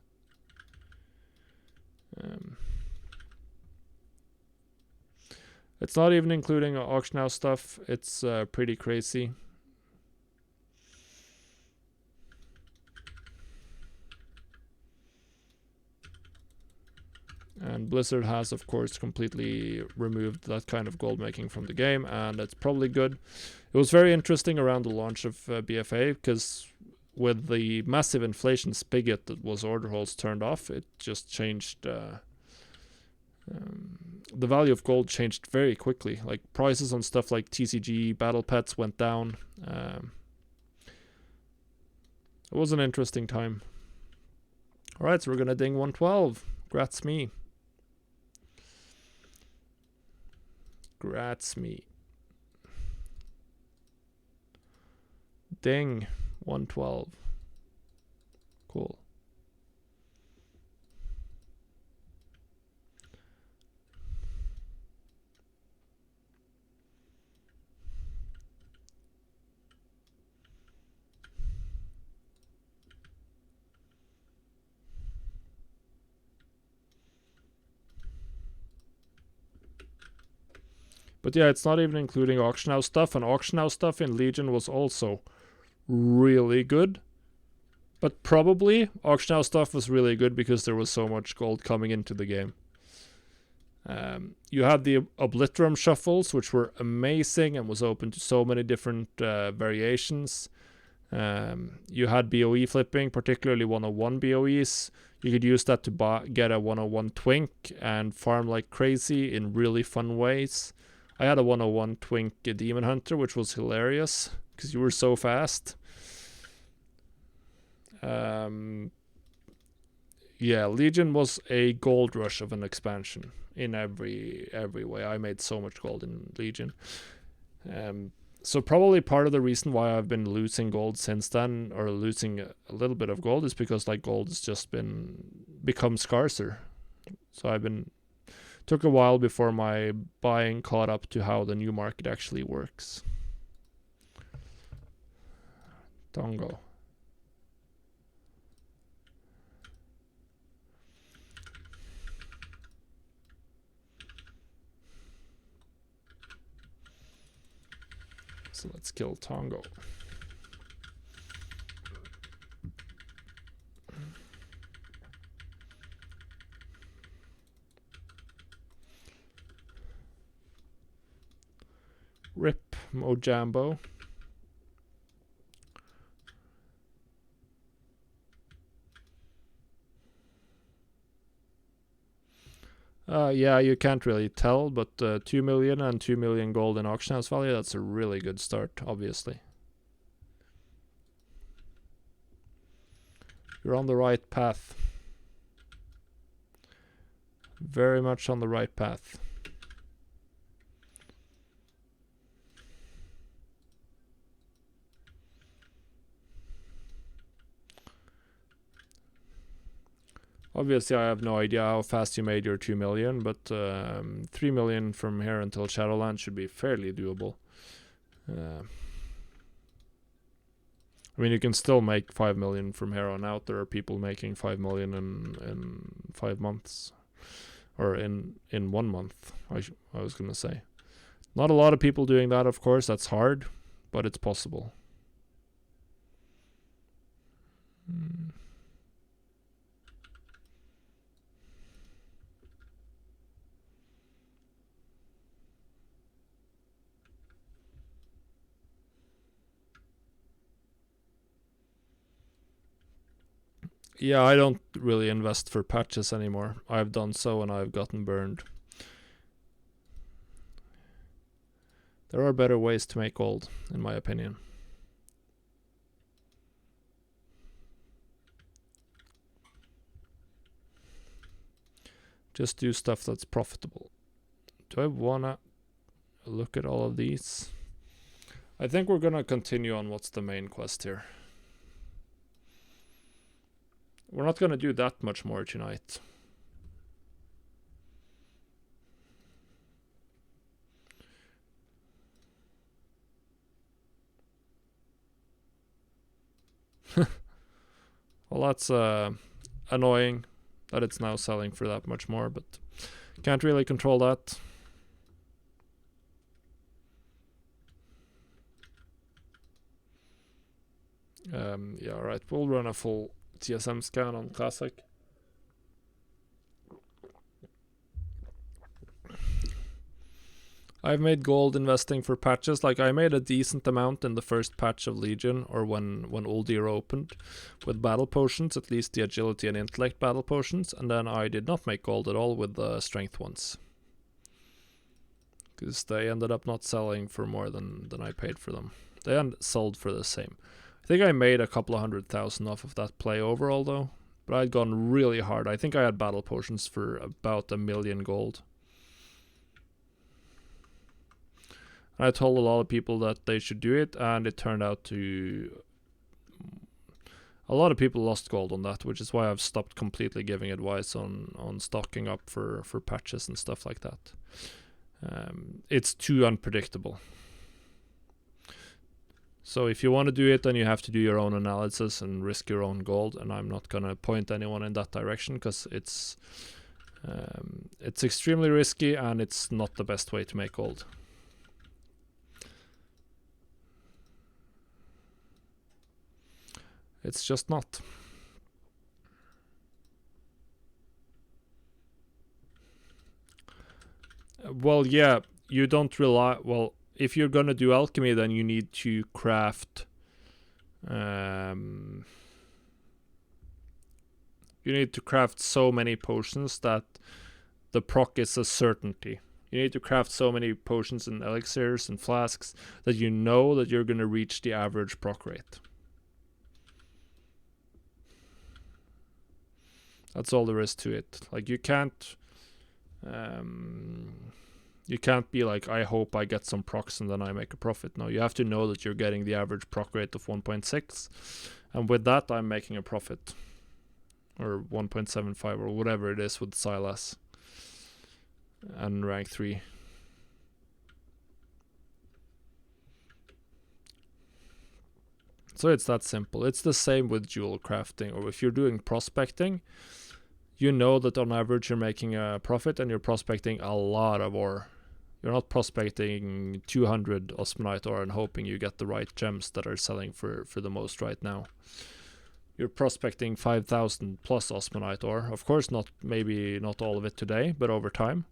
It's not even including auction house stuff. It's pretty crazy. And Blizzard has, of course, completely removed that kind of gold making from the game, and it's probably good. It was very interesting around the launch of BFA, because with the massive inflation spigot that was order halls turned off, it just changed... the value of gold changed very quickly. Like prices on stuff like TCG, battle pets went down. It was an interesting time. Alright, so we're gonna ding 112. Grats me. Grats me. Ding 112. Cool. But yeah, it's not even including auction house stuff, and auction house stuff in Legion was also really good. But probably auction house stuff was really good because there was so much gold coming into the game. You had the Obliterum shuffles, which were amazing and was open to so many different variations. You had BoE flipping, particularly 101 BoEs. You could use that to get a 101 Twink and farm like crazy in really fun ways. I had a 101 Twink Demon Hunter, which was hilarious because you were so fast. Yeah, Legion was a gold rush of an expansion in every way. I made so much gold in Legion. So probably part of the reason why I've been losing gold since then, or losing a little bit of gold, is because like gold has just become scarcer. So took a while before my buying caught up to how the new market actually works. Tongo. So let's kill Tongo. Rip Mojambo. Yeah, you can't really tell, but 2 million and 2 million gold in auction house value, that's a really good start, obviously. You're on the right path. Very much on the right path. Obviously, I have no idea how fast you made your 2 million, but 3 million from here until Shadowlands should be fairly doable. I mean, you can still make 5 million from here on out. There are people making 5 million in 5 months. Or in 1 month, I was going to say. Not a lot of people doing that, of course. That's hard, but it's possible. Yeah, I don't really invest for patches anymore. I've done so and I've gotten burned. There are better ways to make gold, in my opinion. Just do stuff that's profitable. Do I wanna look at all of these? I think we're gonna continue on what's the main quest here. We're not gonna do that much more tonight. Well, that's annoying that it's now selling for that much more, but can't really control that. Yeah, alright, we'll run a full TSM scan on Classic. I've made gold investing for patches. Like, I made a decent amount in the first patch of Legion, or when Uldir opened, with battle potions, at least the agility and intellect battle potions, and then I did not make gold at all with the strength ones. Because they ended up not selling for more than I paid for them. They sold for the same. I think I made a couple of 100,000 off of that play overall, though. But I'd gone really hard. I think I had battle potions for about 1 million gold. I told a lot of people that they should do it, and it turned out to... A lot of people lost gold on that, which is why I've stopped completely giving advice on stocking up for patches and stuff like that. It's too unpredictable. So if you want to do it, then you have to do your own analysis and risk your own gold, and I'm not going to point anyone in that direction, because it's extremely risky, and it's not the best way to make gold. It's just not. Well, yeah, you don't rely. Well, if you're gonna do alchemy, then you need to craft. You need to craft so many potions that the proc is a certainty. You need to craft so many potions and elixirs and flasks that you know that you're gonna reach the average proc rate. That's all there is to it. Like you can't be like, I hope I get some procs and then I make a profit. No, you have to know that you're getting the average proc rate of 1.6, and with that I'm making a profit, or 1.75 or whatever it is with Silas and rank 3. So it's that simple. It's the same with jewel crafting, or if you're doing prospecting, you know that on average you're making a profit and you're prospecting a lot of ore. You're not prospecting 200 osmanite ore and hoping you get the right gems that are selling for the most right now. You're prospecting 5,000 plus osmanite ore. Of course, maybe not all of it today, but over time.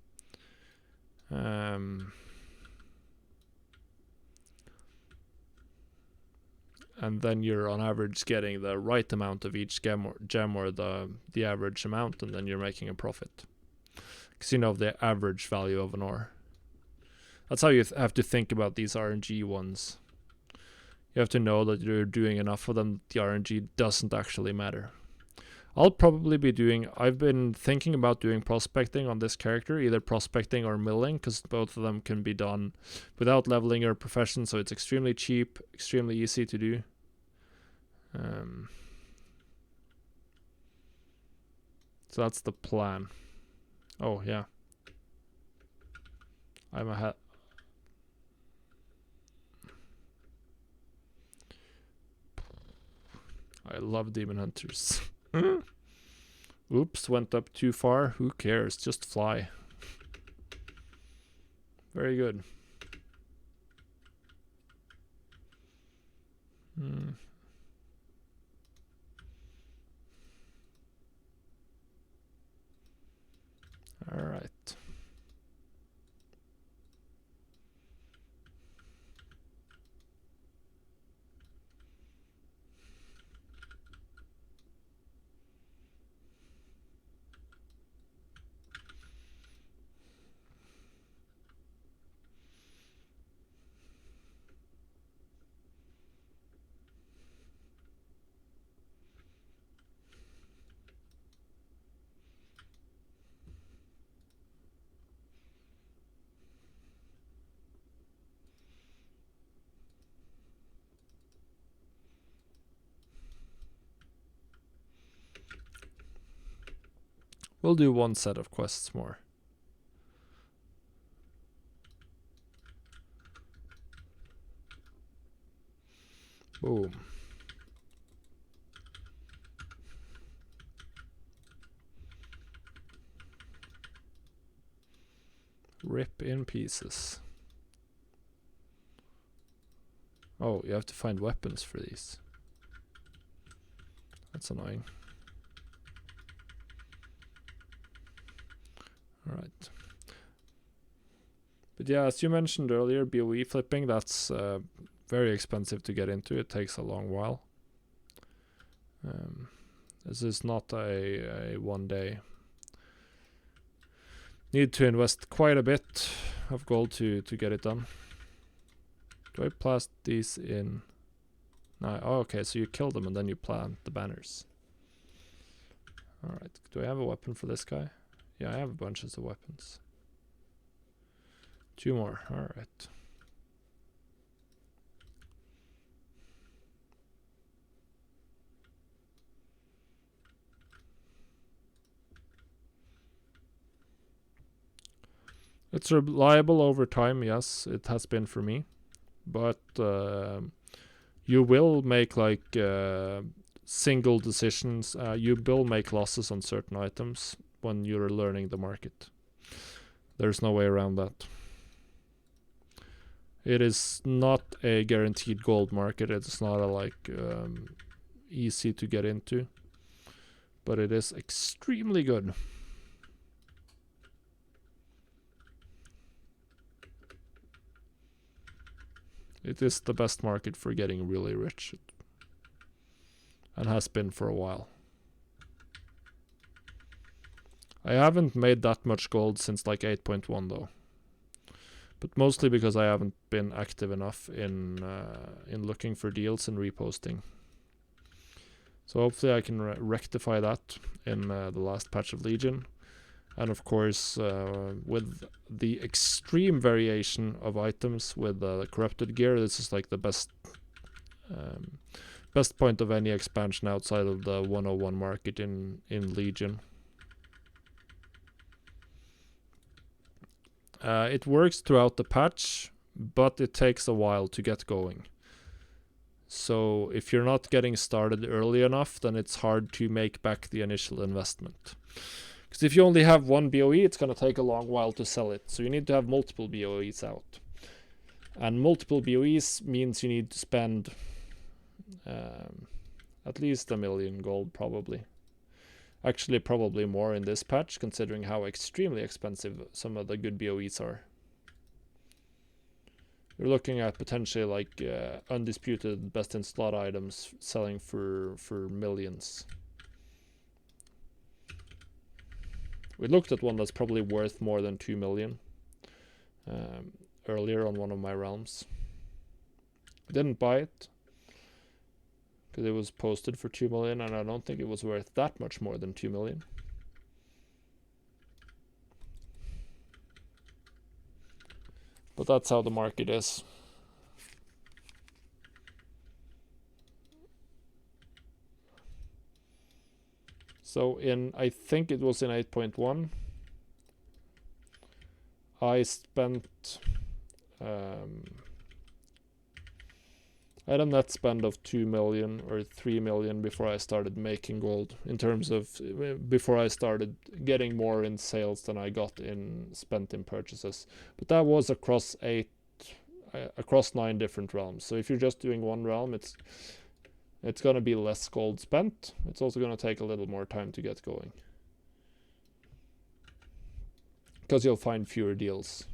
And then you're on average getting the right amount of each gem or the average amount, and then you're making a profit. Because you know the average value of an ore. That's how you have to think about these RNG ones. You have to know that you're doing enough of them, the RNG doesn't actually matter. I've been thinking about doing prospecting on this character, either prospecting or milling, because both of them can be done without leveling your profession, so it's extremely cheap, extremely easy to do. So that's the plan. Oh, yeah. I love demon hunters. Oops, went up too far. Who cares? Just fly. Very good. All right. We'll do one set of quests more. Boom. Rip in pieces. Oh, you have to find weapons for these. That's annoying. Alright. But yeah, as you mentioned earlier, BoE flipping, that's very expensive to get into. It takes a long while. This is not a one day. Need to invest quite a bit of gold to get it done. Do I plant these in? No. Oh, okay, so you kill them and then you plant the banners. Alright, do I have a weapon for this guy? Yeah, I have bunches of weapons. 2 more, alright. It's reliable over time, yes, it has been for me. But you will make like single decisions. You will make losses on certain items when you're learning the market. There's no way around that. It is not a guaranteed gold market. It's not a easy to get into, but it is extremely good. It is the best market for getting really rich, and has been for a while. I haven't made that much gold since like 8.1 though, but mostly because I haven't been active enough in looking for deals and reposting. So hopefully I can rectify that in the last patch of Legion. And of course, with the extreme variation of items with the corrupted gear, this is like the best point of any expansion outside of the 101 market in Legion. It works throughout the patch, but it takes a while to get going. So if you're not getting started early enough, then it's hard to make back the initial investment. Because if you only have one BoE, it's going to take a long while to sell it. So you need to have multiple BoEs out. And multiple BoEs means you need to spend at least 1 million gold, probably. Actually, probably more in this patch, considering how extremely expensive some of the good BoEs are. We're looking at potentially like undisputed best in slot items selling for millions. We looked at one that's probably worth more than 2 million earlier on one of my realms. I didn't buy it because it was posted for 2 million, and I don't think it was worth that much more than 2 million. But that's how the market is. So I think it was in 8.1, I spent I had a net spend of 2 million or 3 million before I started making gold, in terms of before I started getting more in sales than I got spent in purchases. But that was across 9 different realms. So if you're just doing one realm, it's going to be less gold spent. It's also going to take a little more time to get going, because you'll find fewer deals.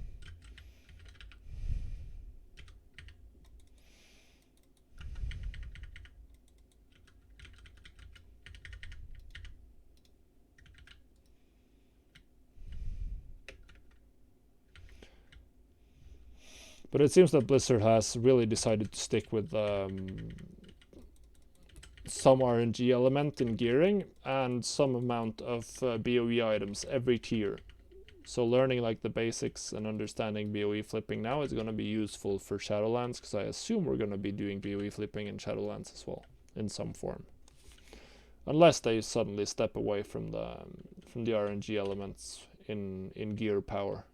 But it seems that Blizzard has really decided to stick with some RNG element in gearing and some amount of BoE items every tier. So learning like the basics and understanding BoE flipping now is going to be useful for Shadowlands, because I assume we're going to be doing BoE flipping in Shadowlands as well, in some form. Unless they suddenly step away from the RNG elements in gear power,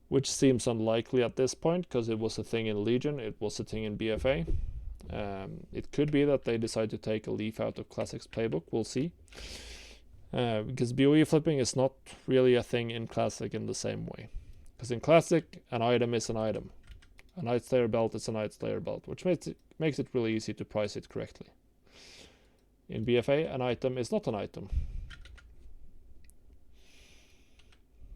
which seems unlikely at this point, because it was a thing in Legion, it was a thing in BFA. It could be that they decide to take a leaf out of Classic's playbook, we'll see. Because BoE flipping is not really a thing in Classic in the same way. Because in Classic, an item is an item. A Night Slayer belt is a Night Slayer belt, which makes it really easy to price it correctly. In BFA, an item is not an item.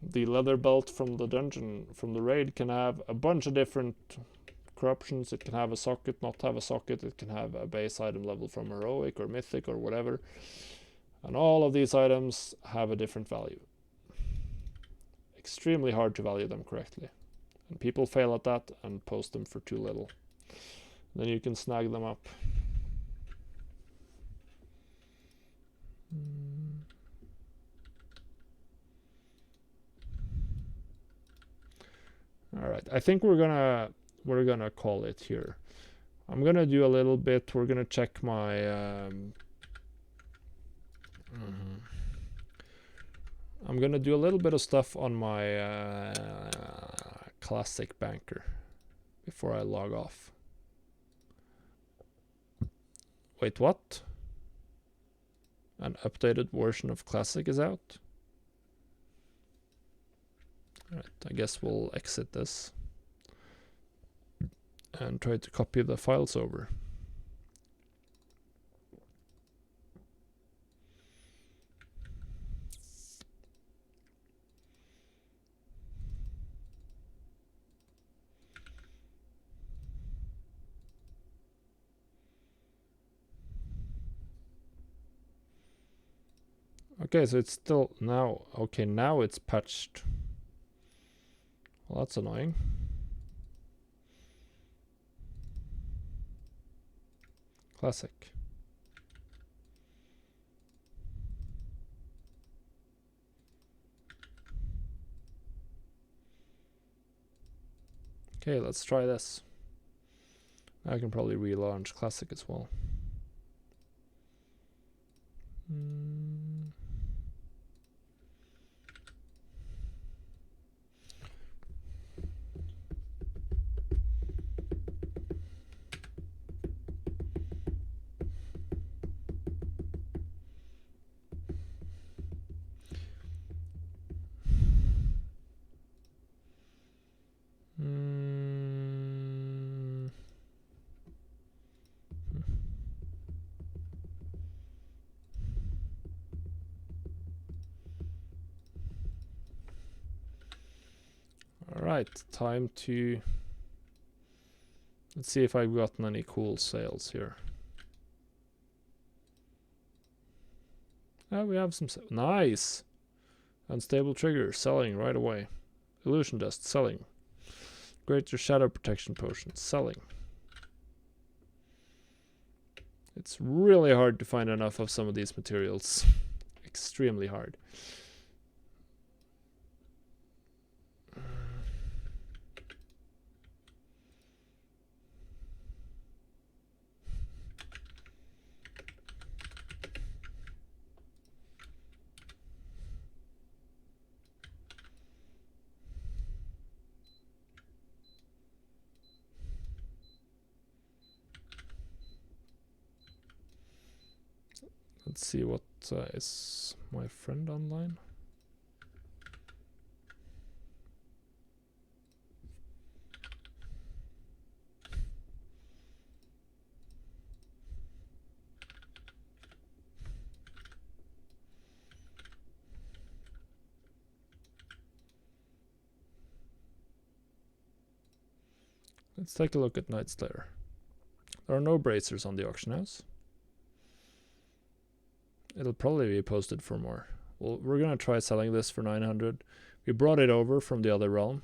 The leather belt from the dungeon, from the raid, can have a bunch of different corruptions. It can have a socket, not have a socket. It can have a base item level from heroic or mythic or whatever. And all of these items have a different value. Extremely hard to value them correctly. And people fail at that and post them for too little. Then you can snag them up. All right, I think we're gonna call it here. I'm gonna do a little bit. We're gonna check my I'm gonna do a little bit of stuff on my Classic banker before I log off. Wait, what? An updated version of Classic is out? Alright, I guess we'll exit this and try to copy the files over. Okay, so it's still now. Okay, now it's patched. Well, that's annoying. Classic. Okay, let's try this. I can probably relaunch Classic as well. Alright, time to... Let's see if I've gotten any cool sales here. Oh, we have some... Nice! Unstable trigger, selling right away. Illusion dust, selling. Greater shadow protection potion, selling. It's really hard to find enough of some of these materials. Extremely hard. Let's see what is my friend online. Let's take a look at Night Slayer. There are no bracers on the auction house. It'll probably be posted for more. Well, we're gonna try selling this for 900. We brought it over from the other realm.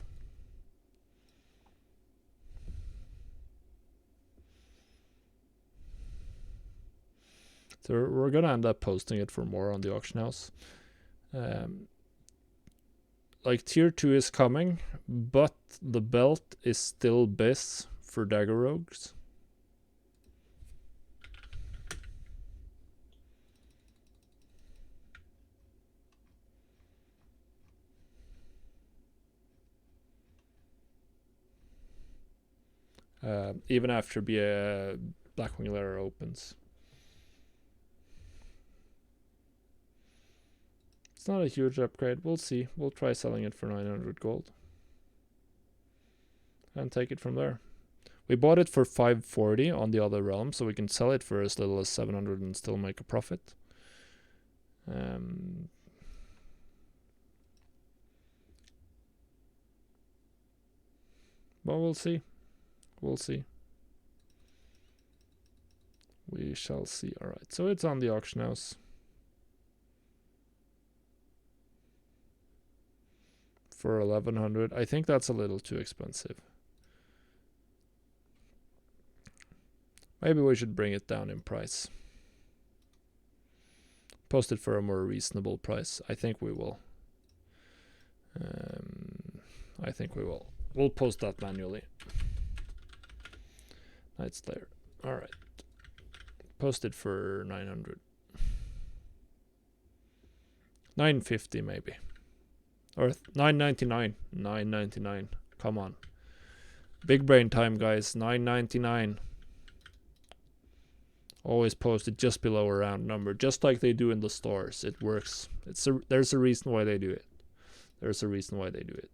So we're gonna end up posting it for more on the auction house. Like tier 2 is coming, but the belt is still BIS for Dagger Rogues. Even after Blackwing Lair opens. It's not a huge upgrade. We'll see. We'll try selling it for 900 gold. And take it from there. We bought it for 540 on the other realm, so we can sell it for as little as 700 and still make a profit. But we'll see. We'll see. We shall see. Alright, so it's on the auction house. For 1100. I think that's a little too expensive. Maybe we should bring it down in price. Post it for a more reasonable price. I think we will. I think we will. We'll post that manually. Night Slayer. Alright. Post it for 900. 950 maybe. Or 999. 999. Come on. Big brain time, guys. 999. Always post it just below a round number, just like they do in the stores. It works. There's a reason why they do it. There's a reason why they do it.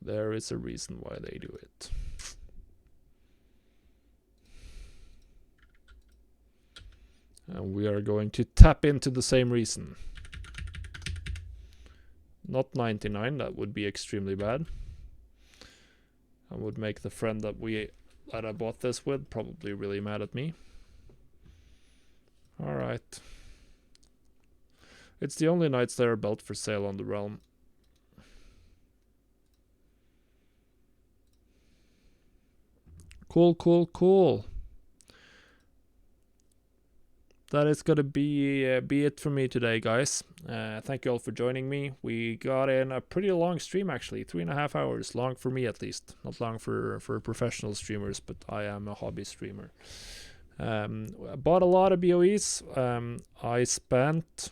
There is a reason why they do it. And we are going to tap into the same reason. Not 99, that would be extremely bad. I would make the friend that I bought this with probably really mad at me. Alright. It's the only Knight Slayer belt for sale on the Realm. Cool. That is gonna be it for me today, guys. Thank you all for joining me. We got in a pretty long stream, actually, 3.5 hours. Long for me, at least. Not long for professional streamers, but I am a hobby streamer. I bought a lot of BOEs. I spent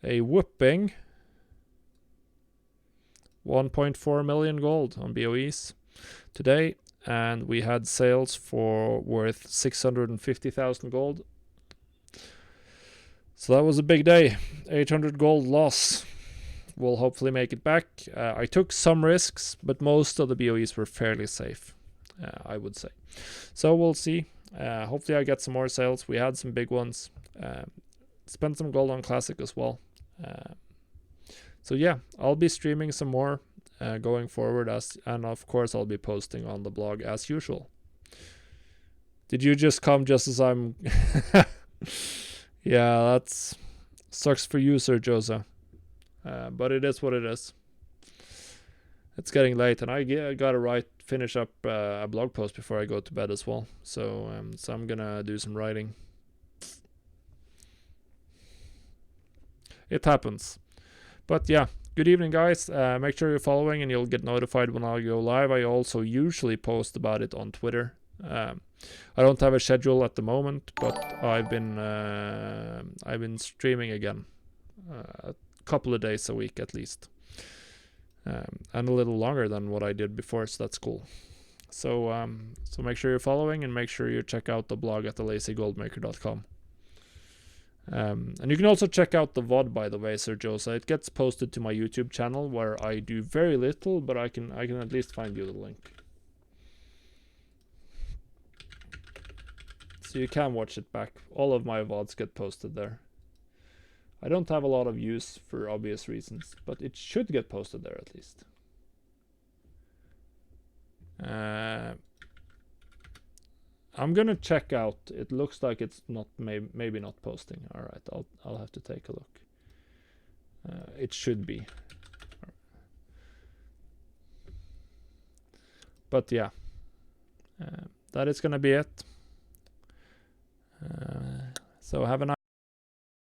a whooping 1.4 million gold on BOEs today, and we had sales for worth 650,000 gold. So that was a big day. 800 gold loss. We'll hopefully make it back. I took some risks, but most of the BOEs were fairly safe, I would say. So we'll see. Hopefully I get some more sales. We had some big ones. Spent some gold on Classic as well. So yeah, I'll be streaming some more going forward, and of course I'll be posting on the blog as usual. Did you just come just as I'm... Yeah, that sucks for you, Sir Josa. But it is what it is. It's getting late, and I gotta finish up a blog post before I go to bed as well. So I'm gonna do some writing. It happens. But yeah, good evening, guys. Make sure you're following, and you'll get notified when I go live. I also usually post about it on Twitter. I don't have a schedule at the moment, but I've been streaming again, a couple of days a week at least, and a little longer than what I did before, so that's cool. So make sure you're following, and make sure you check out the blog at thelazygoldmaker.com. And you can also check out the VOD, by the way, Sir Josa. It gets posted to my YouTube channel, where I do very little, but I can at least find you the link. So you can watch it back. All of my VODs get posted there. I don't have a lot of use for obvious reasons, but it should get posted there at least. I'm gonna check out. It looks like it's not, maybe not posting. All right, I'll have to take a look. It should be. But yeah, that is gonna be it. So have a nice